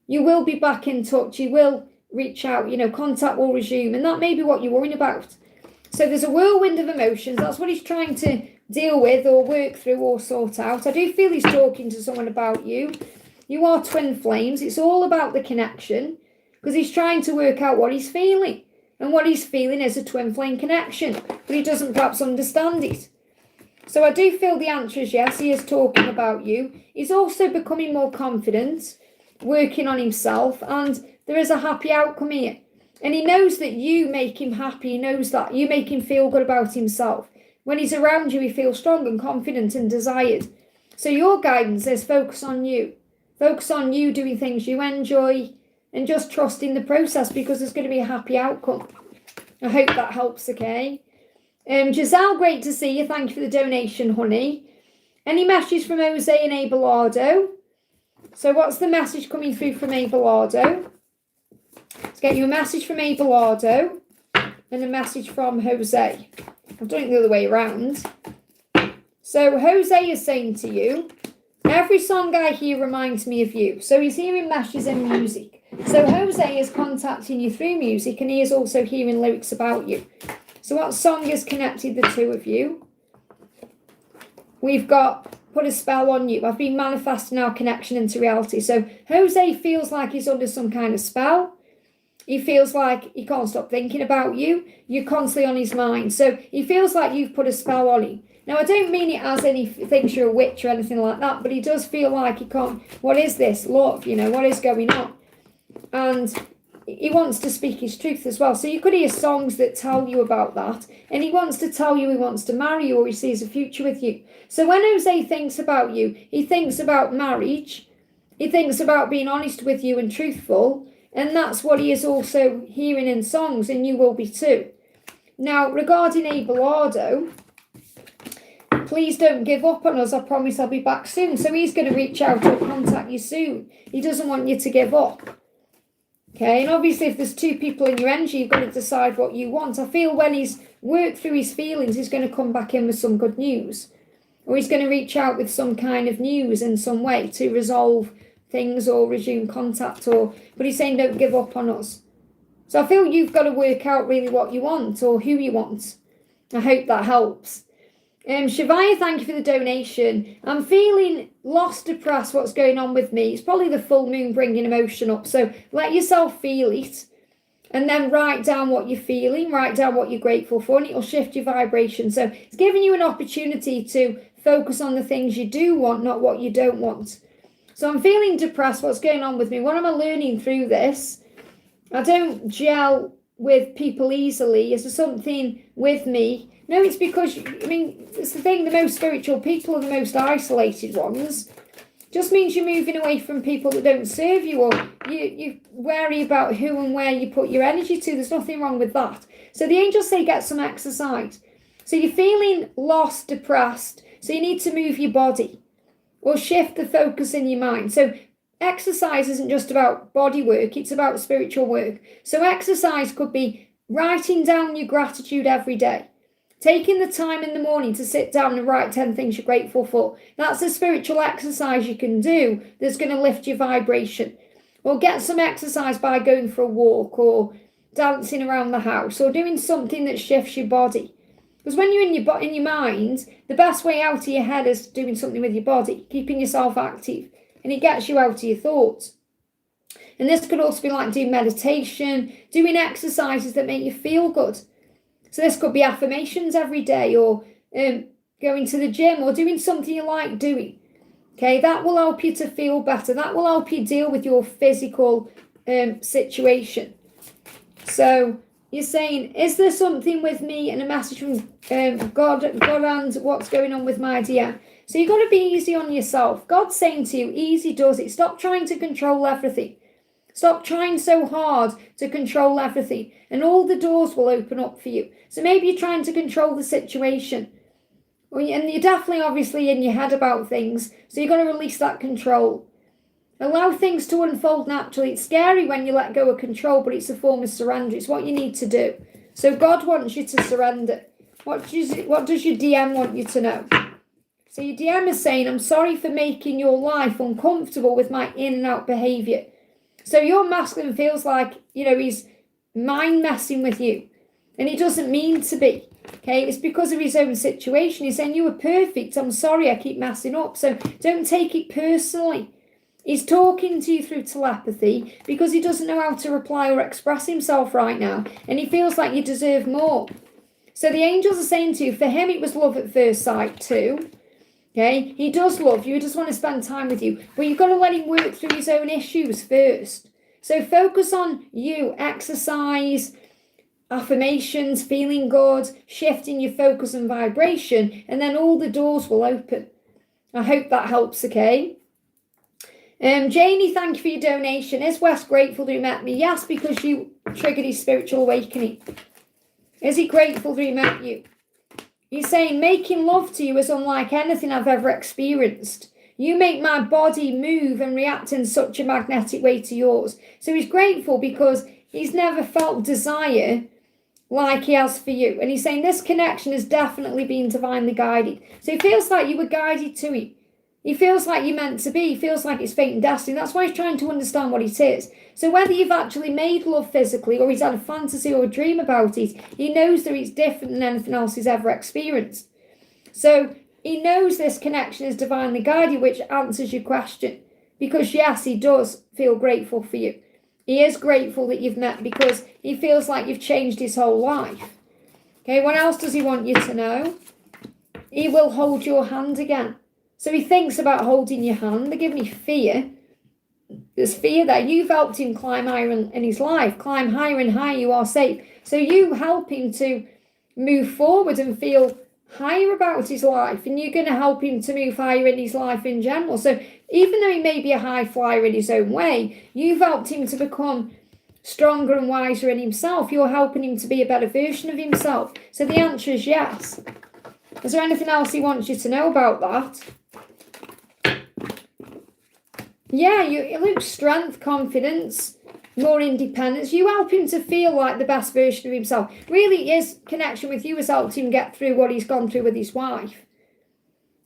You will be back in touch. You will reach out. Contact will resume. And that may be what you're worrying about. So there's a whirlwind of emotions. That's what he's trying to deal with or work through or sort out. I do feel he's talking to someone about you. You are twin flames. It's all about the connection, because he's trying to work out what he's feeling. And what he's feeling is a twin flame connection, but he doesn't perhaps understand it. So I do feel the answer is yes, he is talking about you. He's also becoming more confident, working on himself, and there is a happy outcome here. And he knows that you make him happy. He knows that you make him feel good about himself. When he's around you, he feels strong and confident and desired. So your guidance is focus on you. Focus on you doing things you enjoy and just trust in the process, because there's going to be a happy outcome. I hope that helps, okay? Giselle, great to see you. Thank you for the donation, honey. Any message from Jose and Abelardo? So what's the message coming through from Abelardo? Let's get you a message from Abelardo and a message from Jose. I've done it the other way around. So Jose is saying to you, every song I hear reminds me of you. So he's hearing messages in music. So Jose is contacting you through music, and he is also hearing lyrics about you. So what song has connected the two of you? We've got put a spell on you. I've been manifesting our connection into reality. So Jose feels like he's under some kind of spell. He feels like he can't stop thinking about you. You're constantly on his mind. So he feels like you've put a spell on him. Now, I don't mean it as any thinks you're a witch or anything like that, but he does feel like he can't, what is this? Love, what is going on? And he wants to speak his truth as well. So you could hear songs that tell you about that. And he wants to tell you he wants to marry you, or he sees a future with you. So when Jose thinks about you, he thinks about marriage. He thinks about being honest with you and truthful. And that's what he is also hearing in songs, and you will be too. Now, regarding Abelardo, please don't give up on us. I promise I'll be back soon. So he's going to reach out or contact you soon. He doesn't want you to give up. Okay, and obviously if there's two people in your energy, you've got to decide what you want. I feel when he's worked through his feelings, he's going to come back in with some good news. Or he's going to reach out with some kind of news in some way to resolve things or resume contact. But he's saying don't give up on us. So I feel you've got to work out really what you want or who you want. I hope that helps. Shavaya, thank you for the donation. I'm feeling lost, depressed, what's going on with me. It's probably the full moon bringing emotion up. So let yourself feel it. And then write down what you're feeling. Write down what you're grateful for. And it'll shift your vibration. So it's giving you an opportunity to focus on the things you do want, not what you don't want. So I'm feeling depressed. What's going on with me? What am I learning through this? I don't gel with people easily. Is there something with me? No, it's because, it's the thing, the most spiritual people are the most isolated ones. Just means you're moving away from people that don't serve you, or you're wary about who and where you put your energy to. There's nothing wrong with that. So the angels say get some exercise. So you're feeling lost, depressed, so you need to move your body or shift the focus in your mind. So exercise isn't just about body work, it's about spiritual work. So exercise could be writing down your gratitude every day. Taking the time in the morning to sit down and write 10 things you're grateful for. That's a spiritual exercise you can do that's going to lift your vibration. Or get some exercise by going for a walk or dancing around the house or doing something that shifts your body. Because when you're in your mind, the best way out of your head is doing something with your body, keeping yourself active. And it gets you out of your thoughts. And this could also be like doing meditation, doing exercises that make you feel good. So this could be affirmations every day, or going to the gym, or doing something you like doing. Okay, that will help you to feel better. That will help you deal with your physical situation. So you're saying, is there something with me? And a message from God and what's going on with my dear. So you've got to be easy on yourself. God's saying to you, easy does it. Stop trying to control everything. Stop trying so hard to control everything, and all the doors will open up for you. So maybe you're trying to control the situation, and you're definitely obviously in your head about things, so you've got to release that control. Allow things to unfold naturally. It's scary when you let go of control, but it's a form of surrender. It's what you need to do. So God wants you to surrender. What does your DM want you to know? So your DM is saying, I'm sorry for making your life uncomfortable with my in and out behaviour. So your masculine feels like, he's mind messing with you. And he doesn't mean to be. Okay, it's because of his own situation. He's saying, you were perfect. I'm sorry I keep messing up. So don't take it personally. He's talking to you through telepathy because he doesn't know how to reply or express himself right now. And he feels like you deserve more. So the angels are saying to you, for him it was love at first sight too. Okay, he does love you. He does want to spend time with you. But you've got to let him work through his own issues first. So focus on you, exercise, affirmations, feeling good, shifting your focus and vibration, and then all the doors will open. I hope that helps, okay? Janie, thank you for your donation. Is Wes grateful that he met me? Yes, because you triggered his spiritual awakening. Is he grateful that he met you? He's saying, making love to you is unlike anything I've ever experienced. You make my body move and react in such a magnetic way to yours. So he's grateful because he's never felt desire like he has for you. And he's saying this connection has definitely been divinely guided. So he feels like you were guided to him. He feels like you're meant to be. He feels like it's fate and destiny. That's why he's trying to understand what it is. So whether you've actually made love physically or he's had a fantasy or a dream about it, he knows that it's different than anything else he's ever experienced. So he knows this connection is divinely guided, which answers your question. Because yes, he does feel grateful for you. He is grateful that you've met because he feels like you've changed his whole life. Okay, what else does he want you to know? He will hold your hand again. So he thinks about holding your hand. They're giving me fear. There's fear there. You've helped him climb higher in his life. Climb higher and higher, you are safe. So you help him to move forward and feel higher about his life. And you're going to help him to move higher in his life in general. So even though he may be a high flyer in his own way, you've helped him to become stronger and wiser in himself. You're helping him to be a better version of himself. So the answer is yes. Is there anything else he wants you to know about that? Yeah, you look strength, confidence, more independence. You help him to feel like the best version of himself. Really, his connection with you has helped him get through what he's gone through with his wife.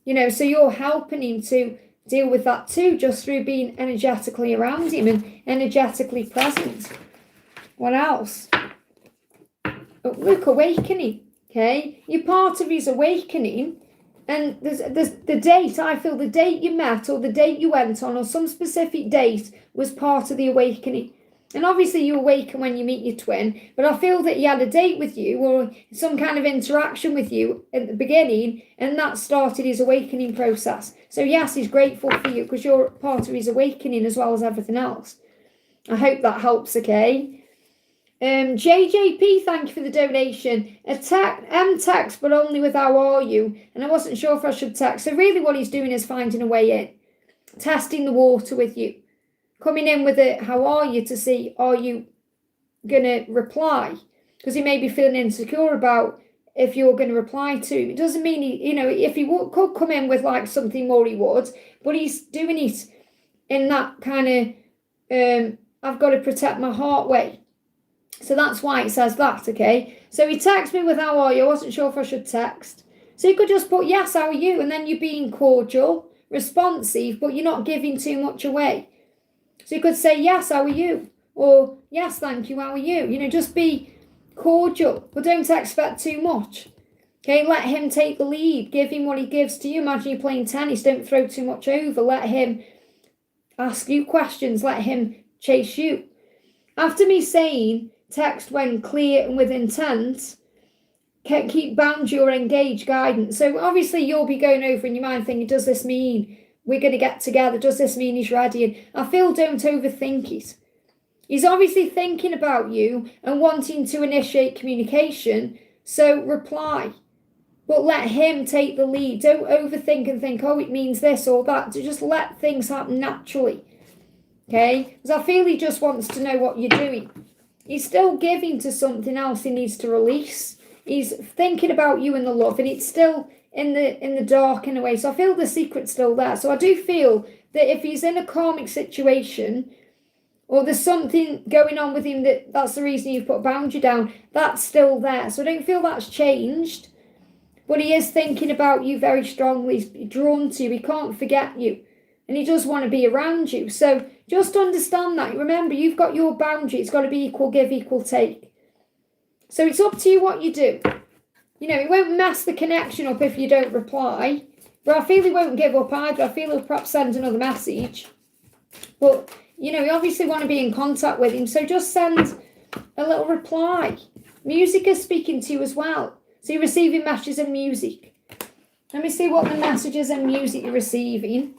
So you're helping him to deal with that too, just through being energetically around him and energetically present. What else? Oh, look, awakening. Okay, you're part of his awakening. And there's the date, I feel the date you met or the date you went on or some specific date was part of the awakening. And obviously you awaken when you meet your twin, but I feel that he had a date with you or some kind of interaction with you at the beginning, and that started his awakening process. So yes, he's grateful for you because you're part of his awakening as well as everything else. I hope that helps, okay? JJP, thank you for the donation. Text, but only with how are you? And I wasn't sure if I should text. So really what he's doing is finding a way in. Testing the water with you. Coming in with a how are you to see, are you going to reply? Because he may be feeling insecure about if you're going to reply to him. It doesn't mean, if he could come in with like something more, he would. But he's doing it in that kind of, I've got to protect my heart way. So that's why it says that, okay? So he texted me with how are you? I wasn't sure if I should text. So you could just put, yes, how are you? And then you're being cordial, responsive, but you're not giving too much away. So you could say, yes, how are you? Or, yes, thank you, how are you? Just be cordial, but don't expect too much. Okay, let him take the lead. Give him what he gives to you. Imagine you're playing tennis. Don't throw too much over. Let him ask you questions. Let him chase you. After me saying, text when clear and with intent, keep boundary or engage guidance. So obviously you'll be going over in your mind thinking, does this mean we're going to get together? Does this mean he's ready? And I feel don't overthink it. He's obviously thinking about you and wanting to initiate communication. So reply. But let him take the lead. Don't overthink and think, oh, it means this or that. Just let things happen naturally. Okay? Because I feel he just wants to know what you're doing. He's still giving to something else he needs to release. He's thinking about you and the love, and it's still in the dark in a way. So I feel the secret's still there. So I do feel that if he's in a karmic situation, or there's something going on with him that's the reason you've put a boundary down, that's still there. So I don't feel that's changed. But he is thinking about you very strongly. He's drawn to you. He can't forget you. And he does want to be around you. So just understand that. Remember, you've got your boundary. It's got to be equal give, equal take. So it's up to you what you do. You know, it won't mess the connection up if you don't reply. But I feel he won't give up either. I feel he'll perhaps send another message. But, you know, you obviously want to be in contact with him. So just send a little reply. Music is speaking to you as well. So you're receiving messages and music. Let me see what the messages and music you're receiving.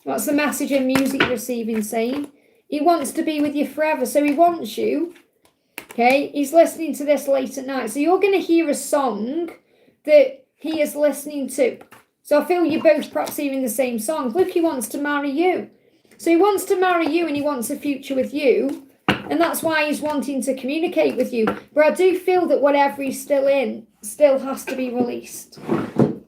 What's the message and music you're receiving saying? He wants to be with you forever. So he wants you. Okay, he's listening to this late at night. So you're going to hear a song that he is listening to. So I feel you're both perhaps hearing the same song. Look, he wants to marry you. So he wants to marry you and he wants a future with you. And that's why he's wanting to communicate with you. But I do feel that whatever he's still in still has to be released.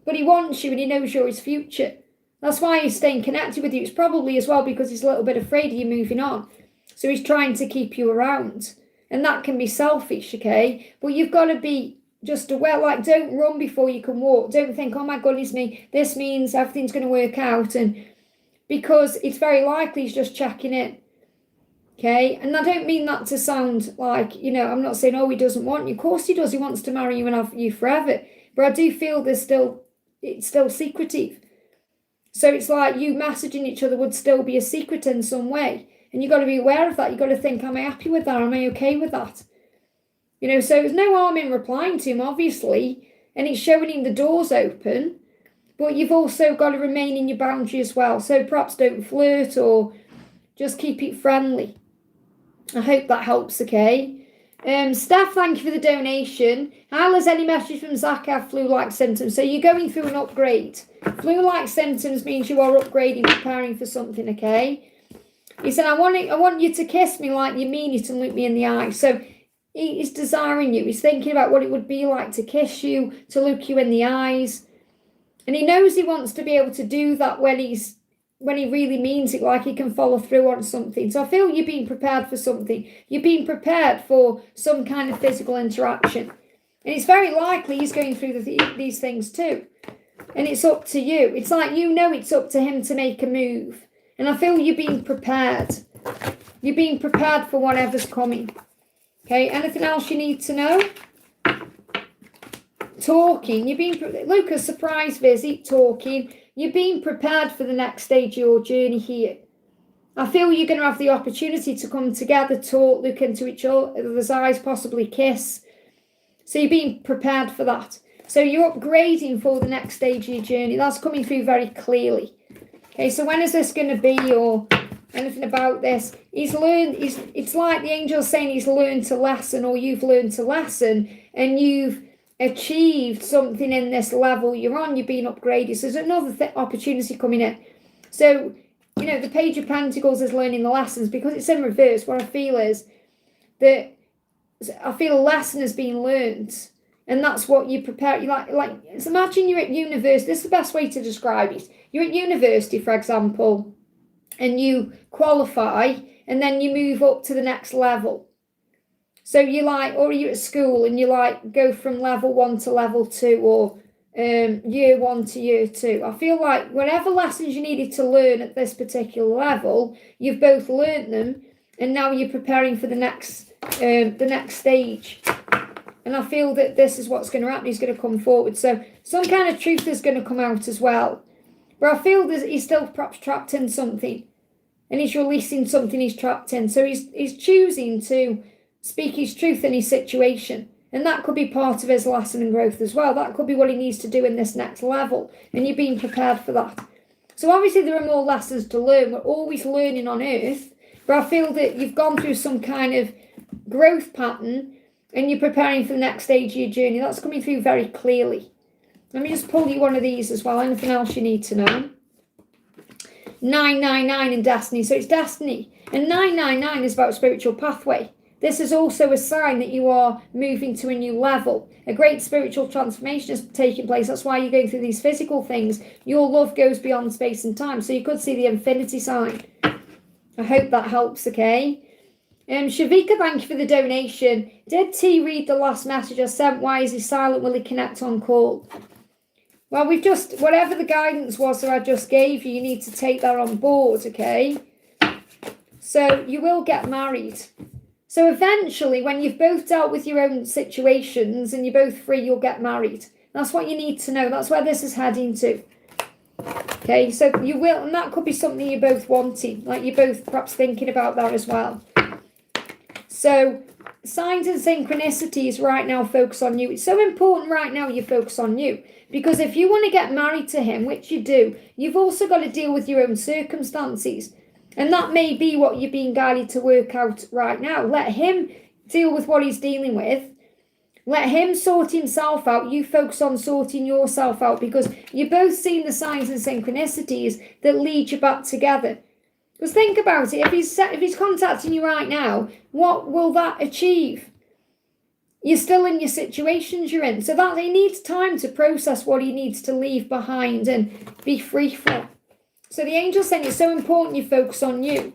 But he wants you and he knows you're his future. That's why he's staying connected with you. It's probably as well because he's a little bit afraid of you moving on. So he's trying to keep you around. And that can be selfish, okay? But you've got to be just aware, like, don't run before you can walk. Don't think, oh my goodness me, this means everything's going to work out. And because it's very likely he's just checking in, okay? And I don't mean that to sound like, you know, I'm not saying, oh, he doesn't want you. Of course he does. He wants to marry you and have you forever. But I do feel it's still secretive. So it's like you messaging each other would still be a secret in some way. And you've got to be aware of that. You've got to think, am I happy with that? Am I okay with that? You know, so there's no harm in replying to him, obviously. And it's showing him the doors open. But you've also got to remain in your boundary as well. So perhaps don't flirt or just keep it friendly. I hope that helps, okay? Steph, thank you for the donation. How has any message from Zach have flu-like symptoms? So you're going through an upgrade. Flu-like symptoms means you are upgrading, preparing for something, okay? He said, I want you to kiss me like you mean it and look me in the eye. So he's desiring you. He's thinking about what it would be like to kiss you, to look you in the eyes. And he knows he wants to be able to do that when he really means it, like he can follow through on something. So I feel you're being prepared for something. You're being prepared for some kind of physical interaction. And it's very likely he's going through these things too. And it's up to you. It's like, you know, it's up to him to make a move. And I feel you're being prepared. You're being prepared for whatever's coming. Okay, anything else you need to know? Talking. You're being, Lucas, surprise visit, talking. You're being prepared for the next stage of your journey here. I feel you're going to have the opportunity to come together, talk, look into each other's eyes, possibly kiss. So you're being prepared for that. So you're upgrading for the next stage of your journey. That's coming through very clearly. Okay, so when is this going to be or anything about this? He's learned, it's like the angel's saying he's learned to lesson or you've learned to lesson and you've achieved something in this level you're on, you're being upgraded. So there's another opportunity coming in. So, you know, the Page of Pentacles is learning the lessons because it's in reverse. What I feel is that I feel a lesson has been learned. And that's what you prepare. You like. So imagine you're at university. This is the best way to describe it. You're at university, for example, and you qualify, and then you move up to the next level. So you like, or you're at school, and you like go from level 1 to level 2, or year 1 to year 2. I feel like whatever lessons you needed to learn at this particular level, you've both learned them, and now you're preparing for the next stage. And I feel that this is what's going to happen. He's going to come forward. So some kind of truth is going to come out as well. But I feel that he's still perhaps trapped in something. And he's releasing something he's trapped in. So he's choosing to speak his truth in his situation. And that could be part of his lesson and growth as well. That could be what he needs to do in this next level. And you're being prepared for that. So obviously there are more lessons to learn. We're always learning on earth. But I feel that you've gone through some kind of growth pattern and you're preparing for the next stage of your journey. That's coming through very clearly. Let me just pull you one of these as well. Anything else you need to know? 999 in destiny. So it's destiny. And 999 is about spiritual pathway. This is also a sign that you are moving to a new level. A great spiritual transformation is taking place. That's why you're going through these physical things. Your love goes beyond space and time. So you could see the infinity sign. I hope that helps, okay? Shavika, thank you for the donation. Did T read the last message I sent? Why is he silent? Will he connect on call? Well, whatever the guidance was that I just gave you, you need to take that on board, okay? So you will get married. So eventually, when you've both dealt with your own situations and you're both free, you'll get married. That's what you need to know. That's where this is heading to. Okay, so you will, and that could be something you're both wanting, like you're both perhaps thinking about that as well. So signs and synchronicities right now focus on you. It's so important right now you focus on you, because if you want to get married to him, which you do, you've also got to deal with your own circumstances. And that may be what you're being guided to work out right now. Let him deal with what he's dealing with. Let him sort himself out. You focus on sorting yourself out, because you're both seeing the signs and synchronicities that lead you back together. Because think about it, if he's contacting you right now, what will that achieve? You're still in your situations you're in. So that he needs time to process what he needs to leave behind and be free from. So the angel's saying it's so important you focus on you.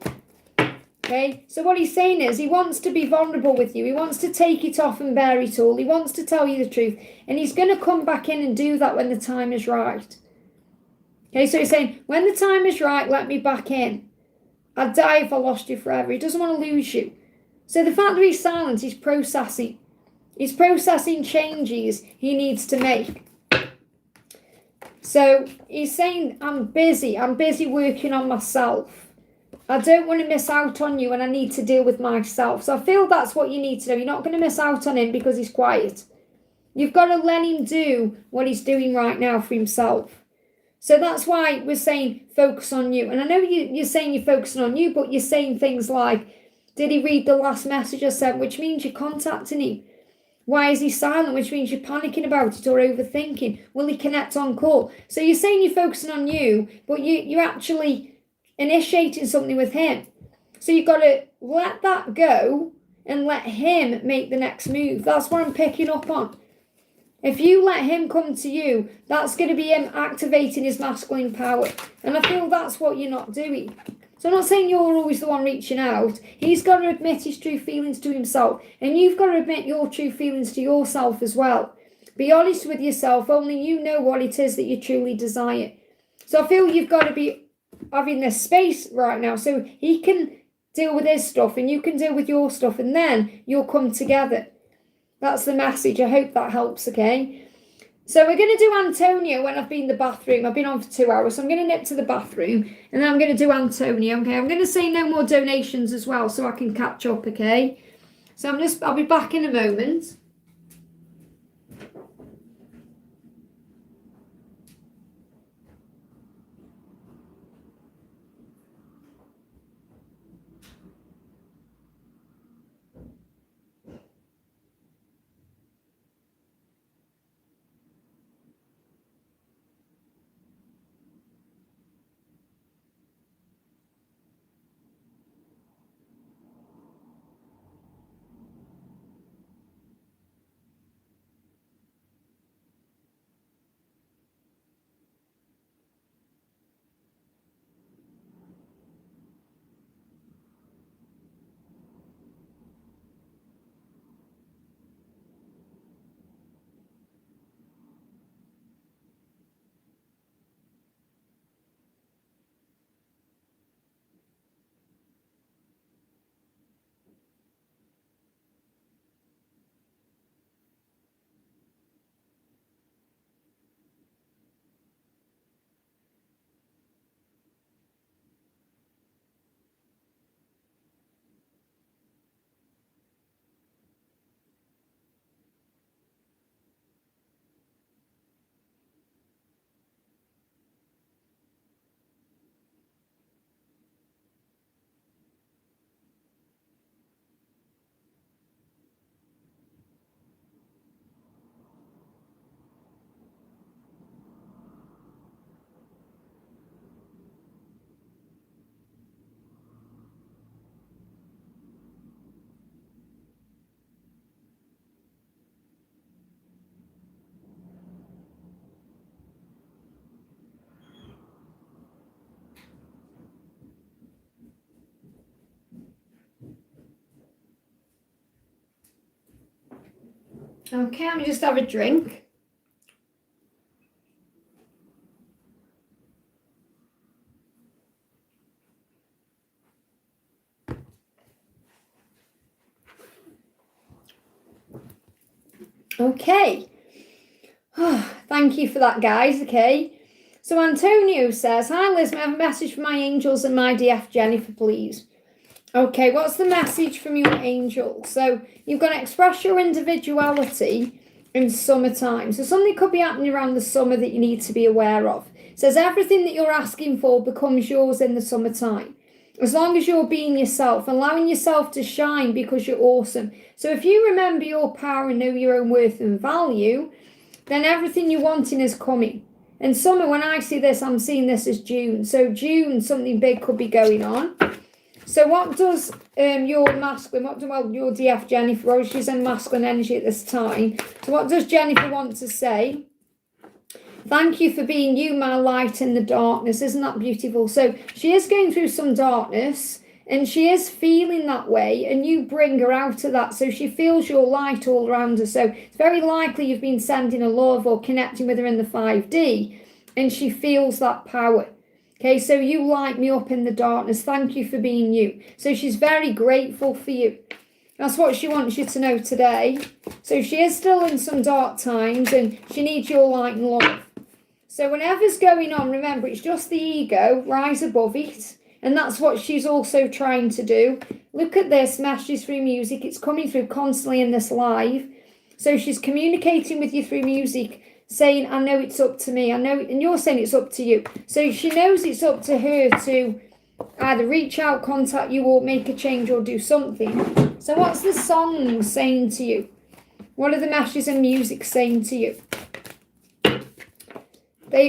Okay, so what he's saying is he wants to be vulnerable with you. He wants to take it off and bear it all. He wants to tell you the truth. And he's going to come back in and do that when the time is right. Okay, so he's saying, when the time is right, let me back in. I'd die if I lost you forever. He doesn't want to lose you. So the fact that he's silent, he's processing. He's processing changes he needs to make. So he's saying, I'm busy working on myself. I don't want to miss out on you, and I need to deal with myself. So I feel that's what you need to do. You're not going to miss out on him because he's quiet. You've got to let him do what he's doing right now for himself. So that's why we're saying focus on you. And I know you're saying you're focusing on you, but you're saying things like, did he read the last message I sent? Which means you're contacting him. Why is he silent? Which means you're panicking about it or overthinking. Will he connect on call? So you're saying you're focusing on you, but you're actually initiating something with him. So you've got to let that go and let him make the next move. That's what I'm picking up on. If you let him come to you, that's going to be him activating his masculine power. And I feel that's what you're not doing. So I'm not saying you're always the one reaching out. He's got to admit his true feelings to himself. And you've got to admit your true feelings to yourself as well. Be honest with yourself. Only you know what it is that you truly desire. So I feel you've got to be having this space right now so he can deal with his stuff and you can deal with your stuff. And then you'll come together. That's the message. I hope that helps, okay? So we're going to do Antonio when I've been in the bathroom. I've been on for 2 hours, so I'm going to nip to the bathroom, and then I'm going to do Antonio, okay? I'm going to say no more donations as well, so I can catch up, okay? So I'll be back in a moment. Okay, let me just have a drink. Okay. Thank you for that, guys. Okay. So Antonio says, hi Liz, may I have a message from my angels and my DF Jennifer, please? Okay, what's the message from your angels? So you've got to express your individuality in summertime. So something could be happening around the summer that you need to be aware of. It says everything that you're asking for becomes yours in the summertime. As long as you're being yourself, allowing yourself to shine because you're awesome. So if you remember your power and know your own worth and value, then everything you're wanting is coming. And summer, when I see this, I'm seeing this as June. So June, something big could be going on. So what does your masculine, your DF Jennifer, she's in masculine energy at this time. So what does Jennifer want to say? Thank you for being you, my light in the darkness. Isn't that beautiful? So she is going through some darkness and she is feeling that way, and you bring her out of that. So she feels your light all around her. So it's very likely you've been sending a love or connecting with her in the 5D, and she feels that power. Okay, so you light me up in the darkness. Thank you for being you. So she's very grateful for you. That's what she wants you to know today. So she is still in some dark times and she needs your light and love. So whatever's going on, remember, it's just the ego. Rise above it. And that's what she's also trying to do. Look at this, messages through music. It's coming through constantly in this live. So she's communicating with you through music, saying, I know it's up to me. I know, and you're saying it's up to you. So she knows it's up to her to either reach out, contact you, or make a change or do something. So what's the song saying to you? What are the messages and music saying to you?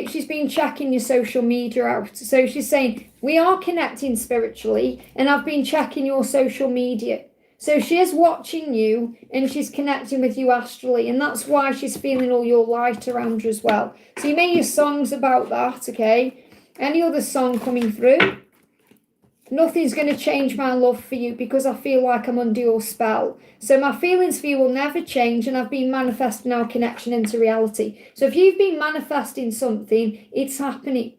She's been checking your social media out. So she's saying, we are connecting spiritually, and I've been checking your social media. So she is watching you and she's connecting with you astrally, and that's why she's feeling all your light around her as well. So you may hear songs about that, okay? Any other song coming through? Nothing's going to change my love for you because I feel like I'm under your spell. So my feelings for you will never change, and I've been manifesting our connection into reality. So if you've been manifesting something, it's happening,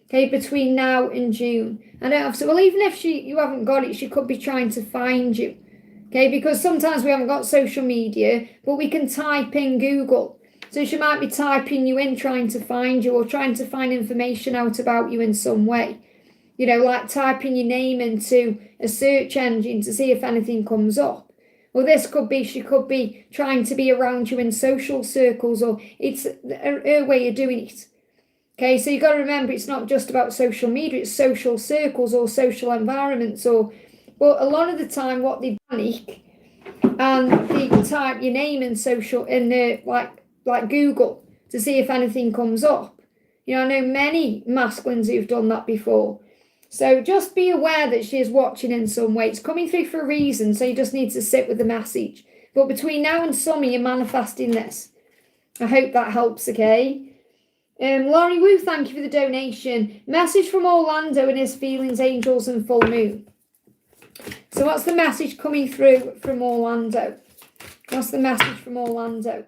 okay, between now and June. I don't have to, well, even if you haven't got it, she could be trying to find you. Okay, because sometimes we haven't got social media, but we can type in Google. So she might be typing you in, trying to find you, or trying to find information out about you in some way. You know, like typing your name into a search engine to see if anything comes up. Or this could be, she could be trying to be around you in social circles, or it's her way of doing it. Okay, so you've got to remember, it's not just about social media, it's social circles or social environments, but a lot of the time what they panic and they type your name in social, in the like Google, to see if anything comes up. You know, I know many masculines who've done that before. So just be aware that she is watching in some way. It's coming through for a reason, so you just need to sit with the message. But between now and summer, you're manifesting this. I hope that helps, okay? Laurie Wu, thank you for the donation. Message from Orlando and his feelings, angels and full moon. So what's the message coming through from Orlando? What's the message from Orlando?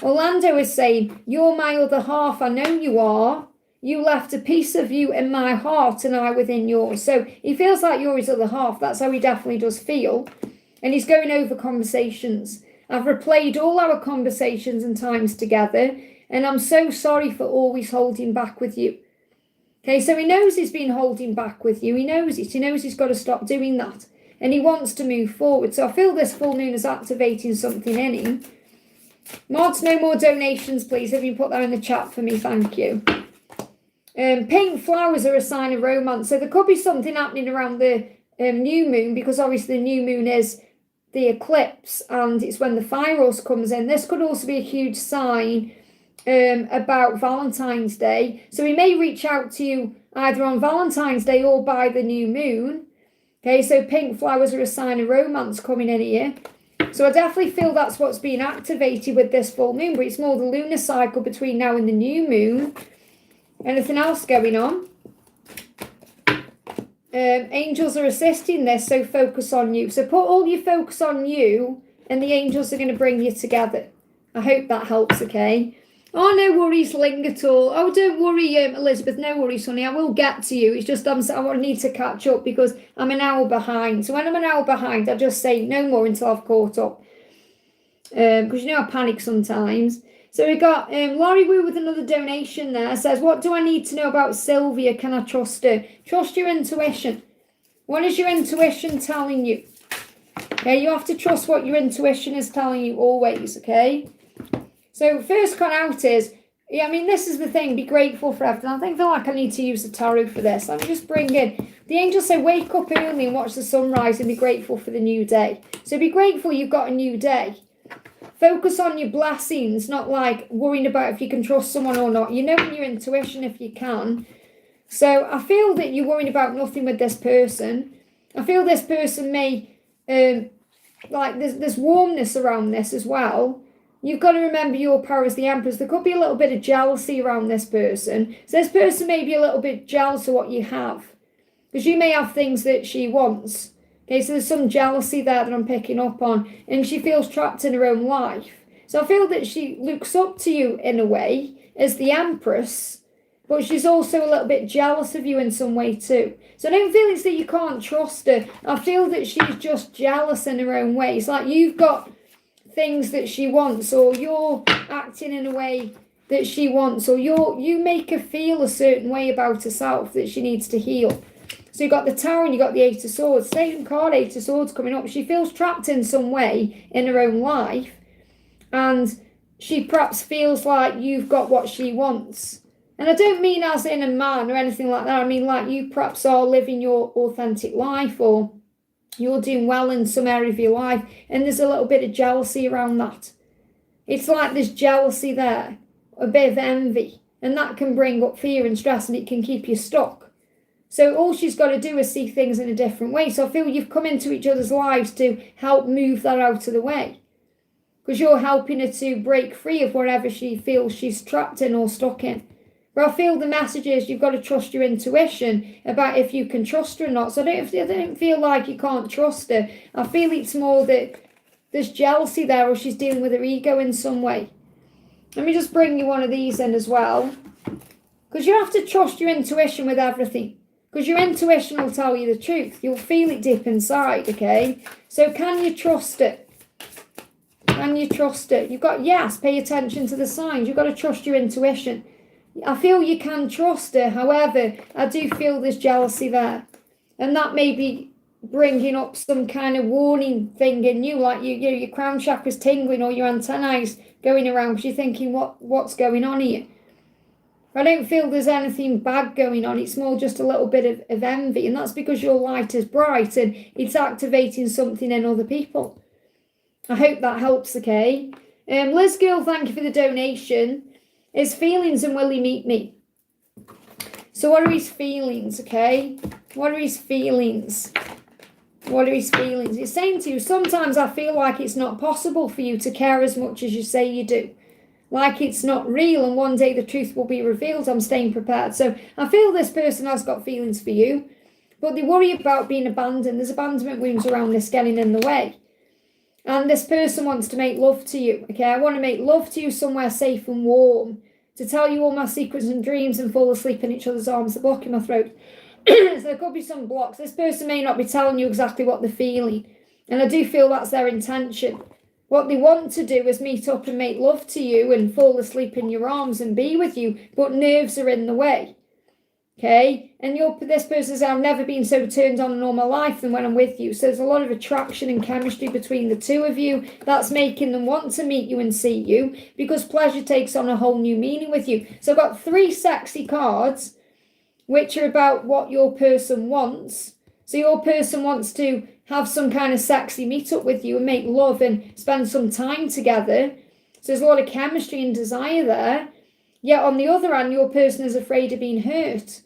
Orlando is saying, you're my other half, I know you are. You left a piece of you in my heart and I within yours. So he feels like you're his other half. That's how he definitely does feel. And he's going over conversations. I've replayed all our conversations and times together, and I'm so sorry for always holding back with you. Okay, so he knows he's been holding back with you. He knows it. He knows he's got to stop doing that. And he wants to move forward. So I feel this full moon is activating something in him. Mods, no more donations, please. If you put that in the chat for me, thank you. Pink flowers are a sign of romance. So there could be something happening around the new moon, because obviously the new moon is the eclipse and it's when the fire horse comes in. This could also be a huge sign about Valentine's Day. So he may reach out to you either on Valentine's Day or by the new moon. Okay, so pink flowers are a sign of romance coming in here. So I definitely feel that's what's being activated with this full moon, but it's more the lunar cycle between now and the new moon. Anything else going on? Angels are assisting this, so focus on you. So put all your focus on you, and the angels are going to bring you together. I hope that helps, okay? Oh, no worries, Ling, at all. Oh, don't worry, Elizabeth, no worries, honey. I will get to you. It's just I need to catch up because I'm an hour behind. So when I'm an hour behind, I just say no more until I've caught up. because I panic sometimes. So we got Laurie Wu with another donation there. Says, what do I need to know about Sylvia? Can I trust her? Trust your intuition. What is your intuition telling you? Okay, you have to trust what your intuition is telling you always, okay? So first card out is, this is the thing, be grateful for everything. I feel like I need to use the tarot for this. Let me just bring in, the angels say, wake up early and watch the sunrise and be grateful for the new day. So be grateful you've got a new day. Focus on your blessings, not like worrying about if you can trust someone or not. You know in your intuition if you can. So I feel that you're worrying about nothing with this person. I feel this person may, there's warmness around this as well. You've got to remember your power as the Empress. There could be a little bit of jealousy around this person. So this person may be a little bit jealous of what you have. Because you may have things that she wants. Okay, so there's some jealousy there that I'm picking up on. And she feels trapped in her own life. So I feel that she looks up to you in a way as the Empress. But she's also a little bit jealous of you in some way too. So I don't feel it's that you can't trust her. I feel that she's just jealous in her own way. It's like you've got things that she wants, or you're acting in a way that she wants, or you make her feel a certain way about herself that she needs to heal. So you've got the Tower and you've got the Eight of Swords. Same card, Eight of Swords coming up. She feels trapped in some way in her own life. And she perhaps feels like you've got what she wants. And I don't mean as in a man or anything like that. I mean like you perhaps are living your authentic life, or you're doing well in some area of your life. And there's a little bit of jealousy around that. It's like there's jealousy there. A bit of envy. And that can bring up fear and stress, and it can keep you stuck. So all she's got to do is see things in a different way. So I feel you've come into each other's lives to help move that out of the way. Because you're helping her to break free of whatever she feels she's trapped in or stuck in. But I feel the message is you've got to trust your intuition about if you can trust her or not. So I don't feel like you can't trust her. I feel it's more that there's jealousy there, or she's dealing with her ego in some way. Let me just bring you one of these in as well. Because you have to trust your intuition with everything. Because your intuition will tell you the truth. You'll feel it deep inside, okay? So can you trust it? Can you trust it? You've got, yes, pay attention to the signs. You've got to trust your intuition. I feel you can trust her. However, I do feel there's jealousy there. And that may be bringing up some kind of warning thing in you. Like your crown chakra's tingling, or your antennae going around because you're thinking, what's going on here? I don't feel there's anything bad going on. It's more just a little bit of envy. And that's because your light is bright and it's activating something in other people. I hope that helps, okay? Liz Girl, thank you for the donation. His feelings, and will he meet me? So what are his feelings, okay? What are his feelings? What are his feelings? He's saying to you, sometimes I feel like it's not possible for you to care as much as you say you do. Like it's not real, and one day the truth will be revealed. I'm staying prepared. So I feel this person has got feelings for you, but they worry about being abandoned. There's abandonment wounds around this getting in the way. And this person wants to make love to you. Okay, I want to make love to you somewhere safe and warm, to tell you all my secrets and dreams and fall asleep in each other's arms. They're blocking my throat. So there could be some blocks. This person may not be telling you exactly what they're feeling. And I do feel that's their intention. What they want to do is meet up and make love to you and fall asleep in your arms and be with you, but nerves are in the way. Okay? And this person says, I've never been so turned on in all my life than when I'm with you. So there's a lot of attraction and chemistry between the two of you. That's making them want to meet you and see you, because pleasure takes on a whole new meaning with you. So I've got 3 sexy cards, which are about what your person wants. So your person wants to have some kind of sexy meet-up with you and make love and spend some time together. So there's a lot of chemistry and desire there. Yet on the other hand, your person is afraid of being hurt.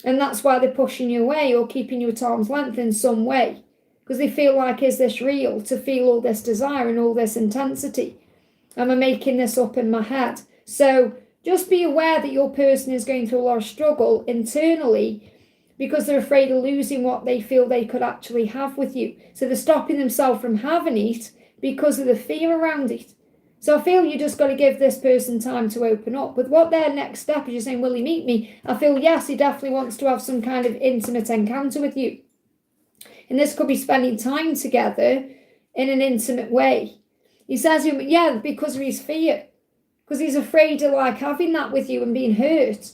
And that's why they're pushing you away or keeping you at arm's length in some way. Because they feel like, is this real? To feel all this desire and all this intensity. Am I making this up in my head? So just be aware that your person is going through a lot of struggle internally, because they're afraid of losing what they feel they could actually have with you. So they're stopping themselves from having it because of the fear around it. So I feel you just got to give this person time to open up. With what their next step is, you're saying, will he meet me? I feel, yes, he definitely wants to have some kind of intimate encounter with you. And this could be spending time together in an intimate way. He says, yeah, because of his fear. Because he's afraid of like having that with you and being hurt.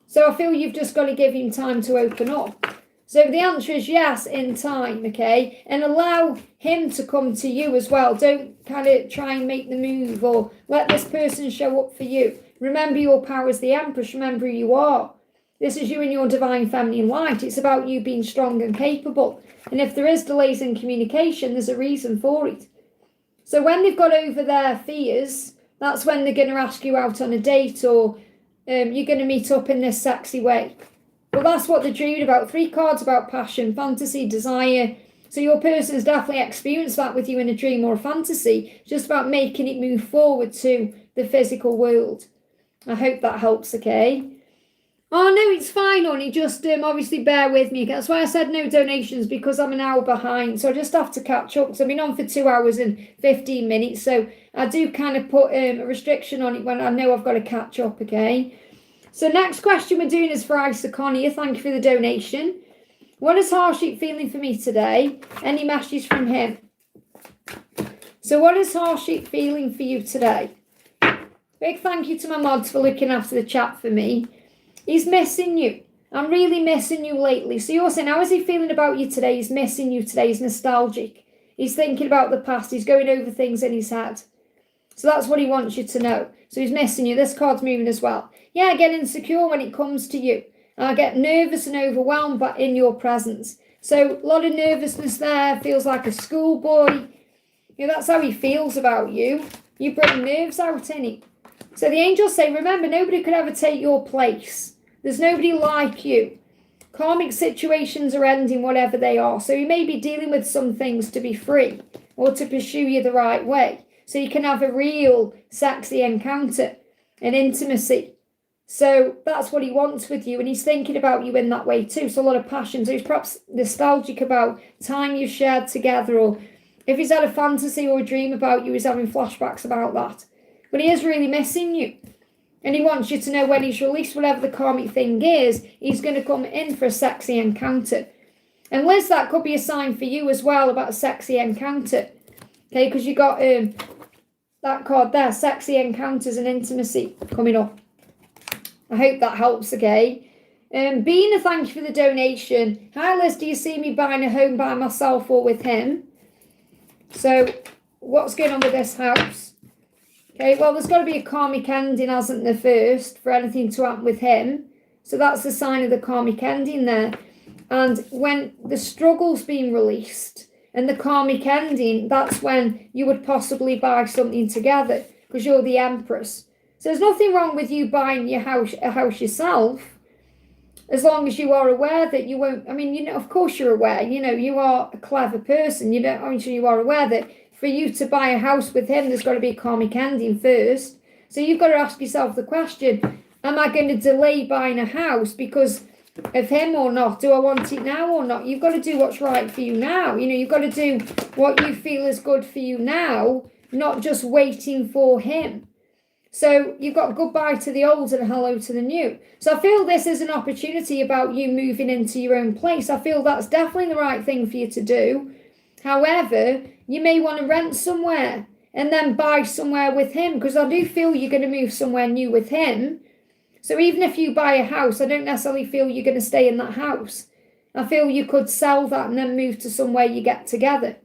So I feel you've just got to give him time to open up. So the answer is yes, in time, okay? And allow him to come to you as well. Don't kind of try and make the move or let this person show up for you. Remember your power as the Empress. Remember who you are. This is you in your divine feminine light. It's about you being strong and capable. And if there is delays in communication, there's a reason for it. So when they've got over their fears, that's when they're going to ask you out on a date or you're going to meet up in this sexy way. Well, that's what they're dreaming about. 3 cards about passion, fantasy, desire. So your person's definitely experienced that with you in a dream or a fantasy. It's just about making it move forward to the physical world. I hope that helps, okay? Oh, no, it's fine, honey. Just obviously bear with me. That's why I said no donations, because I'm an hour behind. So I just have to catch up. So I've been on for 2 hours and 15 minutes. So I do kind of put a restriction on it when I know I've got to catch up, okay? So next question we're doing is for Isaconia. Thank you for the donation. What is Harshit feeling for me today? Any messages from him? So what is Harshit feeling for you today? Big thank you to my mods for looking after the chat for me. He's missing you. I'm really missing you lately. So you're saying, how is he feeling about you today? He's missing you today. He's nostalgic. He's thinking about the past. He's going over things in his head. So that's what he wants you to know. So he's missing you. This card's moving as well. Yeah, I get insecure when it comes to you. I get nervous and overwhelmed but in your presence. So a lot of nervousness there. Feels like a schoolboy. You know, that's how he feels about you. You bring nerves out in it. So the angels say, remember, nobody could ever take your place. There's nobody like you. Karmic situations are ending, whatever they are. So you may be dealing with some things to be free or to pursue you the right way. So you can have a real sexy encounter and intimacy. So that's what he wants with you. And he's thinking about you in that way too. So a lot of passion. So he's perhaps nostalgic about time you shared together. Or if he's had a fantasy or a dream about you, he's having flashbacks about that. But he is really missing you. And he wants you to know when he's released whatever the karmic thing is, he's going to come in for a sexy encounter. And Liz, that could be a sign for you as well about a sexy encounter. Okay, because you got that card there, sexy encounters and intimacy coming up. I hope that helps, okay? Bina, thank you for the donation. Hi Liz, do you see me buying a home by myself or with him? So what's going on with this house? Okay, well, there's got to be a karmic ending, hasn't there, first, for anything to happen with him. So that's the sign of the karmic ending there. And when the struggle's been released and the karmic ending, that's when you would possibly buy something together because you're the Empress. So there's nothing wrong with you buying a house yourself, as long as you are aware that you won't. I mean, you know, of course you're aware. You know, you are a clever person. You know, I'm sure you are aware that for you to buy a house with him, there's got to be a karmic ending first. So you've got to ask yourself the question, am I going to delay buying a house because of him or not? Do I want it now or not? You've got to do what's right for you now. You know, you've got to do what you feel is good for you now, not just waiting for him. So you've got goodbye to the old and hello to the new. So I feel this is an opportunity about you moving into your own place. I feel that's definitely the right thing for you to do. However, you may want to rent somewhere and then buy somewhere with him, because I do feel you're going to move somewhere new with him. So even if you buy a house, I don't necessarily feel you're going to stay in that house. I feel you could sell that and then move to somewhere you get together.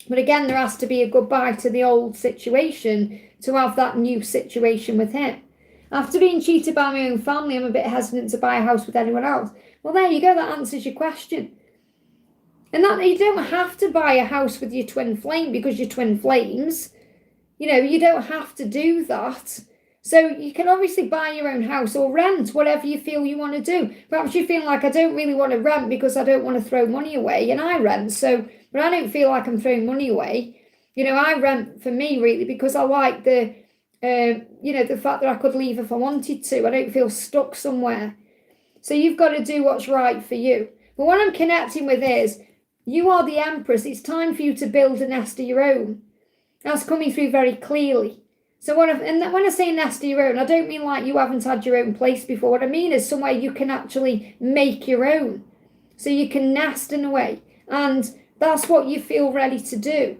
But again, there has to be a goodbye to the old situation to have that new situation with him. After being cheated by my own family, I'm a bit hesitant to buy a house with anyone else. Well, there you go. That answers your question. And that you don't have to buy a house with your twin flame because you're twin flames. You know, you don't have to do that. So you can obviously buy your own house or rent, whatever you feel you want to do. Perhaps you feel like, I don't really want to rent because I don't want to throw money away. And I rent, but I don't feel like I'm throwing money away. You know, I rent for me really because I like the fact that I could leave if I wanted to. I don't feel stuck somewhere. So you've got to do what's right for you. But what I'm connecting with is, you are the Empress. It's time for you to build a nest of your own. That's coming through very clearly. So when I say nest of your own, I don't mean like you haven't had your own place before. What I mean is somewhere you can actually make your own. So you can nest in a way. And that's what you feel ready to do.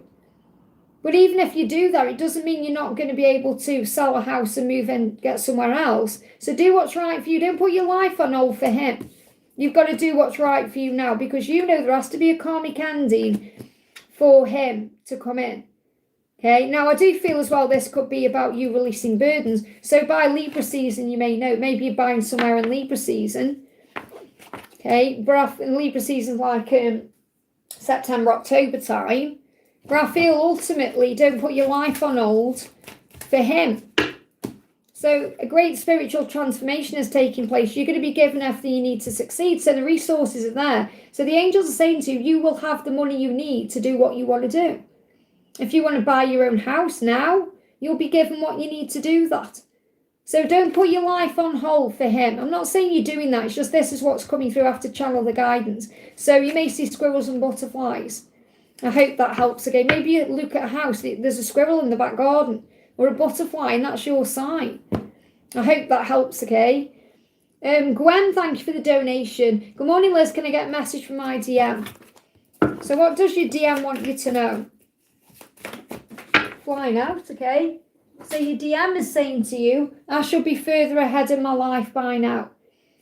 But even if you do that, it doesn't mean you're not going to be able to sell a house and move and get somewhere else. So do what's right for you. Don't put your life on hold for him. You've got to do what's right for you now, because you know there has to be a karmic ending for him to come in. Okay, now I do feel as well this could be about you releasing burdens. So by Libra season, you may know, maybe you're buying somewhere in Libra season. Okay, but in Libra season like September, October time. But I feel ultimately, don't put your life on hold for him. So a great spiritual transformation is taking place. You're going to be given everything you need to succeed. So the resources are there. So the angels are saying to you, you will have the money you need to do what you want to do. If you want to buy your own house now, you'll be given what you need to do that. So don't put your life on hold for him. I'm not saying you're doing that. It's just this is what's coming through after channel the guidance. So you may see squirrels and butterflies. I hope that helps again. Maybe you look at a house, there's a squirrel in the back garden or a butterfly, and that's your sign. I hope that helps, okay? Gwen, thank you for the donation. Good morning, Liz. Can I get a message from my DM? So what does your DM want you to know? Flying out, okay? So your DM is saying to you, I should be further ahead in my life by now.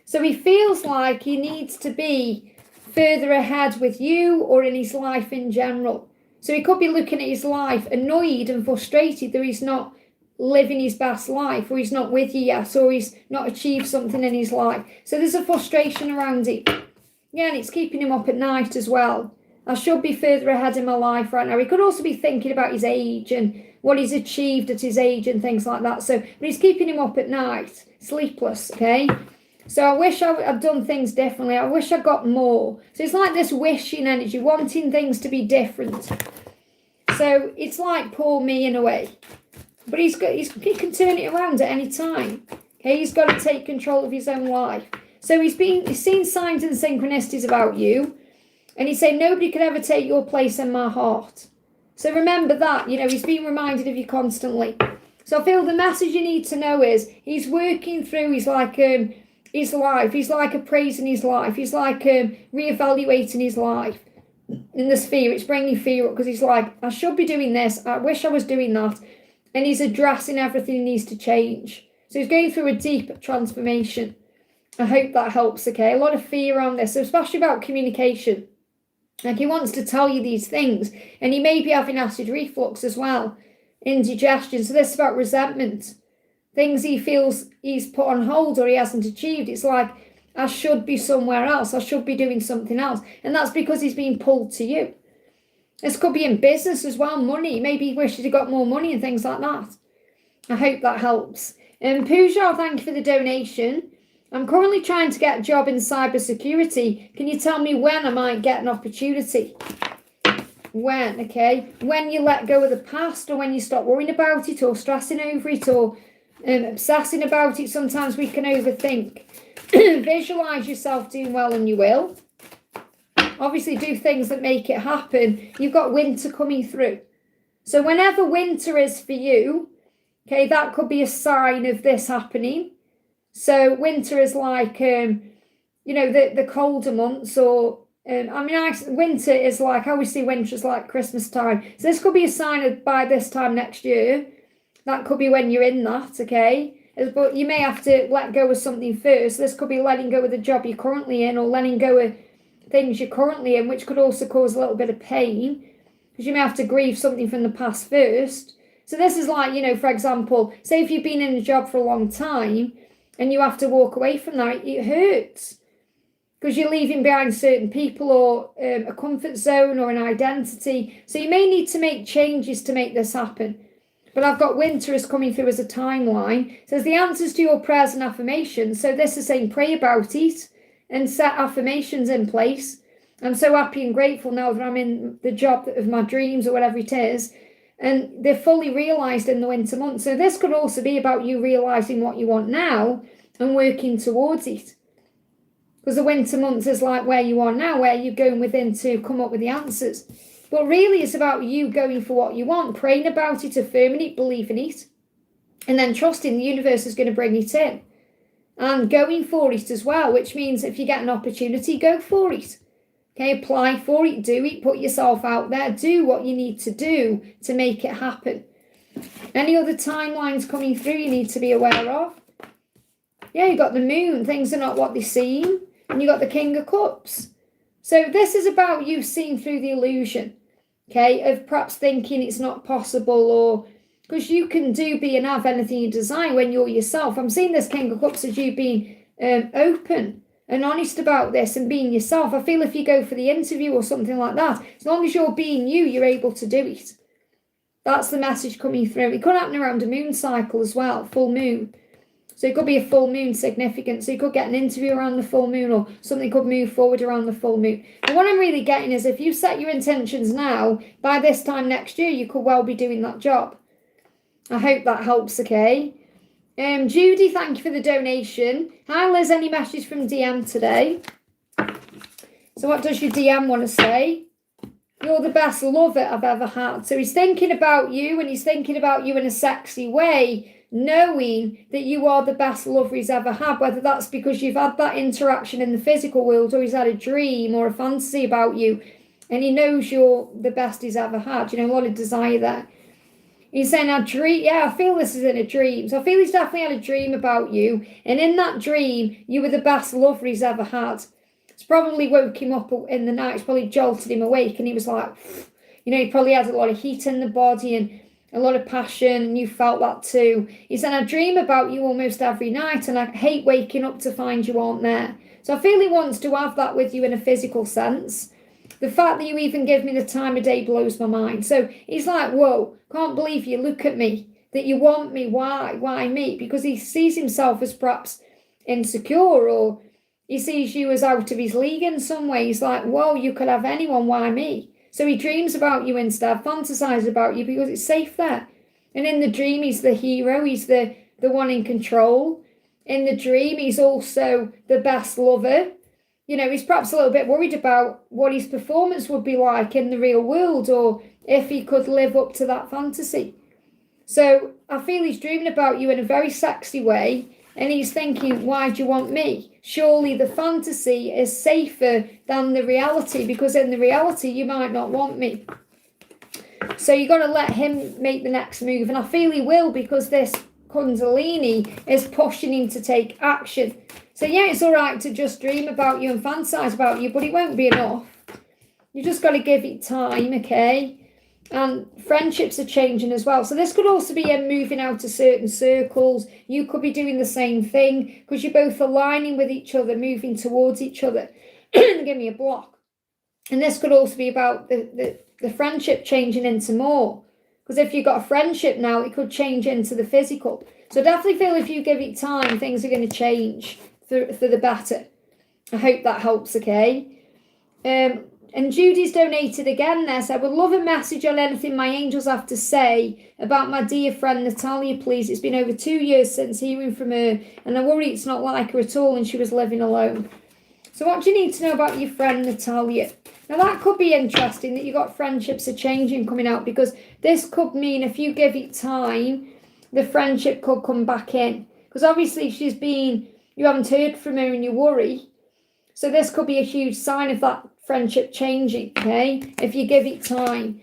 So he feels like he needs to be further ahead with you or in his life in general. So he could be looking at his life annoyed and frustrated that he's not living his best life, or he's not with you yet, or he's not achieved something in his life. So there's a frustration around it. Yeah, and it's keeping him up at night as well. I should be further ahead in my life right now. He could also be thinking about his age and what he's achieved at his age and things like that. So, but he's keeping him up at night, sleepless, okay? So I wish I'd done things differently. I wish I got more. So it's like this wishing energy, wanting things to be different. So it's like poor me in a way. But he can turn it around at any time. Okay, he's got to take control of his own life. So he's seen signs and synchronicities about you. And he's saying, nobody could ever take your place in my heart. So remember that, he's being reminded of you constantly. So I feel the message you need to know is he's working through his life. He's like appraising his life. He's like reevaluating his life in the sphere. It's bringing fear up because he's like, I should be doing this. I wish I was doing that. And he's addressing everything he needs to change. So he's going through a deep transformation. I hope that helps, okay? A lot of fear around this, especially about communication. Like he wants to tell you these things. And he may be having acid reflux as well, indigestion. So this is about resentment. Things he feels he's put on hold or he hasn't achieved. It's like, I should be somewhere else. I should be doing something else. And that's because he's being pulled to you. This could be in business as well, money. Maybe he wishes he got more money and things like that. I hope that helps. Pooja, thank you for the donation. I'm currently trying to get a job in cybersecurity. Can you tell me when I might get an opportunity? When, okay? When you let go of the past, or when you stop worrying about it or stressing over it or obsessing about it. Sometimes we can overthink. Visualize yourself doing well and you will. Obviously do things that make it happen. You've got winter coming through. So whenever winter is for you, okay, that could be a sign of this happening. So winter is like, the colder months, or, winter is like, I always see winter is like Christmas time. So this could be a sign of by this time next year. That could be when you're in that, okay? But you may have to let go of something first. This could be letting go of the job you're currently in, or letting go of things you're currently in, which could also cause a little bit of pain, because you may have to grieve something from the past first. So this is like, for example, say if you've been in a job for a long time and you have to walk away from that, it hurts because you're leaving behind certain people or a comfort zone or an identity. So you may need to make changes to make this happen. But I've got winter is coming through as a timeline. So there's the answers to your prayers and affirmations. So this is saying pray about it and set affirmations in place. I'm so happy and grateful now that I'm in the job of my dreams or whatever it is. And they're fully realised in the winter months. So this could also be about you realising what you want now and working towards it. Because the winter months is like where you are now, where you're going within to come up with the answers. But really it's about you going for what you want, praying about it, affirming it, believing it, and then trusting the universe is going to bring it in. And going for it as well, which means if you get an opportunity, go for it. Okay, apply for it, do it, put yourself out there, do what you need to do to make it happen. Any other timelines coming through you need to be aware of? Yeah, you got the moon, things are not what they seem, and you got the King of Cups. So this is about you seeing through the illusion, okay, of perhaps thinking it's not possible, or because you can do, be, and have anything you desire when you're yourself. I'm seeing this King of Cups as you being open and honest about this and being yourself. I feel if you go for the interview or something like that, as long as you're being you, you're able to do it. That's the message coming through. It could happen around a moon cycle as well, full moon. So it could be a full moon significant. So you could get an interview around the full moon, or something could move forward around the full moon. But what I'm really getting is if you set your intentions now, by this time next year, you could well be doing that job. I hope that helps, okay? Judy, thank you for the donation. Hi, Liz, any message from DM today? So what does your DM want to say? You're the best lover I've ever had. So he's thinking about you, and he's thinking about you in a sexy way, knowing that you are the best lover he's ever had, whether that's because you've had that interaction in the physical world, or he's had a dream or a fantasy about you, and he knows you're the best he's ever had. You know, a lot of desire there. He's saying, I feel this is in a dream. So I feel he's definitely had a dream about you. And in that dream, you were the best lover he's ever had. It's probably woke him up in the night. It's probably jolted him awake. And he was like, you know, he probably had a lot of heat in the body and a lot of passion. And you felt that too. He said, I dream about you almost every night. And I hate waking up to find you aren't there. So I feel he wants to have that with you in a physical sense. The fact that you even give me the time of day blows my mind. So he's like, whoa, can't believe you look at me, that you want me. Why? Why me? Because he sees himself as perhaps insecure, or he sees you as out of his league in some way. He's like, whoa, you could have anyone. Why me? So he dreams about you instead, fantasizes about you because it's safe there. And in the dream, he's the hero. He's the one in control. In the dream, he's also the best lover. You know, he's perhaps a little bit worried about what his performance would be like in the real world, or if he could live up to that fantasy. So I feel he's dreaming about you in a very sexy way, and he's thinking, why do you want me? Surely the fantasy is safer than the reality, because in the reality, you might not want me. So you've got to let him make the next move, and I feel he will, because this Kundalini is pushing him to take action. So yeah, it's all right to just dream about you and fantasize about you, but it won't be enough. You just got to give it time, okay? And friendships are changing as well. So this could also be him moving out of certain circles. You could be doing the same thing because you're both aligning with each other, moving towards each other. Give me a block. And this could also be about the friendship changing into more. Because if you've got a friendship now, it could change into the physical. So definitely feel if you give it time, things are going to change for the better. I hope that helps, okay? And Judy's donated again there. So I would love a message on anything my angels have to say about my dear friend Natalia, please. It's been over 2 years since hearing from her, and I worry it's not like her at all and she was living alone. So what do you need to know about your friend Natalia? Now that could be interesting that you got friendships are changing coming out, because this could mean if you give it time, the friendship could come back in. Because obviously you haven't heard from her and you worry. So this could be a huge sign of that friendship changing, okay? If you give it time.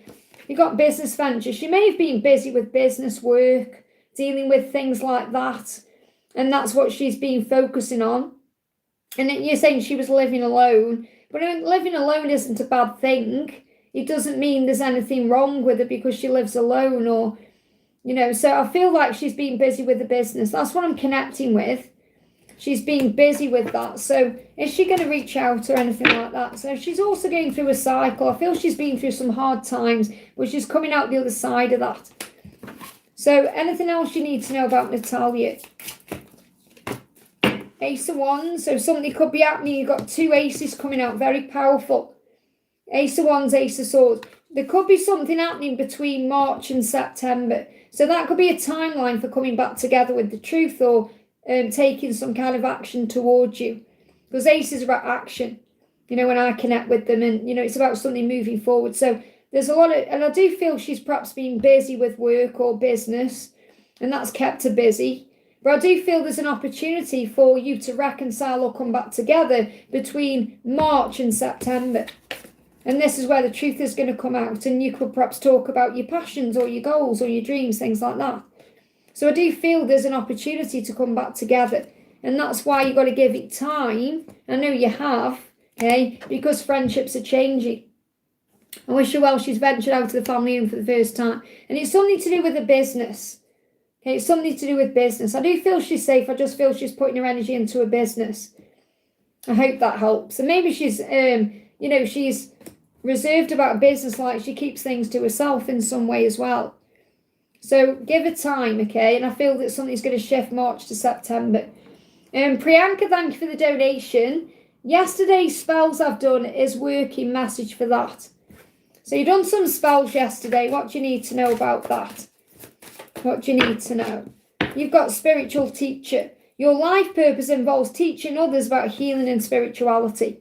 You got business ventures. She may have been busy with business work, dealing with things like that. And that's what she's been focusing on. And you're saying she was living alone. But living alone isn't a bad thing. It doesn't mean there's anything wrong with her because she lives alone, or, you know. So I feel like she's been busy with the business. That's what I'm connecting with. She's been busy with that. So is she going to reach out or anything like that? So she's also going through a cycle. I feel she's been through some hard times, but she's coming out the other side of that. So anything else you need to know about Natalia? Ace of Wands. So something could be happening. You've got two aces coming out. Very powerful. Ace of Wands, Ace of Swords. There could be something happening between March and September. So that could be a timeline for coming back together with the truth, or taking some kind of action towards you. Because ace is about action, you know, when I connect with them, and, you know, it's about something moving forward. So there's a lot of, and I do feel she's perhaps been busy with work or business, and that's kept her busy. But I do feel there's an opportunity for you to reconcile or come back together between March and September. And this is where the truth is going to come out, and you could perhaps talk about your passions or your goals or your dreams, things like that. So I do feel there's an opportunity to come back together, and that's why you've got to give it time. I know you have, okay, because friendships are changing. I wish her well, she's ventured out of the family room for the first time, and it's something to do with the business. Okay, it's something to do with business. I do feel she's safe. I just feel she's putting her energy into a business. I hope that helps. And maybe she's, she's reserved about business, like she keeps things to herself in some way as well. So give her time, okay? And I feel that something's going to shift March to September. Priyanka, thank you for the donation. Yesterday's spells I've done is working, message for that. So you've done some spells yesterday. What do you need to know about that? What do you need to know? You've got spiritual teacher. Your life purpose involves teaching others about healing and spirituality.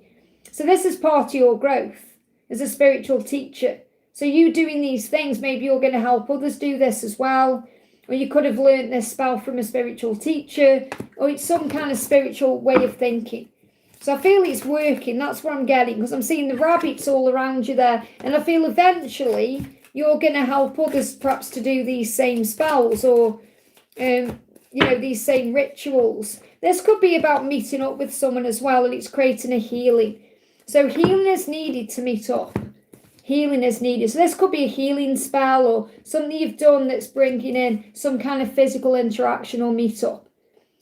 So this is part of your growth as a spiritual teacher. So you doing these things, maybe you're going to help others do this as well. Or you could have learned this spell from a spiritual teacher, or it's some kind of spiritual way of thinking. So I feel it's working. That's what I'm getting, because I'm seeing the rabbits all around you there. And I feel eventually you're going to help others perhaps to do these same spells or, these same rituals. This could be about meeting up with someone as well, and it's creating a healing. So healing is needed to meet up. Healing is needed. So this could be a healing spell or something you've done that's bringing in some kind of physical interaction or meet up.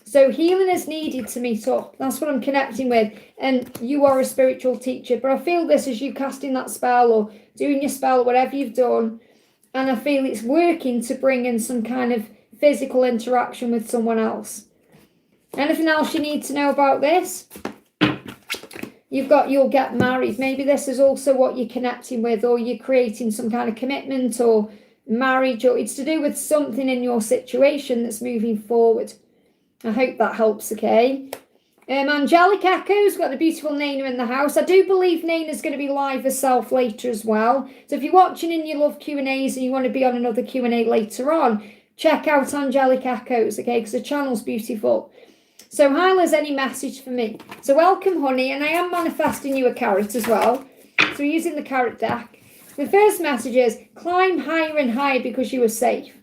So healing is needed to meet up. That's what I'm connecting with. And you are a spiritual teacher. But I feel this is you casting that spell or doing your spell or whatever you've done. And I feel it's working to bring in some kind of physical interaction with someone else. Anything else you need to know about this? You'll get married. Maybe this is also what you're connecting with, or you're creating some kind of commitment or marriage, or it's to do with something in your situation that's moving forward. I hope that helps, okay? Angelic Echo's got a beautiful Nana in the house. I do believe Nana's going to be live herself later as well. So if you're watching and you love Q&As and you want to be on another Q&A later on, check out Angelic Echoes, okay? Because the channel's beautiful. So Hyla's any message for me? So welcome, honey, and I am manifesting you a carrot as well. So we're using the carrot deck. The first message is climb higher and higher because you are safe.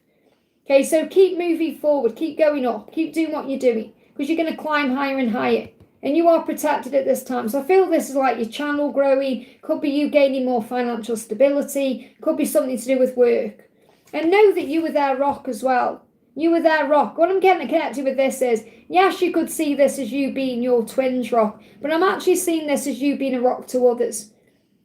Okay, so keep moving forward, keep going up, keep doing what you're doing because you're going to climb higher and higher. And you are protected at this time. So I feel this is like your channel growing. Could be you gaining more financial stability. Could be something to do with work. And know that you were their rock as well. You were their rock. What I'm getting connected with this is, yes, you could see this as you being your twin's rock, but I'm actually seeing this as you being a rock to others.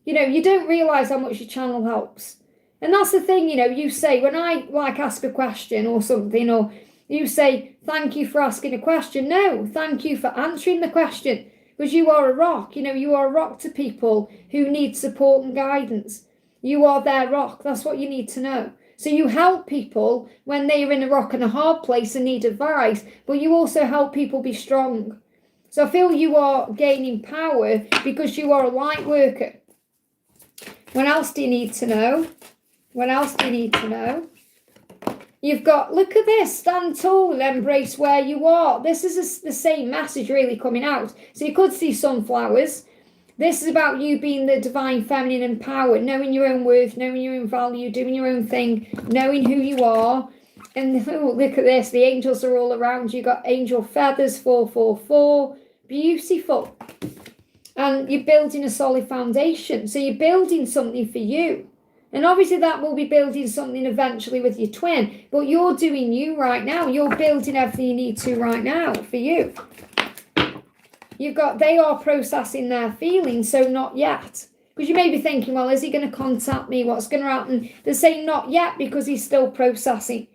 You don't realise how much your channel helps. And that's the thing, you say, when I ask a question or something, or you say, thank you for asking a question. No, thank you for answering the question, because you are a rock. You are a rock to people who need support and guidance. You are their rock. That's what you need to know. So you help people when they are in a rock and a hard place and need advice, but you also help people be strong. So I feel you are gaining power because you are a light worker. What else do you need to know? What else do you need to know? You've got, look at this, stand tall and embrace where you are. This is the same message really coming out. So you could see sunflowers. This is about you being the divine feminine and power, knowing your own worth, knowing your own value, doing your own thing, knowing who you are. And look at this, the angels are all around you. You've got angel feathers, 444, beautiful. And you're building a solid foundation. So you're building something for you. And obviously that will be building something eventually with your twin. But you're doing you right now. You're building everything you need to right now for you. They are processing their feelings, so not yet. Because you may be thinking, well, is he going to contact me? What's going to happen? They're saying not yet because he's still processing.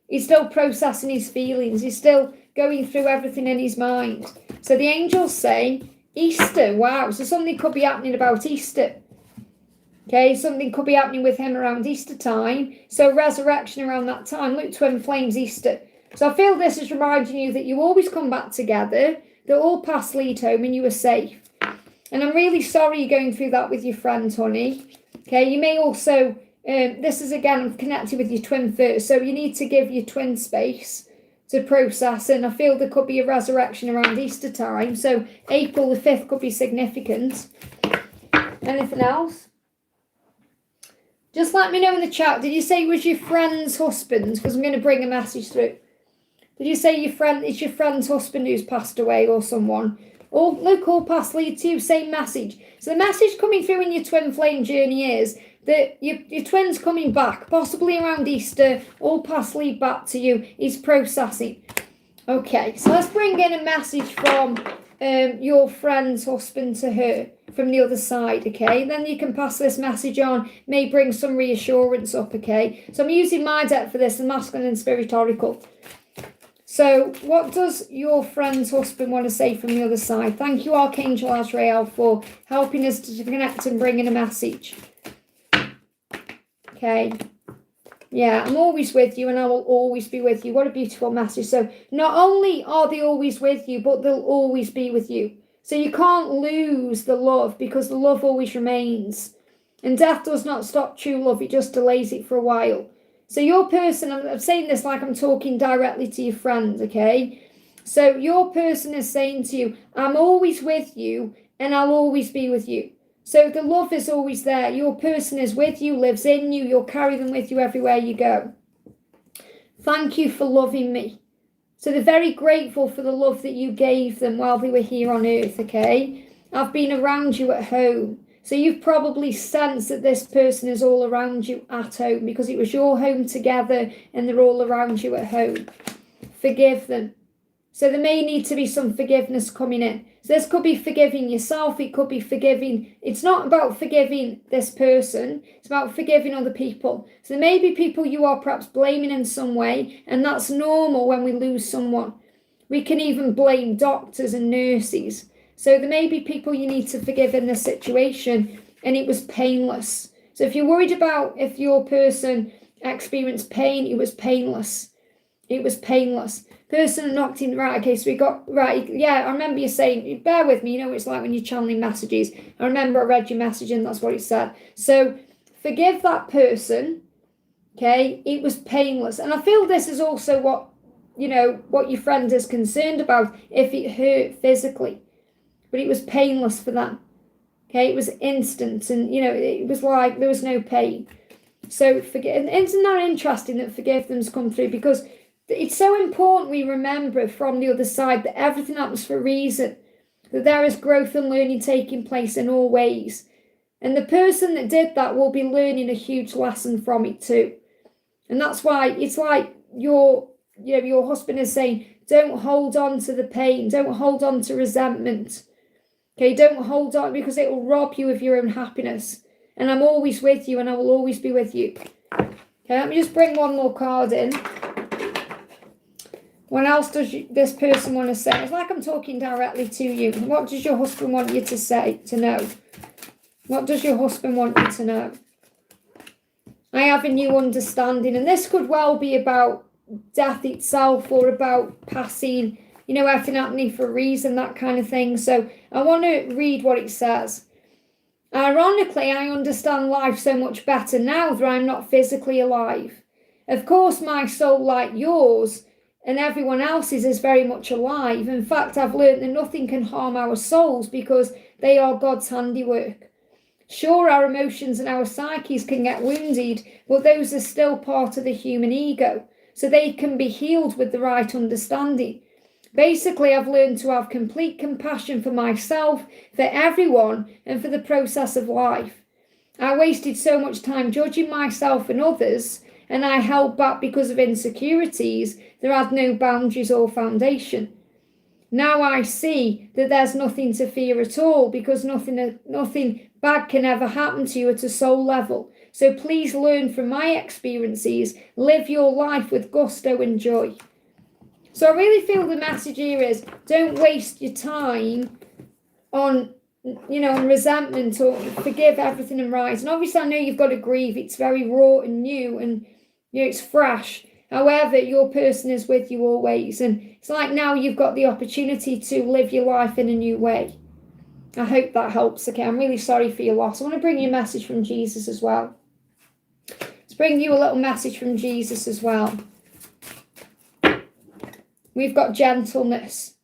He's still processing his feelings. He's still going through everything in his mind. So the angels say, Easter, wow. So something could be happening about Easter. Okay, something could be happening with him around Easter time. So resurrection around that time. Look, twin flames, Easter. So I feel this is reminding you that you always come back together, that all paths lead home and you are safe. And I'm really sorry you're going through that with your friend, honey. Okay, you may also, this is again, I'm connected with your twin first. So you need to give your twin space to process, and I feel there could be a resurrection around Easter time. So April the 5th could be significant. Anything else? Just let me know in the chat. Did you say it was your friend's husband? Because I'm going to bring a message through. Did you say it's your friend's husband who's passed away, or someone? Or look, all paths lead to you, same message. So the message coming through in your twin flame journey is that your twin's coming back, possibly around Easter. All paths lead back to you. He's processing. Okay, so let's bring in a message from your friend's husband to her from the other side, okay? Then you can pass this message on, may bring some reassurance up, okay? So I'm using my deck for this, the masculine and spirit oracle. So what does your friend's husband want to say from the other side? Thank you, Archangel Azrael, for helping us to connect and bring in a message. Okay. Yeah, I'm always with you and I will always be with you. What a beautiful message. So not only are they always with you, but they'll always be with you. So you can't lose the love, because the love always remains. And death does not stop true love. It just delays it for a while. So your person, I'm saying this like I'm talking directly to your friend, okay? So your person is saying to you, I'm always with you and I'll always be with you. So the love is always there. Your person is with you, lives in you. You'll carry them with you everywhere you go. Thank you for loving me. So they're very grateful for the love that you gave them while they were here on earth, okay? I've been around you at home. So you've probably sensed that this person is all around you at home, because it was your home together and they're all around you at home. Forgive them. So there may need to be some forgiveness coming in. So this could be forgiving yourself. It could be forgiving. It's not about forgiving this person. It's about forgiving other people. So there may be people you are perhaps blaming in some way, and that's normal when we lose someone. We can even blame doctors and nurses. So there may be people you need to forgive in this situation, and it was painless. So if you're worried about if your person experienced pain, it was painless. It was painless. Person knocked in, right, okay, so we got, right, yeah, I remember you saying, bear with me, you know what it's like when you're channeling messages. I remember I read your message and that's what it said. So forgive that person, okay? It was painless. And I feel this is also what, you know, what your friend is concerned about, if it hurt physically. But it was painless for them, okay? It was instant, and, you know, it was like there was no pain. So forgive, and isn't that interesting that forgiveness come through? Because it's so important we remember from the other side that everything happens for a reason, that there is growth and learning taking place in all ways. And the person that did that will be learning a huge lesson from it too. And that's why it's like your husband is saying, don't hold on to the pain, don't hold on to resentment. Okay, don't hold on, because it will rob you of your own happiness. And I'm always with you and I will always be with you. Okay, let me just bring one more card in. What else does this person want to say? It's like I'm talking directly to you. What does your husband want you to say, to know? What does your husband want you to know? I have a new understanding. And this could well be about death itself, or about passing, you know, everything happening for a reason, that kind of thing. So I want to read what it says. Ironically, I understand life so much better now that I'm not physically alive. Of course, my soul, like yours and everyone else's, is very much alive. In fact, I've learned that nothing can harm our souls because they are God's handiwork. Sure, our emotions and our psyches can get wounded, but those are still part of the human ego, so they can be healed with the right understanding. Basically, I've learned to have complete compassion for myself, for everyone, and for the process of life. I wasted so much time judging myself and others, and I held back because of insecurities that had no boundaries or foundation. Now I see that there's nothing to fear at all, because nothing bad can ever happen to you at a soul level. So please learn from my experiences, live your life with gusto and joy. So I really feel the message here is, don't waste your time on, on resentment, or forgive everything and rise. And obviously I know you've got to grieve. It's very raw and new, and it's fresh. However, your person is with you always. And it's like now you've got the opportunity to live your life in a new way. I hope that helps. Okay, I'm really sorry for your loss. I want to bring you a message from Jesus as well. Let's bring you a little message from Jesus as well. we've got gentleness.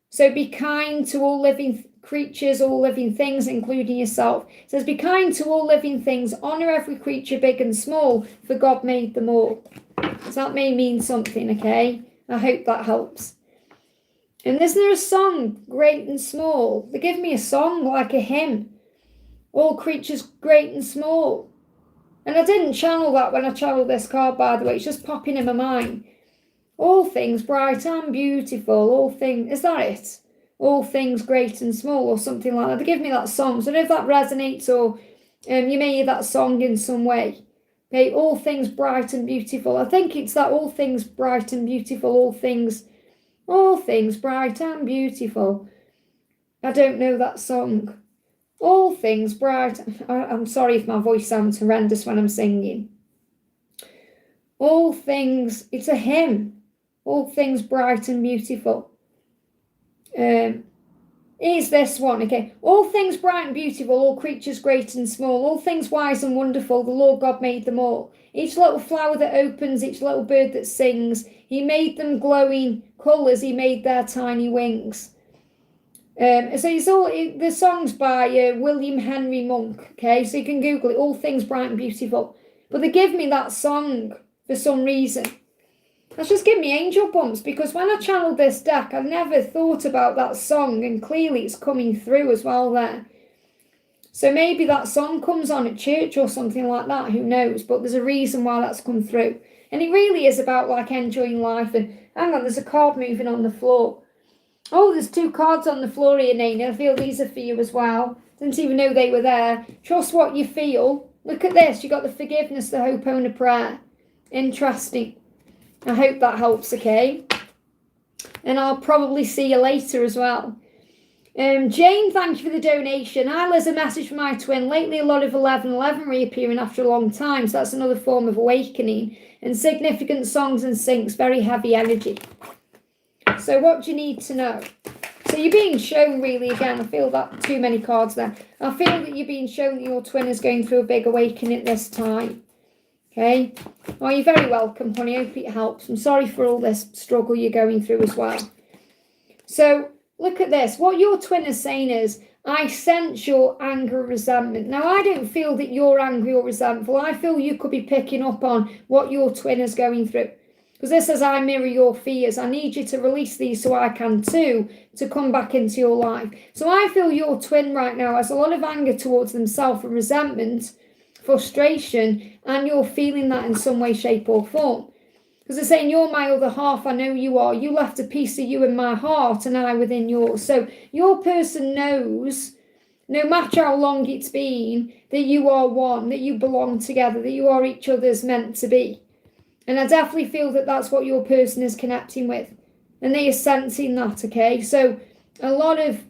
So be kind to all living creatures, all living things, including yourself. It says, be kind to all living things, honour every creature, big and small, for God made them all. So that may mean something, okay? I hope that helps. And isn't there a song, great and small? They give me a song like a hymn. All creatures great and small. And I didn't channel that when I channeled this card, by the way. It's just popping in my mind. All things bright and beautiful. All things, is that it? All things great and small, or something like that. They give me that song. So I don't know if that resonates, or you may hear that song in some way. Okay, all things bright and beautiful. I think it's that all things bright and beautiful. All things bright and beautiful. I don't know that song. All things bright. I'm sorry if my voice sounds horrendous when I'm singing. All things, it's a hymn. All things bright and beautiful. Here's this one, okay. All things bright and beautiful, all creatures great and small, all things wise and wonderful, the Lord God made them all. Each little flower that opens, each little bird that sings, he made them glowing colours, he made their tiny wings. So it's all, the song's by William Henry Monk, okay, so you can Google it, all things bright and beautiful. But they give me that song for some reason. That's just giving me angel bumps, because when I channeled this deck, I never thought about that song, and clearly it's coming through as well there. So maybe that song comes on at church or something like that, who knows, but there's a reason why that's come through. And it really is about like enjoying life. And hang on, there's a card moving on the floor. Oh, there's 2 cards on the floor here, Nina. I feel these are for you as well. Didn't even know they were there. Trust what you feel. Look at this. You got the forgiveness, the hope, and a prayer. Interesting. I hope that helps, okay? And I'll probably see you later as well. Jane, thank you for the donation. Hi, there's a message from my twin. Lately, a lot of 1111 reappearing after a long time, so that's another form of awakening. And significant songs and syncs, very heavy energy. So what do you need to know? So you're being shown, really, again, I feel that too many cards there. I feel that you're being shown that your twin is going through a big awakening at this time. Okay. Oh, you're very welcome, honey. I hope it helps. I'm sorry for all this struggle you're going through as well. So look at this. What your twin is saying is, I sense your anger and resentment. Now, I don't feel that you're angry or resentful. I feel you could be picking up on what your twin is going through. Because this says, I mirror your fears. I need you to release these so I can too, to come back into your life. So I feel your twin right now has a lot of anger towards themselves and resentment, frustration, and you're feeling that in some way, shape or form. Because they're saying, you're my other half, I know you are. You left a piece of you in my heart and I within yours. So your person knows, no matter how long it's been, that you are one, that you belong together, that you are each other's meant to be. And I definitely feel that that's what your person is connecting with. And they are sensing that, okay? So a lot of,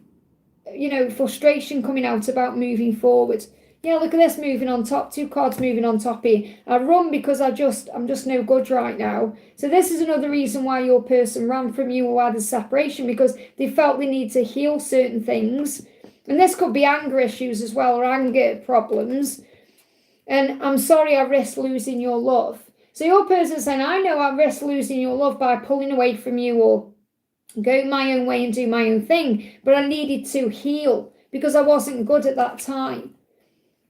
frustration coming out about moving forward. Yeah, look at this moving on top. 2 cards moving on top here. I run because I'm just no good right now. So this is another reason why your person ran from you or why there's separation, because they felt they need to heal certain things. And this could be anger issues as well, or anger problems. And I'm sorry I risked losing your love. So your person saying, I know I risked losing your love by pulling away from you or going my own way and do my own thing. But I needed to heal because I wasn't good at that time.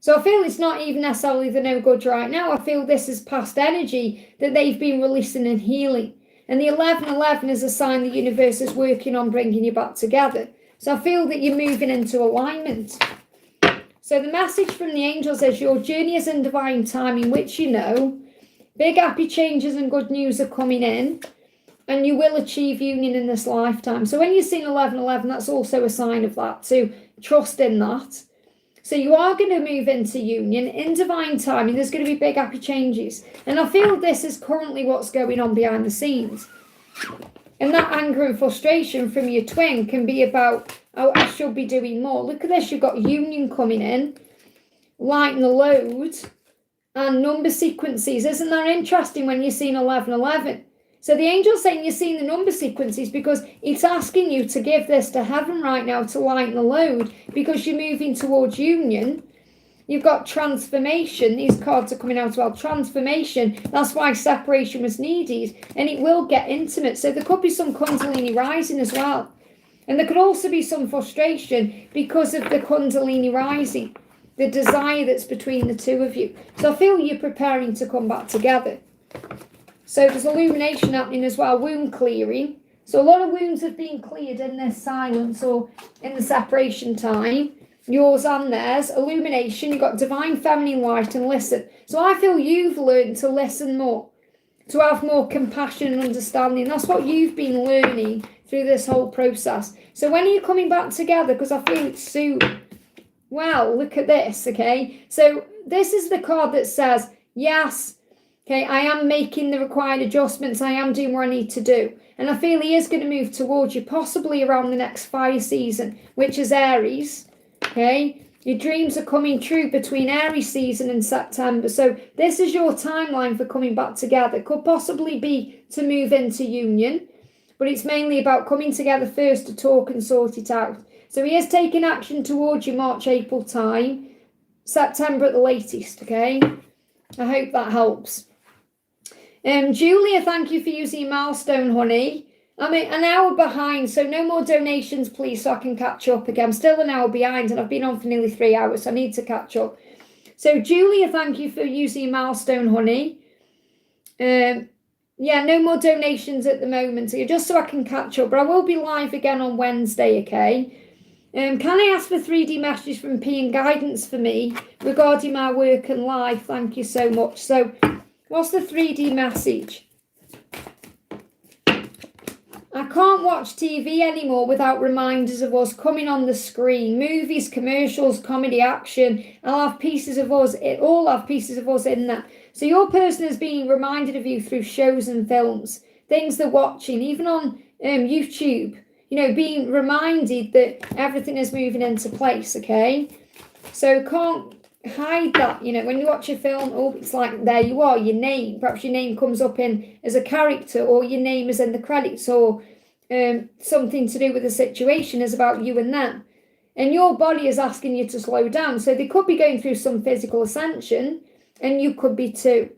So I feel it's not even necessarily the no good right now. I feel this is past energy that they've been releasing and healing. And the 1111 is a sign the universe is working on bringing you back together. So I feel that you're moving into alignment. So the message from the angels is your journey is in divine timing, which you know. Big happy changes and good news are coming in. And you will achieve union in this lifetime. So when you've seen 1111, that's also a sign of that. So trust in that. So you are going to move into union in divine timing. There's going to be big happy changes. And I feel this is currently what's going on behind the scenes. And that anger and frustration from your twin can be about, oh, I should be doing more. Look at this. You've got union coming in, lighten the load, and number sequences. Isn't that interesting when you're seeing 1111? So the angel's saying you're seeing the number sequences because it's asking you to give this to heaven right now to lighten the load, because you're moving towards union. You've got transformation. These cards are coming out about transformation. That's why separation was needed. And it will get intimate. So there could be some Kundalini rising as well. And there could also be some frustration because of the Kundalini rising. The desire that's between the two of you. So I feel you're preparing to come back together. So there's illumination happening as well. Wound clearing. So a lot of wounds have been cleared in this silence or in the separation time. Yours and theirs. Illumination. You've got divine feminine light and listen. So I feel you've learned to listen more. To have more compassion and understanding. That's what you've been learning through this whole process. So when are you coming back together? Because I feel it's soon. Well, look at this, okay? So this is the card that says, yes, okay, I am making the required adjustments. I am doing what I need to do. And I feel he is going to move towards you, possibly around the next fire season, which is Aries, okay? Your dreams are coming true between Aries season and September. So this is your timeline for coming back together. Could possibly be to move into union, but it's mainly about coming together first to talk and sort it out. So he is taking action towards you March, April time, September at the latest, okay? I hope that helps. Julia, thank you for using your milestone, honey. I'm an hour behind, so no more donations, please, so I can catch up again. I'm still an hour behind, and I've been on for nearly 3 hours, so I need to catch up. So, Julia, thank you for using your milestone, honey. Yeah, no more donations at the moment, just so I can catch up. But I will be live again on Wednesday, okay? Can I ask for 3D messages from P and guidance for me regarding my work and life? Thank you so much. So, what's the 3D message? I can't watch TV anymore without reminders of us coming on the screen. Movies, commercials, comedy, action. I'll have pieces of us. It all have pieces of us in that. So your person is being reminded of you through shows and films, things they're watching, even on YouTube. You know, being reminded that everything is moving into place. Okay, so can't hide that. You know, when you watch a film, oh, it's like there you are, your name. Perhaps your name comes up in as a character, or your name is in the credits, or something to do with the situation is about you and them. And your body is asking you to slow down. So they could be going through some physical ascension, and you could be too.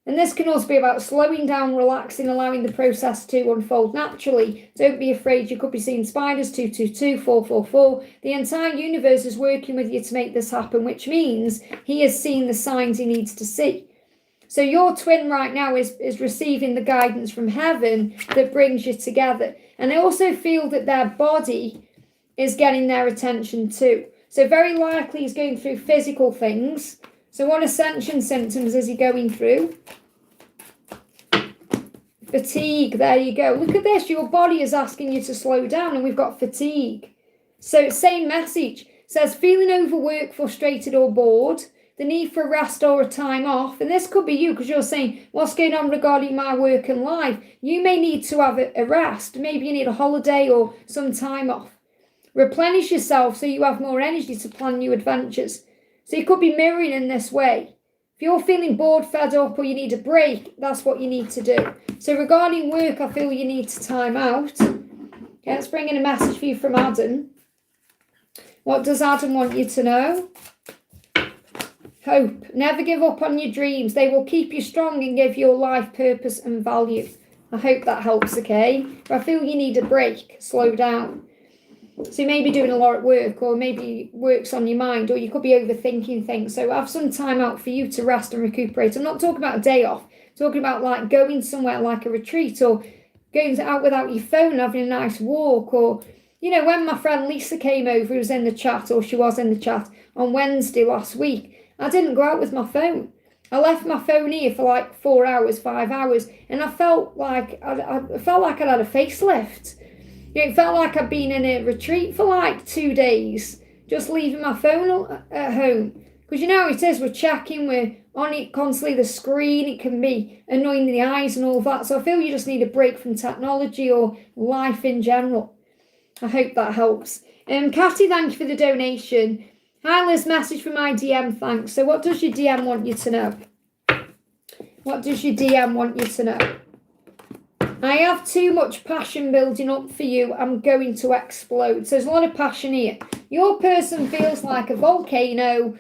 And this can also be about slowing down, relaxing, allowing the process to unfold naturally. Don't be afraid. You could be seeing spiders, 222, 444. The entire universe is working with you to make this happen, which means he is seeing the signs he needs to see. So your twin right now is receiving the guidance from heaven that brings you together. And I also feel that their body is getting their attention too. So very likely he's going through physical things. So what ascension symptoms is he going through? Fatigue, there you go. Look at this, your body is asking you to slow down, and we've got fatigue. So same message, says feeling overworked, frustrated or bored, the need for a rest or a time off. And this could be you, because you're saying, what's going on regarding my work and life? You may need to have a rest. Maybe you need a holiday or some time off. Replenish yourself so you have more energy to plan new adventures. So you could be mirroring in this way. If you're feeling bored, fed up, or you need a break, that's what you need to do. So regarding work, I feel you need to time out. Okay, let's bring in a message for you from Adam. What does Adam want you to know? Hope. Never give up on your dreams. They will keep you strong and give your life purpose and value. I hope that helps, okay? But I feel you need a break. Slow down. So you may be doing a lot at work, or maybe work's on your mind, or you could be overthinking things. So have some time out for you to rest and recuperate. I'm not talking about a day off. I'm talking about like going somewhere like a retreat, or going out without your phone, having a nice walk. Or, you know, when my friend Lisa came over, who was in the chat, or she was in the chat on Wednesday last week, I didn't go out with my phone. I left my phone here for like 4 hours, 5 hours, and I felt like I'd had a facelift. It felt like I'd been in a retreat for like 2 days, just leaving my phone at home. Because you know how it is, we're checking, we're on it constantly, the screen, it can be annoying the eyes and all that. So I feel you just need a break from technology or life in general. I hope that helps. Catty, thank you for the donation. Hi Liz, message from my DM, thanks. So what does your DM want you to know? What does your DM want you to know? I have too much passion building up for you. I'm going to explode. So there's a lot of passion here. Your person feels like a volcano,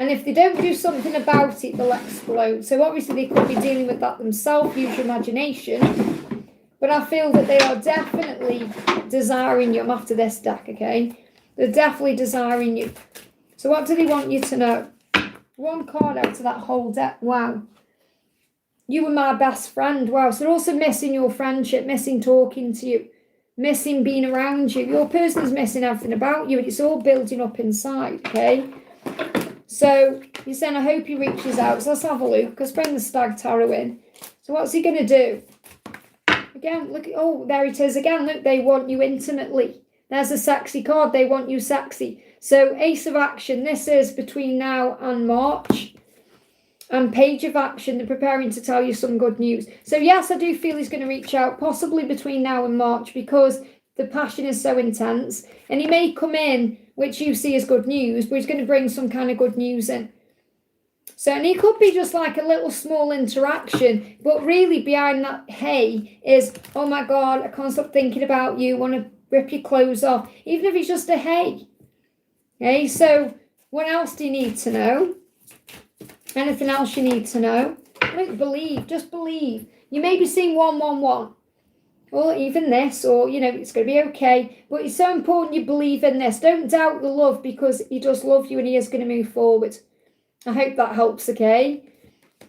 And if they don't do something about it, they'll explode. So obviously they could be dealing with that themselves, use your imagination. But I feel that they are definitely desiring you. I'm after this deck, okay? They're definitely desiring you. So what do they want you to know? One card out of that whole deck. Wow. You were my best friend. Wow. So they're also missing your friendship, missing talking to you, missing being around you. Your person's missing everything about you, and it's all building up inside, okay? So you're saying, I hope he reaches out. So let's have a look. Let's bring the Stag Tarot in. So what's he going to do? Again, look. Oh, there it is again. Look, they want you intimately. There's a sexy card. They want you sexy. So Ace of Action. This is between now and March. And Page of Action. They're preparing to tell you some good news. So yes, I do feel he's going to reach out, possibly between now and March, because the passion is so intense. And he may come in, which you see as good news, but he's going to bring some kind of good news in. So, and it could be just like a little small interaction, but really behind that hey is, oh my God, I can't stop thinking about you, want to rip your clothes off, even if it's just a hey. Okay, so what else do you need to know? Anything else you need to know? Don't believe, just believe. You may be seeing 111. Or even this, or, you know, it's going to be okay. But it's so important you believe in this. Don't doubt the love, because he does love you and he is going to move forward. I hope that helps, okay?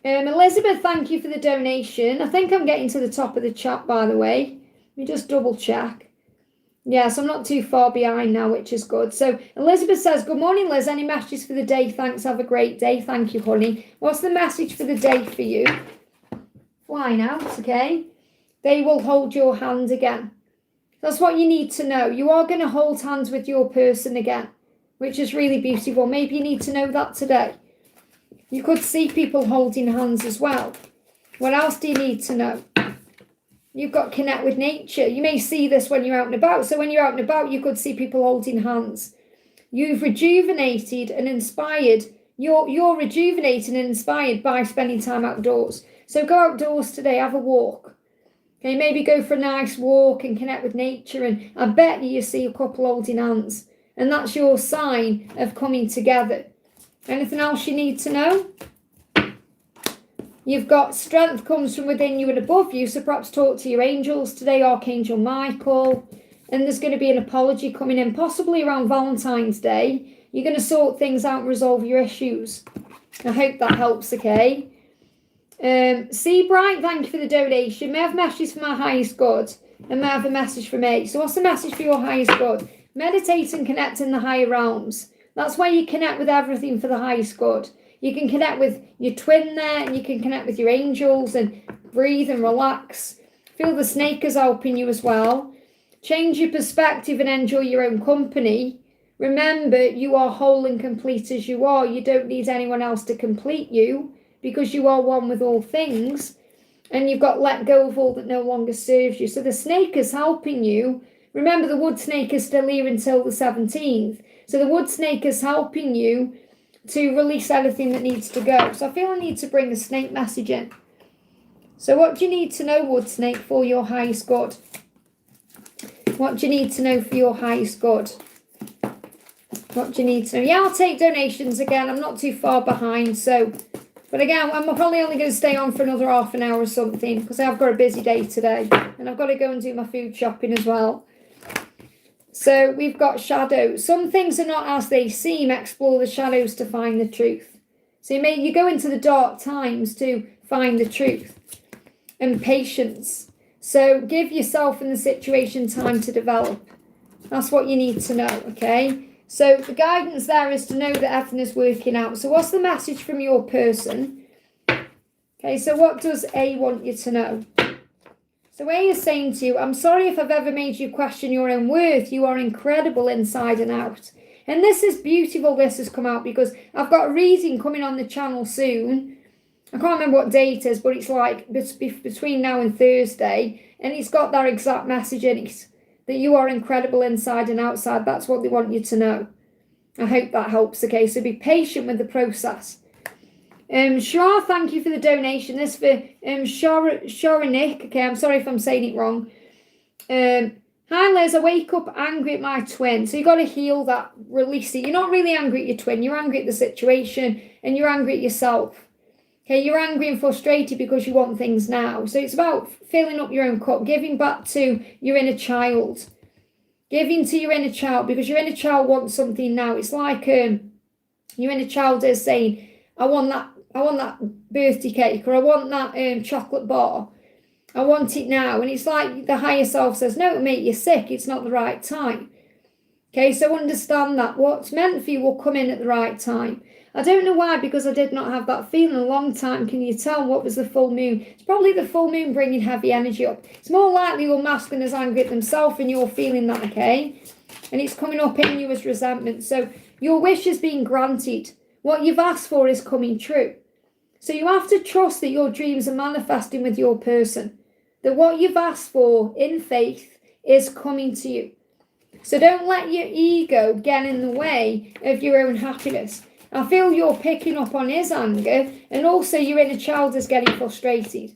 Elizabeth, thank you for the donation. I think I'm getting to the top of the chat, by the way. Let me just double check. Yes, I'm not too far behind now, which is good. So Elizabeth says, good morning, Liz. Any messages for the day? Thanks. Have a great day. Thank you, honey. What's the message for the day for you? Flying out, okay? They will hold your hand again. That's what you need to know. You are going to hold hands with your person again, which is really beautiful. Maybe you need to know that today. You could see people holding hands as well. What else do you need to know? You've got to connect with nature. You may see this when you're out and about. So when you're out and about, you could see people holding hands. You've rejuvenated and inspired. You're rejuvenated and inspired by spending time outdoors. So go outdoors today, have a walk. Okay, maybe go for a nice walk and connect with nature. And I bet you see a couple holding hands. And that's your sign of coming together. Anything else you need to know? You've got strength comes from within you and above you. So perhaps talk to your angels today, Archangel Michael. And there's going to be an apology coming in, possibly around Valentine's Day. You're going to sort things out and resolve your issues. I hope that helps, okay? Seabright, thank you for the donation. May I have messages for my highest good? And may I have a message from A? So what's the message for your highest good? Meditate and connect in the higher realms. That's where you connect with everything for the highest good. You can connect with your twin there, and you can connect with your angels and breathe and relax. Feel the snake is helping you as well. Change your perspective and enjoy your own company. Remember, you are whole and complete as you are. You don't need anyone else to complete you, because you are one with all things, and you've got let go of all that no longer serves you. So the snake is helping you. Remember, the wood snake is still here until the 17th. So the wood snake is helping you to release anything that needs to go. So I feel I need to bring the snake message in. So what do you need to know, wood snake, for your highest good? What do you need to know for your highest good? What do you need to know? Yeah, I'll take donations again. I'm not too far behind, so... But again, I'm probably only going to stay on for another half an hour or something, because I've got a busy day today. And I've got to go and do my food shopping as well. So we've got shadows. Some things are not as they seem. Explore the shadows to find the truth. So you go into the dark times to find the truth. And patience. So give yourself and the situation time to develop. That's what you need to know, okay? So the guidance there is to know that everything is working out. So what's the message from your person? Okay, so what does A want you to know? So A is saying to you, I'm sorry if I've ever made you question your own worth. You are incredible inside and out. And this is beautiful, this has come out, because I've got a reading coming on the channel soon. I can't remember what date it is, but it's like between now and Thursday. And it's got that exact message in it. That you are incredible inside and outside. That's what they want you to know. I hope that helps, okay? So be patient with the process. Shar, thank you for the donation. This for Sharanik. Okay, I'm sorry if I'm saying it wrong. Hi, Hi Liz, I wake up angry at my twin. So you've got to heal that, release it. You're not really angry at your twin. You're angry at the situation and you're angry at yourself. Okay, you're angry and frustrated because you want things now. So it's about filling up your own cup, giving back to your inner child. Giving to your inner child, because your inner child wants something now. It's like your inner child is saying, I want that birthday cake, or I want that chocolate bar. I want it now. And it's like the higher self says, no, it'll make you sick. It's not the right time. Okay, so understand that what's meant for you will come in at the right time. I don't know why, because I did not have that feeling a long time. Can you tell what was the full moon? It's probably the full moon bringing heavy energy up. It's more likely your masculine is angry at themselves and you're feeling that, okay? And it's coming up in you as resentment. So your wish is being granted. What you've asked for is coming true. So you have to trust that your dreams are manifesting with your person. That what you've asked for in faith is coming to you. So don't let your ego get in the way of your own happiness. I feel you're picking up on his anger, and also your inner child is getting frustrated.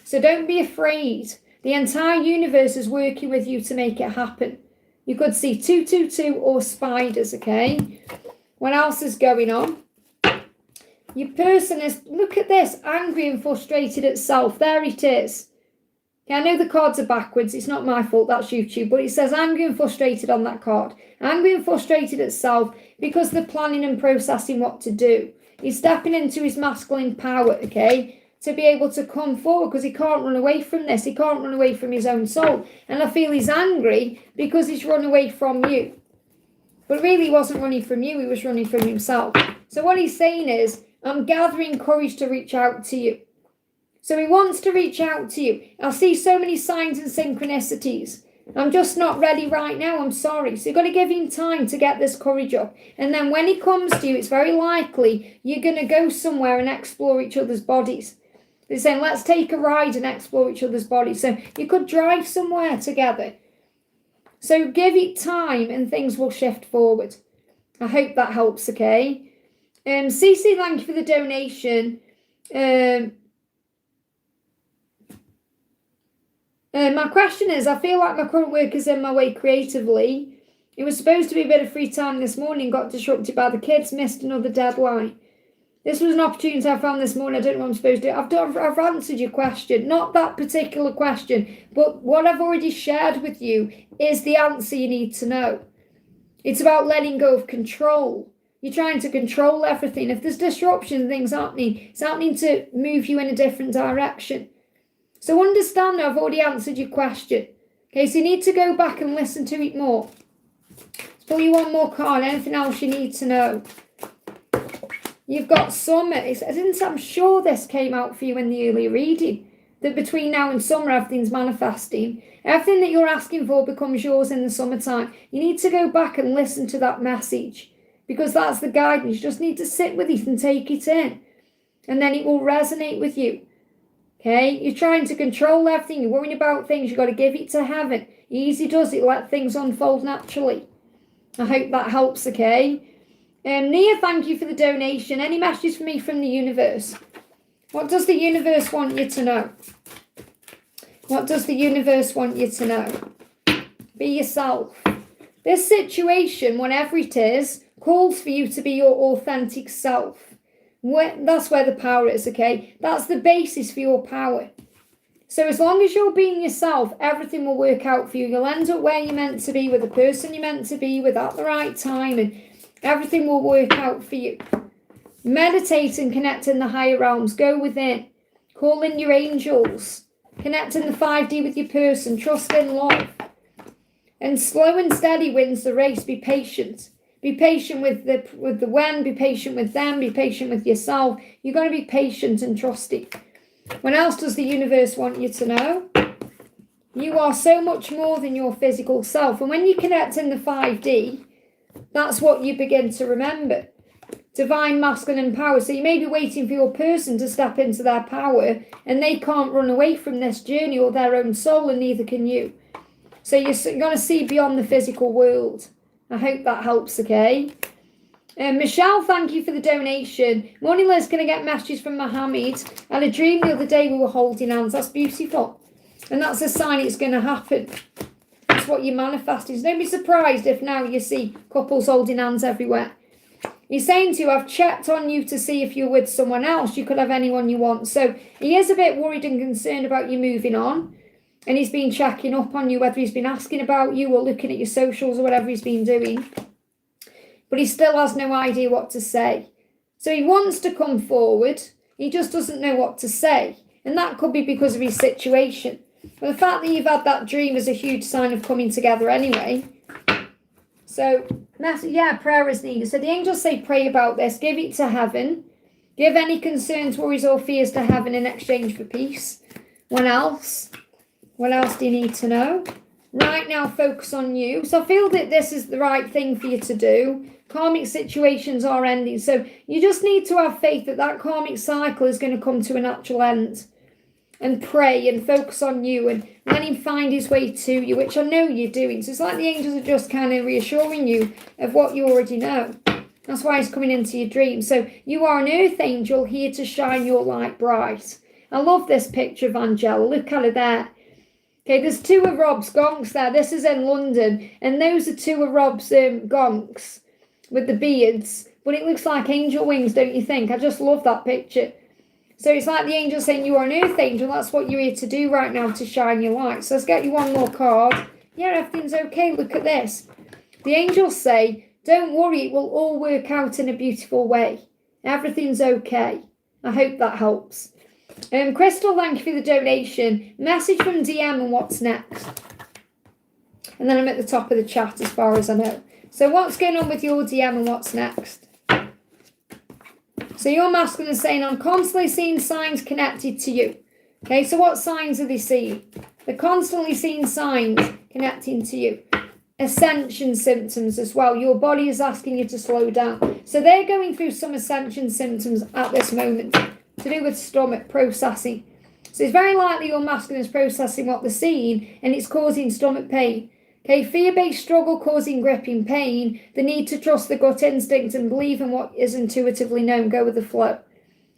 So don't be afraid. The entire universe is working with you to make it happen. You could see 222 or spiders, okay? What else is going on? Your person is, look at this, angry and frustrated at self. There it is. Okay, I know the cards are backwards. It's not my fault. That's YouTube. But it says angry and frustrated on that card. Angry and frustrated at self because they're planning and processing what to do. He's stepping into his masculine power, okay, to be able to come forward, because he can't run away from this. He can't run away from his own soul. And I feel he's angry because he's run away from you. But really he wasn't running from you. He was running from himself. So what he's saying is, I'm gathering courage to reach out to you. So he wants to reach out to you. I see so many signs and synchronicities. I'm just not ready right now. I'm sorry. So you've got to give him time to get this courage up. And then when he comes to you, it's very likely you're going to go somewhere and explore each other's bodies. They're saying, let's take a ride and explore each other's bodies. So you could drive somewhere together. So give it time and things will shift forward. I hope that helps, okay? Cece, thank you for the donation. My question is, I feel like my current work is in my way creatively. It was supposed to be a bit of free time this morning, got disrupted by the kids, missed another deadline. This was an opportunity I found this morning. I don't know what I'm supposed to do. I've answered your question, not that particular question, but what I've already shared with you is the answer you need to know. It's about letting go of control. You're trying to control everything. If there's disruption, things happening, it's happening to move you in a different direction. So understand that I've already answered your question. Okay, so you need to go back and listen to it more. Let's pull you one more card. Anything else you need to know? You've got summer. I'm sure this came out for you in the earlier reading. That between now and summer, everything's manifesting. Everything that you're asking for becomes yours in the summertime. You need to go back and listen to that message, because that's the guidance. You just need to sit with it and take it in. And then it will resonate with you. Okay, you're trying to control everything. You're worrying about things. You've got to give it to heaven. He easy does it. Let things unfold naturally. I hope that helps, okay? Nia, thank you for the donation. Any messages for me from the universe? What does the universe want you to know? What does the universe want you to know? Be yourself. This situation, whatever it is, calls for you to be your authentic self. That's where the power is, okay? That's the basis for your power. So as long as you're being yourself, everything will work out for you. You'll end up where you're meant to be, with the person you're meant to be with at the right time, and everything will work out for you. Meditate and connect in the higher realms. Go within. Call in your angels. Connect in the 5D with your person. Trust in love. And slow and steady wins the race. Be patient. Be patient with the when, be patient with them, be patient with yourself. You've got to be patient and trusting. What else does the universe want you to know? You are so much more than your physical self. And when you connect in the 5D, that's what you begin to remember. Divine masculine power. So you may be waiting for your person to step into their power, and they can't run away from this journey or their own soul, and neither can you. So you're going to see beyond the physical world. I hope that helps, okay? Michelle, thank you for the donation. Morning, Liz, can I get messages from Mohammed? I had a dream the other day we were holding hands. That's beautiful. And that's a sign it's going to happen. that's what you're manifesting. So don't be surprised if now you see couples holding hands everywhere. He's saying to you, I've checked on you to see if you're with someone else. You could have anyone you want. So he is a bit worried and concerned about you moving on. And he's been checking up on you, whether he's been asking about you or looking at your socials or whatever he's been doing. But he still has no idea what to say. So he wants to come forward. He just doesn't know what to say. And that could be because of his situation. But the fact that you've had that dream is a huge sign of coming together anyway. So, yeah, prayer is needed. So the angels say pray about this. Give it to heaven. Give any concerns, worries or fears to heaven in exchange for peace. What else? What else do you need to know? Right now, focus on you. So I feel that this is the right thing for you to do. Karmic situations are ending. So you just need to have faith that that karmic cycle is going to come to a natural end. And pray and focus on you and let him find his way to you, which I know you're doing. So it's like the angels are just kind of reassuring you of what you already know. That's why he's coming into your dream. So you are an earth angel here to shine your light bright. I love this picture of Angela. Look at her there. Okay, there's two of Rob's gonks there. This is in London. And those are two of Rob's gonks with the beards. But it looks like angel wings, don't you think? I just love that picture. So it's like the angel saying you are an earth angel. That's what you're here to do right now, to shine your light. So let's get you one more card. Yeah, everything's okay. Look at this. The angels say, don't worry, it will all work out in a beautiful way. Everything's okay. I hope that helps. Crystal, thank you for the donation. Message from DM and what's next. And then I'm at the top of the chat as far as I know. So what's going on with your DM and what's next? So your masculine is saying, I'm constantly seeing signs connected to you. Okay, so what signs are they seeing? They're constantly seeing signs connecting to you. Ascension symptoms as well. Your body is asking you to slow down. So they're going through some ascension symptoms at this moment to do with stomach processing. So it's very likely your masculine is processing what they're seeing and it's causing stomach pain. Okay, fear-based struggle causing gripping pain, the need to trust the gut instinct and believe in what is intuitively known, go with the flow.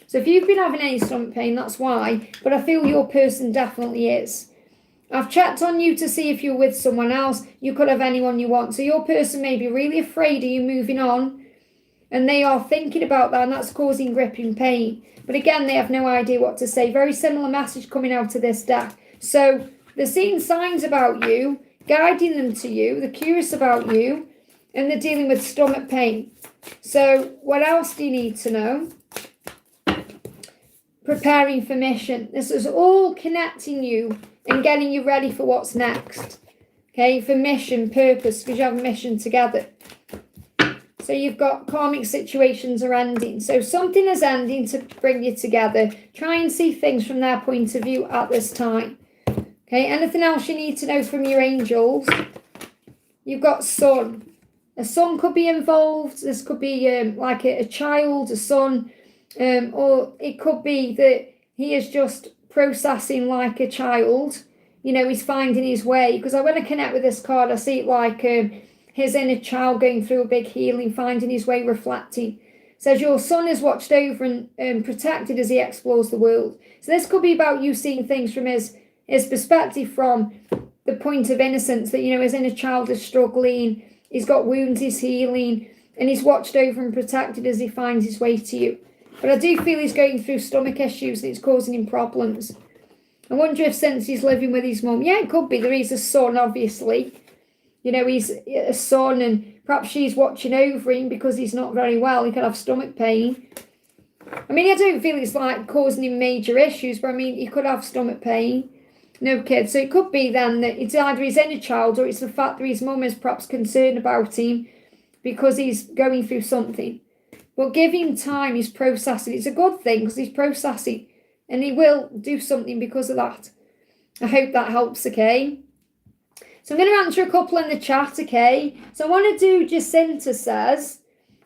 So if you've been having any stomach pain, that's why, but I feel your person definitely is. I've checked on you to see if you're with someone else. You could have anyone you want. So your person may be really afraid of you moving on, and they are thinking about that, and that's causing gripping pain. But again, they have no idea what to say. Very similar message coming out of this deck. So they're seeing signs about you, guiding them to you, they're curious about you, and they're dealing with stomach pain. So what else do you need to know? Preparing for mission. This is all connecting you and getting you ready for what's next. Okay, for mission, purpose, because you have a mission together. So you've got karmic situations are ending. So something is ending to bring you together. Try and see things from their point of view at this time. Okay, anything else you need to know from your angels? You've got son. A son could be involved. This could be like a child, a son. Or it could be that he is just processing like a child. You know, he's finding his way. Because when I connect with this card, I see it like his inner child going through a big healing, finding his way, reflecting. It says your son is watched over and protected as he explores the world. So this could be about you seeing things from his perspective, from the point of innocence, that, you know, his inner child is struggling, he's got wounds, he's healing, and he's watched over and protected as he finds his way to you. But I do feel he's going through stomach issues and it's causing him problems. I wonder if since he's living with his mum, yeah, it could be. There is a son, obviously. You know, he's a son and perhaps she's watching over him because he's not very well. He could have stomach pain. I mean, I don't feel it's like causing him major issues, but I mean, he could have stomach pain. No kids. So it could be then that it's either his inner child or it's the fact that his mum is perhaps concerned about him because he's going through something. But give him time, he's processing. It's a good thing because he's processing and he will do something because of that. I hope that helps, okay? So I'm going to answer a couple in the chat, okay? So I want to do Jacinta says,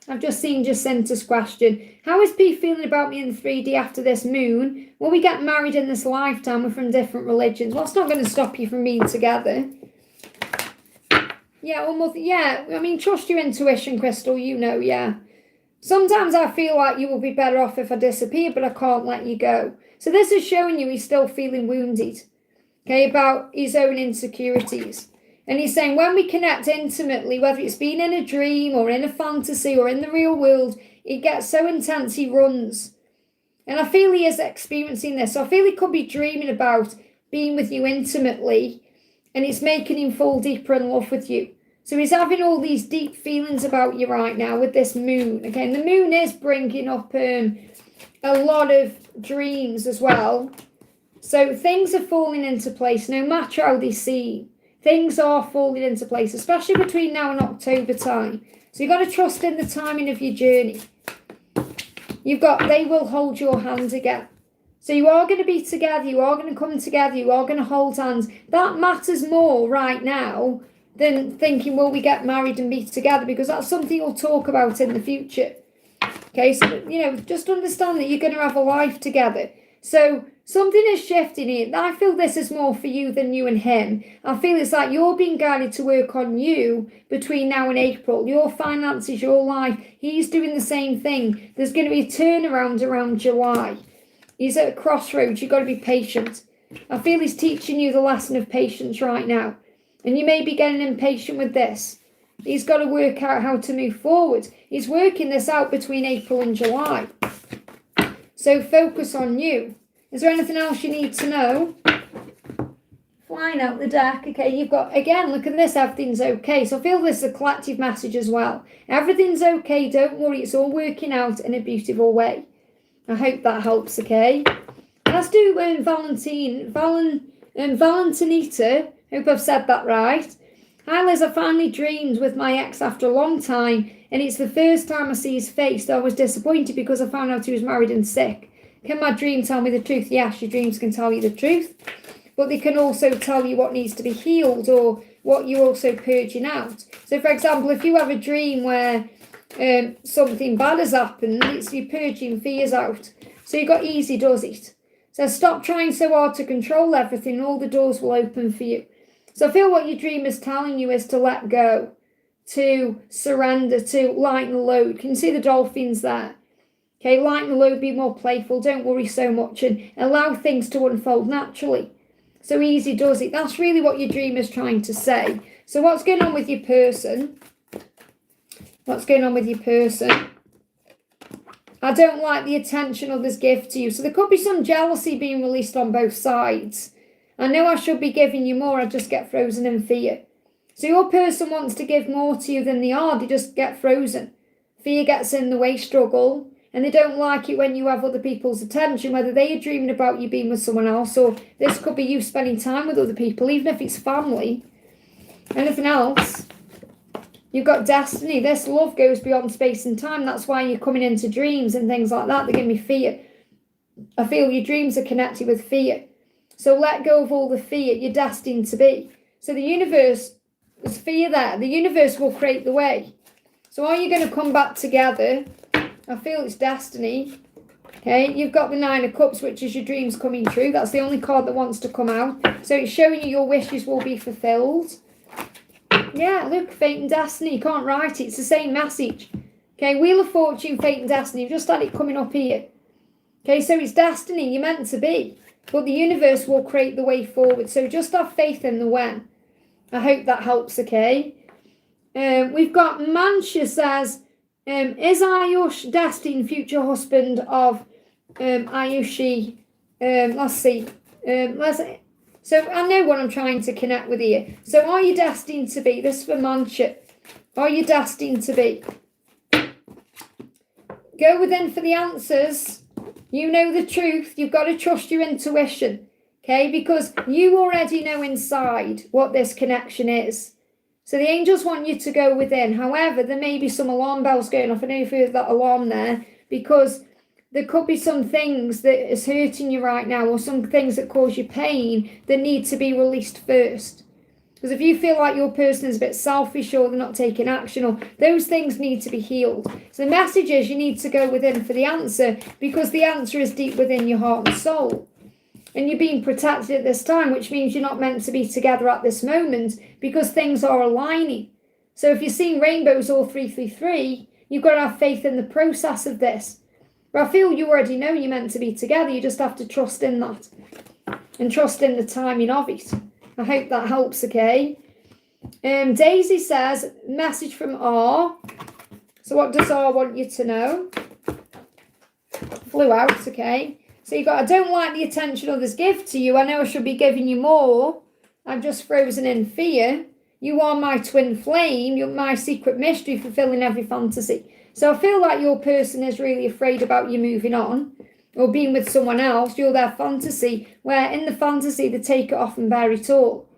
I've just seen Jacinta's question. How is P feeling about me in 3D after this moon? Will we get married in this lifetime? We're from different religions. Well, it's not going to stop you from being together. Yeah, I mean, trust your intuition, Crystal, you know, yeah. Sometimes I feel like you will be better off if I disappear, but I can't let you go. So this is showing you he's still feeling wounded, okay, about his own insecurities. And he's saying when we connect intimately, whether it's been in a dream or in a fantasy or in the real world, it gets so intense he runs. And I feel he is experiencing this. So I feel he could be dreaming about being with you intimately, and it's making him fall deeper in love with you. So he's having all these deep feelings about you right now with this moon. Okay, and the moon is bringing up a lot of dreams as well. So things are falling into place, no matter how they seem. Things are falling into place, especially between now and October time. So you've got to trust in the timing of your journey. They will hold your hand again. So you are going to be together, you are going to come together, you are going to hold hands. That matters more right now than thinking, will we get married and be together? Because that's something you'll talk about in the future. Okay, so, just understand that you're going to have a life together. So something is shifting here. I feel this is more for you than you and him. I feel it's like you're being guided to work on you between now and April. Your finances, your life. He's doing the same thing. There's going to be a turnaround around July. He's at a crossroads. You've got to be patient. I feel he's teaching you the lesson of patience right now. And you may be getting impatient with this. He's got to work out how to move forward. He's working this out between April and July. So focus on you. Is there anything else you need to know? Flying out the deck. Okay, you've got, again, look at this. Everything's okay. So I feel this is a collective message as well. Everything's okay. Don't worry. It's all working out in a beautiful way. I hope that helps, okay? Let's do Valentinita. Hope I've said that right. Hi Liz, I finally dreamed with my ex after a long time, and it's the first time I see his face, though I was disappointed because I found out he was married and sick. Can my dream tell me the truth? Yes, your dreams can tell you the truth, but they can also tell you what needs to be healed or what you're also purging out. So for example, if you have a dream where something bad has happened, it's you purging fears out. So you've got easy does it. So stop trying so hard to control everything, all the doors will open for you. So I feel what your dream is telling you is to let go, to surrender, to lighten the load. Can you see the dolphins there? Okay, lighten the load, be more playful, don't worry so much, and allow things to unfold naturally. So easy does it. That's really what your dream is trying to say. So what's going on with your person? What's going on with your person? I don't like the attention others give to you. So there could be some jealousy being released on both sides. I know I should be giving you more, I just get frozen in fear. So your person wants to give more to you than they are, they just get frozen. Fear gets in the way, struggle, and they don't like it when you have other people's attention, whether they are dreaming about you being with someone else, or this could be you spending time with other people, even if it's family. Anything else? You've got destiny. This love goes beyond space and time. That's why you're coming into dreams and things like that. They give me fear. I feel your dreams are connected with fear. So let go of all the fear. You're destined to be. So the universe, there's fear there. The universe will create the way. So are you going to come back together? I feel it's destiny. Okay, you've got the Nine of Cups, which is your dreams coming true. That's the only card that wants to come out. So it's showing you your wishes will be fulfilled. Yeah, look, fate and destiny. You can't write it. It's the same message. Okay, Wheel of Fortune, fate and destiny. You've just had it coming up here. Okay, so it's destiny. You're meant to be. But the universe will create the way forward. So just have faith in the when. I hope that helps, okay? We've got Mancha says, is Ayush destined future husband of Ayushi? Let's see. So I know what I'm trying to connect with here. So are you destined to be? This is for Mancha. Are you destined to be? Go within for the answers. You know the truth. You've got to trust your intuition. Okay? Because you already know inside what this connection is. So the angels want you to go within. However, there may be some alarm bells going off. I know you've heard that alarm there. Because there could be some things that is hurting you right now, or some things that cause you pain that need to be released first. Because if you feel like your person is a bit selfish, or they're not taking action, or those things need to be healed. So the message is you need to go within for the answer, because the answer is deep within your heart and soul. And you're being protected at this time, which means you're not meant to be together at this moment, because things are aligning. So if you're seeing rainbows all 333, you've got to have faith in the process of this. But I feel you already know you're meant to be together. You just have to trust in that. And trust in the timing of it. I hope that helps, okay? Daisy says, message from R. So what does R want you to know? Flew out, okay. So you got, I don't like the attention others give to you. I know I should be giving you more. I'm just frozen in fear. You are my twin flame. You're my secret mystery, fulfilling every fantasy. So I feel like your person is really afraid about you moving on or being with someone else. You're their fantasy, where in the fantasy they take it off and bear it all.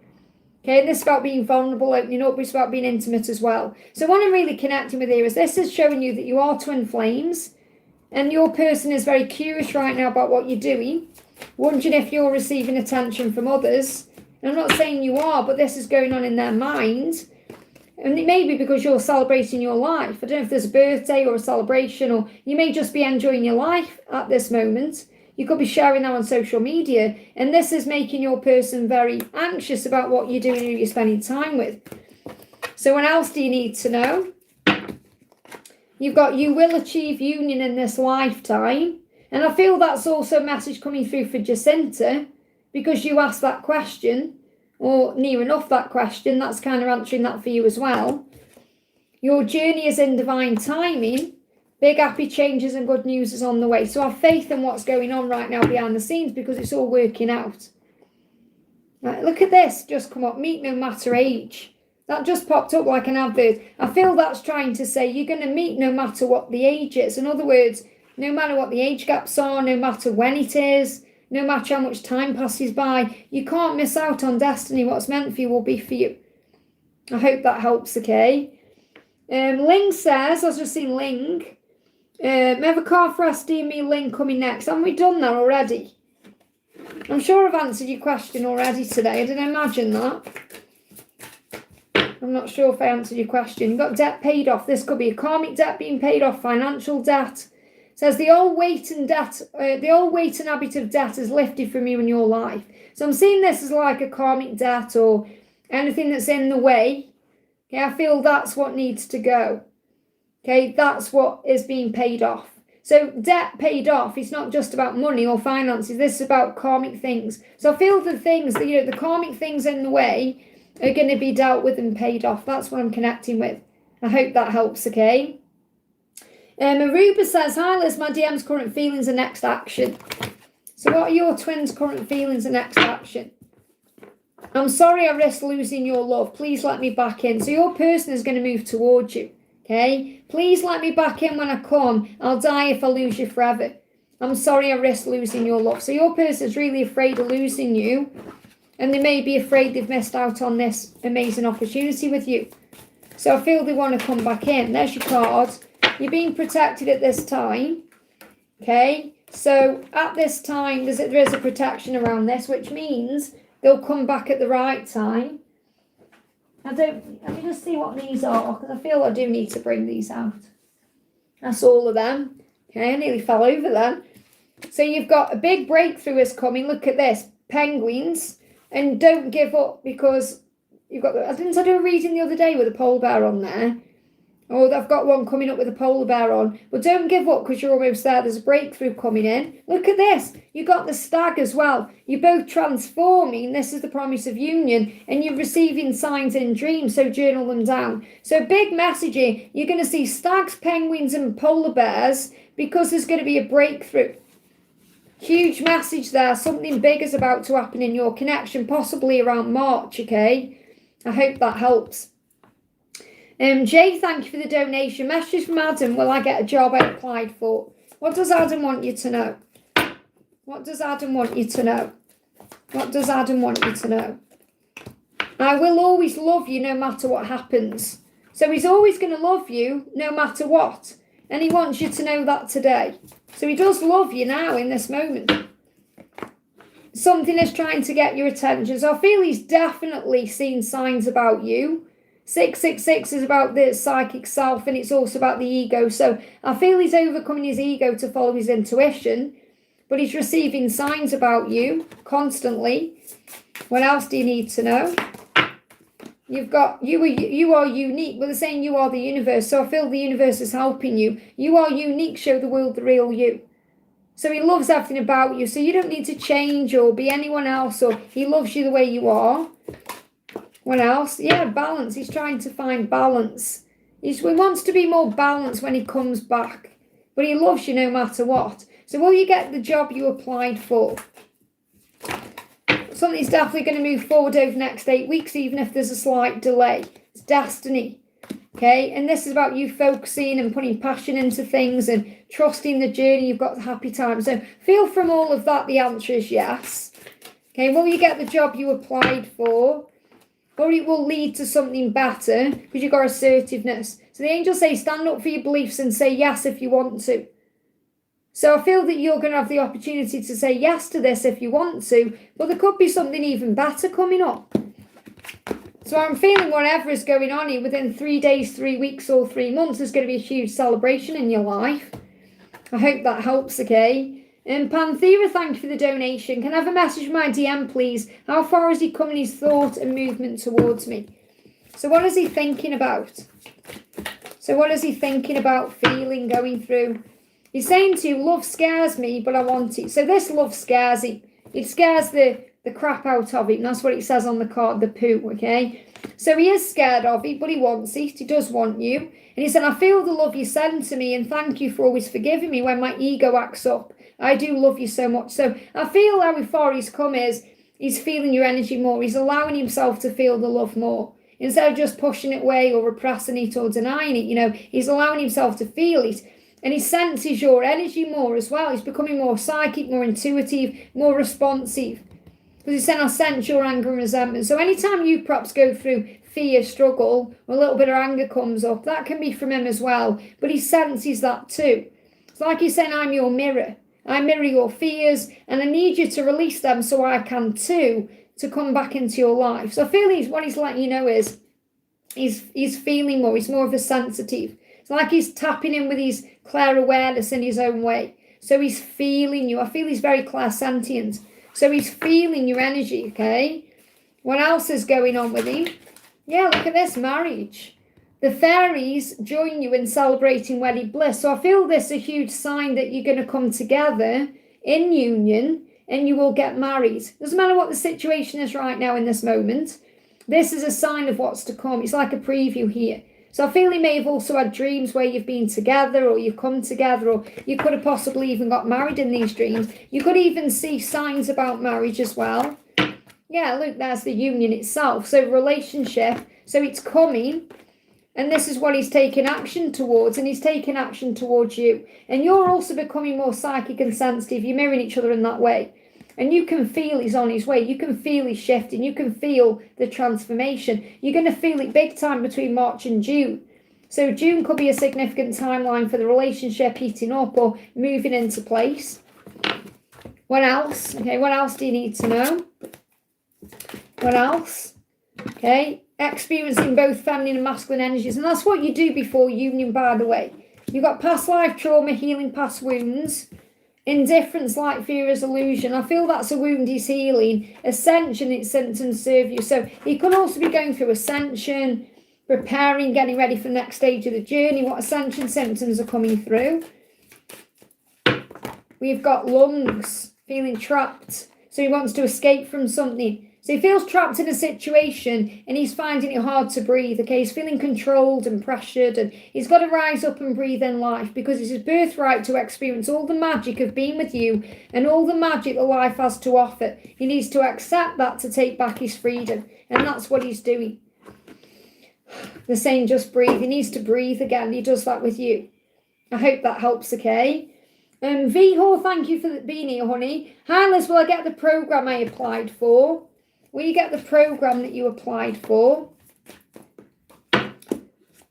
Okay, and this is about being vulnerable, opening up, but it's about being intimate as well. So what I'm really connecting with here is this is showing you that you are twin flames, and your person is very curious right now about what you're doing, wondering if you're receiving attention from others. And I'm not saying you are, but this is going on in their mind. And it may be because you're celebrating your life. I don't know if there's a birthday or a celebration, or you may just be enjoying your life at this moment. You could be sharing that on social media. And this is making your person very anxious about what you're doing and who you're spending time with. So what else do you need to know? You've got, you will achieve union in this lifetime. And I feel that's also a message coming through for Jacinta, because you asked that question, or near enough that question. That's kind of answering that for you as well. Your journey is in divine timing. Big happy changes and good news is on the way. So have faith in what's going on right now behind the scenes, because it's all working out. Right, look at this, just come up, meet no matter age. That just popped up like an advert. I feel that's trying to say you're going to meet no matter what the age is. In other words, no matter what the age gaps are, no matter when it is, no matter how much time passes by, you can't miss out on destiny. What's meant for you will be for you. I hope that helps, okay? Ling says, I was just seeing Ling. May have a car for SD and me, Ling, coming next. Haven't we done that already? I'm sure I've answered your question already today. I didn't imagine that. I'm not sure if I answered your question. You've got debt paid off. This could be a karmic debt being paid off, financial debt. It says the old weight and habit of debt is lifted from you in your life. So I'm seeing this as like a karmic debt or anything that's in the way. Okay, I feel that's what needs to go. Okay, that's what is being paid off. So debt paid off, it's not just about money or finances. This is about karmic things. So I feel the things that, the karmic things in the way are going to be dealt with and paid off. That's what I'm connecting with. I hope that helps, okay? Aruba says, hi Liz, my DM's current feelings and next action. So what are your twins' current feelings and next action? I'm sorry I risked losing your love. Please let me back in. So your person is going to move towards you, okay? Please let me back in when I come. I'll die if I lose you forever. I'm sorry I risked losing your love. So your person is really afraid of losing you. And they may be afraid they've missed out on this amazing opportunity with you. So I feel they want to come back in. There's your cards. You're being protected at this time. Okay. So at this time, there is a protection around this, which means they'll come back at the right time. Let me just see what these are, because I feel I do need to bring these out. That's all of them. Okay. I nearly fell over then. So you've got a big breakthrough is coming. Look at this. Penguins. And don't give up, because you've got, I didn't I do a reading the other day with a polar bear on there? Oh, I've got one coming up with a polar bear on. But don't give up, because you're almost there. There's a breakthrough coming in. Look at this. You got the stag as well. You're both transforming. This is the promise of union. And you're receiving signs in dreams, so journal them down. So big message here. You're going to see stags, penguins and polar bears, because there's going to be a breakthrough. Huge message there. Something big is about to happen in your connection, possibly around March, okay? I hope that helps. Jay, thank you for the donation. Message from Adam. Will I get a job I applied for? What does Adam want you to know? What does Adam want you to know? What does Adam want you to know? I will always love you no matter what happens. So he's always going to love you no matter what. And he wants you to know that today. So he does love you now in this moment. Something is trying to get your attention. So I feel he's definitely seen signs about you. 666 is about the psychic self, and it's also about the ego. So I feel he's overcoming his ego to follow his intuition. But he's receiving signs about you constantly. What else do you need to know? You've got, you are unique. Well, they're saying you are the universe. So I feel the universe is helping you. You are unique. Show the world the real you. So he loves everything about you. So you don't need to change or be anyone else. Or he loves you the way you are. What else? Yeah, balance. He's trying to find balance. He wants to be more balanced when he comes back. But he loves you no matter what. So will you get the job you applied for? Something's definitely going to move forward over the next 8 weeks, even if there's a slight delay. It's destiny. Okay, and this is about you focusing and putting passion into things and trusting the journey. You've got the happy time. So feel from all of that, the answer is yes. Okay, will you get the job you applied for? Or it will lead to something better because you've got assertiveness. So the angels say stand up for your beliefs and say yes if you want to. So I feel that you're going to have the opportunity to say yes to this if you want to, but there could be something even better coming up. So I'm feeling whatever is going on here within 3 days, 3 weeks or 3 months, there's going to be a huge celebration in your life. I hope that helps, okay? And Panthera, thank you for the donation. Can I have a message from my DM, please? How far is he come in his thought and movement towards me? So what is he thinking about? So what is he thinking about, feeling, going through? He's saying to you, love scares me, but I want it. So this love scares him. It scares the crap out of it. And that's what it says on the card, the poo, okay? So he is scared of it, but he wants it. He does want you. And he said, I feel the love you send to me, and thank you for always forgiving me when my ego acts up. I do love you so much. So I feel how far he's come is he's feeling your energy more. He's allowing himself to feel the love more. Instead of just pushing it away or repressing it or denying it, you know, he's allowing himself to feel it. And he senses your energy more as well. He's becoming more psychic, more intuitive, more responsive. Because he's saying, I sense your anger and resentment. So anytime you perhaps go through fear, struggle, or a little bit of anger comes up, that can be from him as well. But he senses that too. It's like he's saying, I'm your mirror. I mirror your fears, and I need you to release them so I can too, to come back into your life. So I feel what he's letting you know is he's feeling more. He's more of a sensitive. It's like he's tapping in with his clear awareness in his own way. So he's feeling you. I feel he's very clairsentient. So he's feeling your energy, okay? What else is going on with him? Yeah, look at this, marriage. The fairies join you in celebrating wedded bliss. So I feel this is a huge sign that you're going to come together in union and you will get married. Doesn't matter what the situation is right now in this moment. This is a sign of what's to come. It's like a preview here. So I feel he may have also had dreams where you've been together or you've come together, or you could have possibly even got married in these dreams. You could even see signs about marriage as well. Yeah, look, there's the union itself. So relationship, so it's coming, and this is what he's taking action towards, and he's taking action towards you. And you're also becoming more psychic and sensitive. You're mirroring each other in that way. And you can feel he's on his way. You can feel he's shifting. You can feel the transformation. You're going to feel it big time between March and June. So June could be a significant timeline for the relationship heating up or moving into place. What else? Okay, what else do you need to know? What else? Okay, experiencing both feminine and masculine energies. And that's what you do before union, by the way. You've got past life trauma, healing past wounds. Indifference, like fear, is illusion. I feel that's a wound he's healing. Ascension, its symptoms serve you. So he could also be going through ascension, preparing, getting ready for the next stage of the journey. What ascension symptoms are coming through? We've got lungs, feeling trapped. So he wants to escape from something. So he feels trapped in a situation and he's finding it hard to breathe, okay? He's feeling controlled and pressured, and he's got to rise up and breathe in life because it's his birthright to experience all the magic of being with you and all the magic that life has to offer. He needs to accept that to take back his freedom, and that's what he's doing. They're saying just breathe. He needs to breathe again. He does that with you. I hope that helps, okay? Vihor, thank you for being here, honey. Hi, Liz, will I get the program I applied for? Will you get the program that you applied for?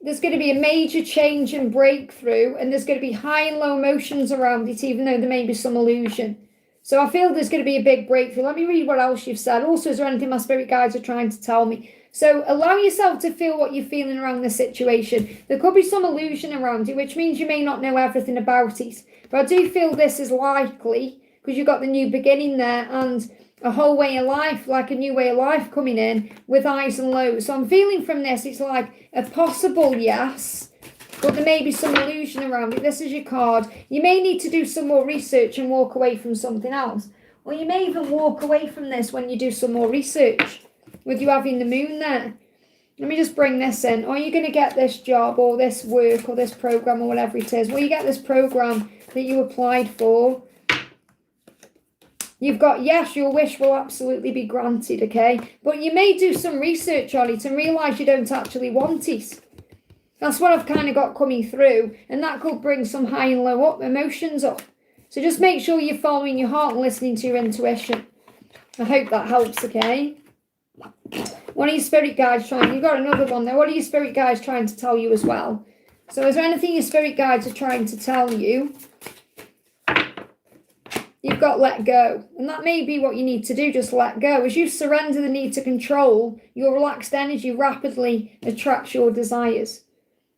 There's going to be a major change and breakthrough, and there's going to be high and low emotions around it, even though there may be some illusion. So I feel there's going to be a big breakthrough. Let me read what else you've said. Also, is there anything my spirit guides are trying to tell me? So allow yourself to feel what you're feeling around the situation. There could be some illusion around it, which means you may not know everything about it. But I do feel this is likely because you've got the new beginning there and a whole way of life, like a new way of life coming in with highs and lows. So I'm feeling from this, it's like a possible yes, but there may be some illusion around it. This is your card. You may need to do some more research and walk away from something else. Or you may even walk away from this when you do some more research. with you having the moon there. Let me just bring this in. Are you going to get this job or this work or this program or whatever it is? Well, you get this program that you applied for. You've got, yes, your wish will absolutely be granted, okay? But you may do some research on it and realise you don't actually want it. That's what I've kind of got coming through. And that could bring some high and low up emotions up. So just make sure you're following your heart and listening to your intuition. I hope that helps, okay? What are your spirit guides trying? You've got another one there. What are your spirit guides trying to tell you as well? So is there anything your spirit guides are trying to tell you? You've got let go. And that may be what you need to do, just let go. As you surrender the need to control, your relaxed energy rapidly attracts your desires.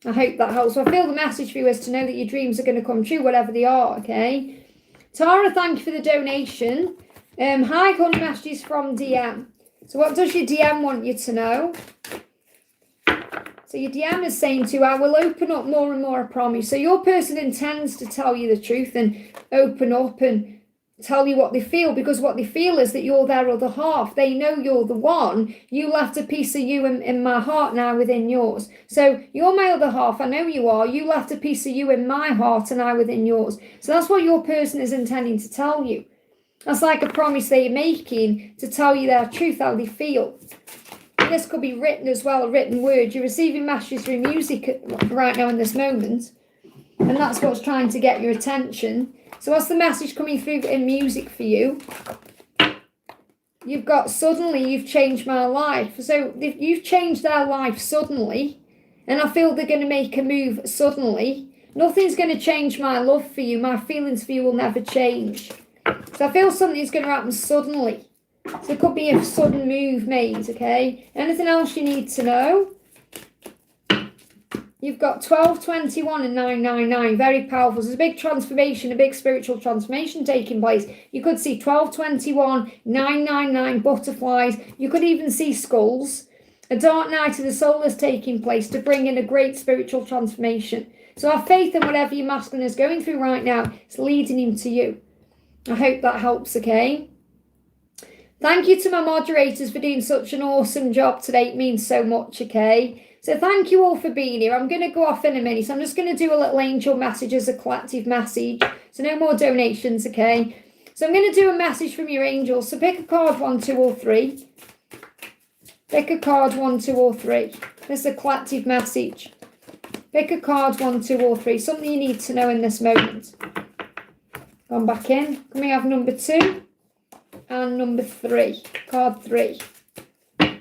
I hope that helps. So I feel the message for you is to know that your dreams are going to come true, whatever they are, okay? Tara, thank you for the donation. Hi, honey, messages from DM. So what does your DM want you to know? So your DM is saying to you, I will open up more and more, I promise. So your person intends to tell you the truth and open up and tell you what they feel, because what they feel is that you're their other half. They know you're the one. You left a piece of you in my heart now within yours. So you're my other half. I know you are. You left a piece of you in my heart and I within yours. So that's what your person is intending to tell you. That's like a promise they're making to tell you their truth, how they feel. This could be written as well, a written word. You're receiving messages through music right now in this moment. And that's what's trying to get your attention. So what's the message coming through in music for you? You've got suddenly you've changed my life. So if you've changed their life suddenly, and I feel they're going to make a move suddenly, nothing's going to change my love for you. My feelings for you will never change. So I feel something's going to happen suddenly. So it could be a sudden move made, okay? Anything else you need to know? You've got 12, 21 and 999. Very powerful. There's a big transformation, a big spiritual transformation taking place. You could see 12, 21, 999, butterflies. You could even see skulls. A dark night of the soul is taking place to bring in a great spiritual transformation. So have faith in whatever your masculine is going through right now. It's leading him to you. I hope that helps, okay? Thank you to my moderators for doing such an awesome job today. It means so much, okay? So thank you all for being here. I'm going to go off in a minute. So I'm just going to do a little angel message as a collective message. So no more donations, okay? So I'm going to do a message from your angels. So pick a card, 1, 2 or 3. Pick a card, 1, 2 or 3. This is a collective message. Pick a card, 1, 2 or 3. Something you need to know in this moment. Gone back in. Can we have number 2 and number 3? Card 3.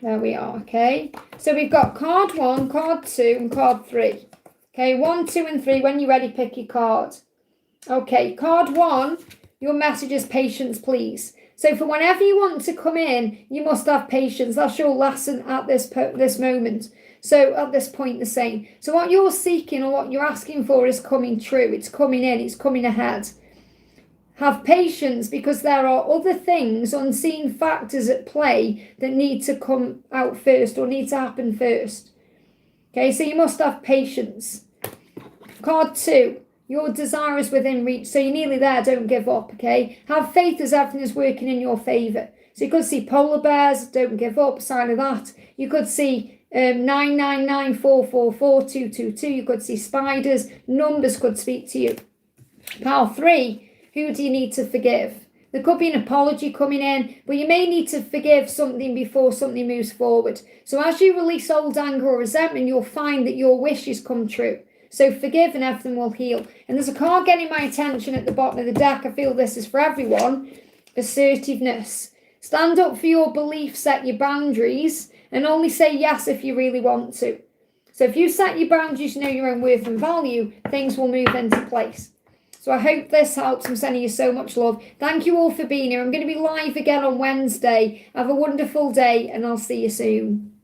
There we are, okay? So we've got card 1, card 2, and card 3. Okay, 1, 2, and 3. When you're ready, pick your card. Okay, card 1, your message is patience, please. So for whenever you want to come in, you must have patience. That's your lesson at this moment. So at this point, the same. So what you're seeking or what you're asking for is coming true. It's coming in. It's coming ahead. Have patience, because there are other things, unseen factors at play that need to come out first or need to happen first. Okay, so you must have patience. Card 2, your desire is within reach, so you're nearly there, don't give up, okay? Have faith as everything is working in your favour. So you could see polar bears, don't give up, sign of that. You could see 999, 444, 222. You could see spiders, numbers could speak to you. Pile 3. Who do you need to forgive? There could be an apology coming in, but you may need to forgive something before something moves forward. So as you release old anger or resentment, you'll find that your wishes come true. So forgive and everything will heal. And there's a card getting my attention at the bottom of the deck. I feel this is for everyone. Assertiveness. Stand up for your beliefs, set your boundaries, and only say yes if you really want to. So if you set your boundaries, you know your own worth and value, things will move into place. So I hope this helps. I'm sending you so much love. Thank you all for being here. I'm going to be live again on Wednesday. Have a wonderful day and I'll see you soon.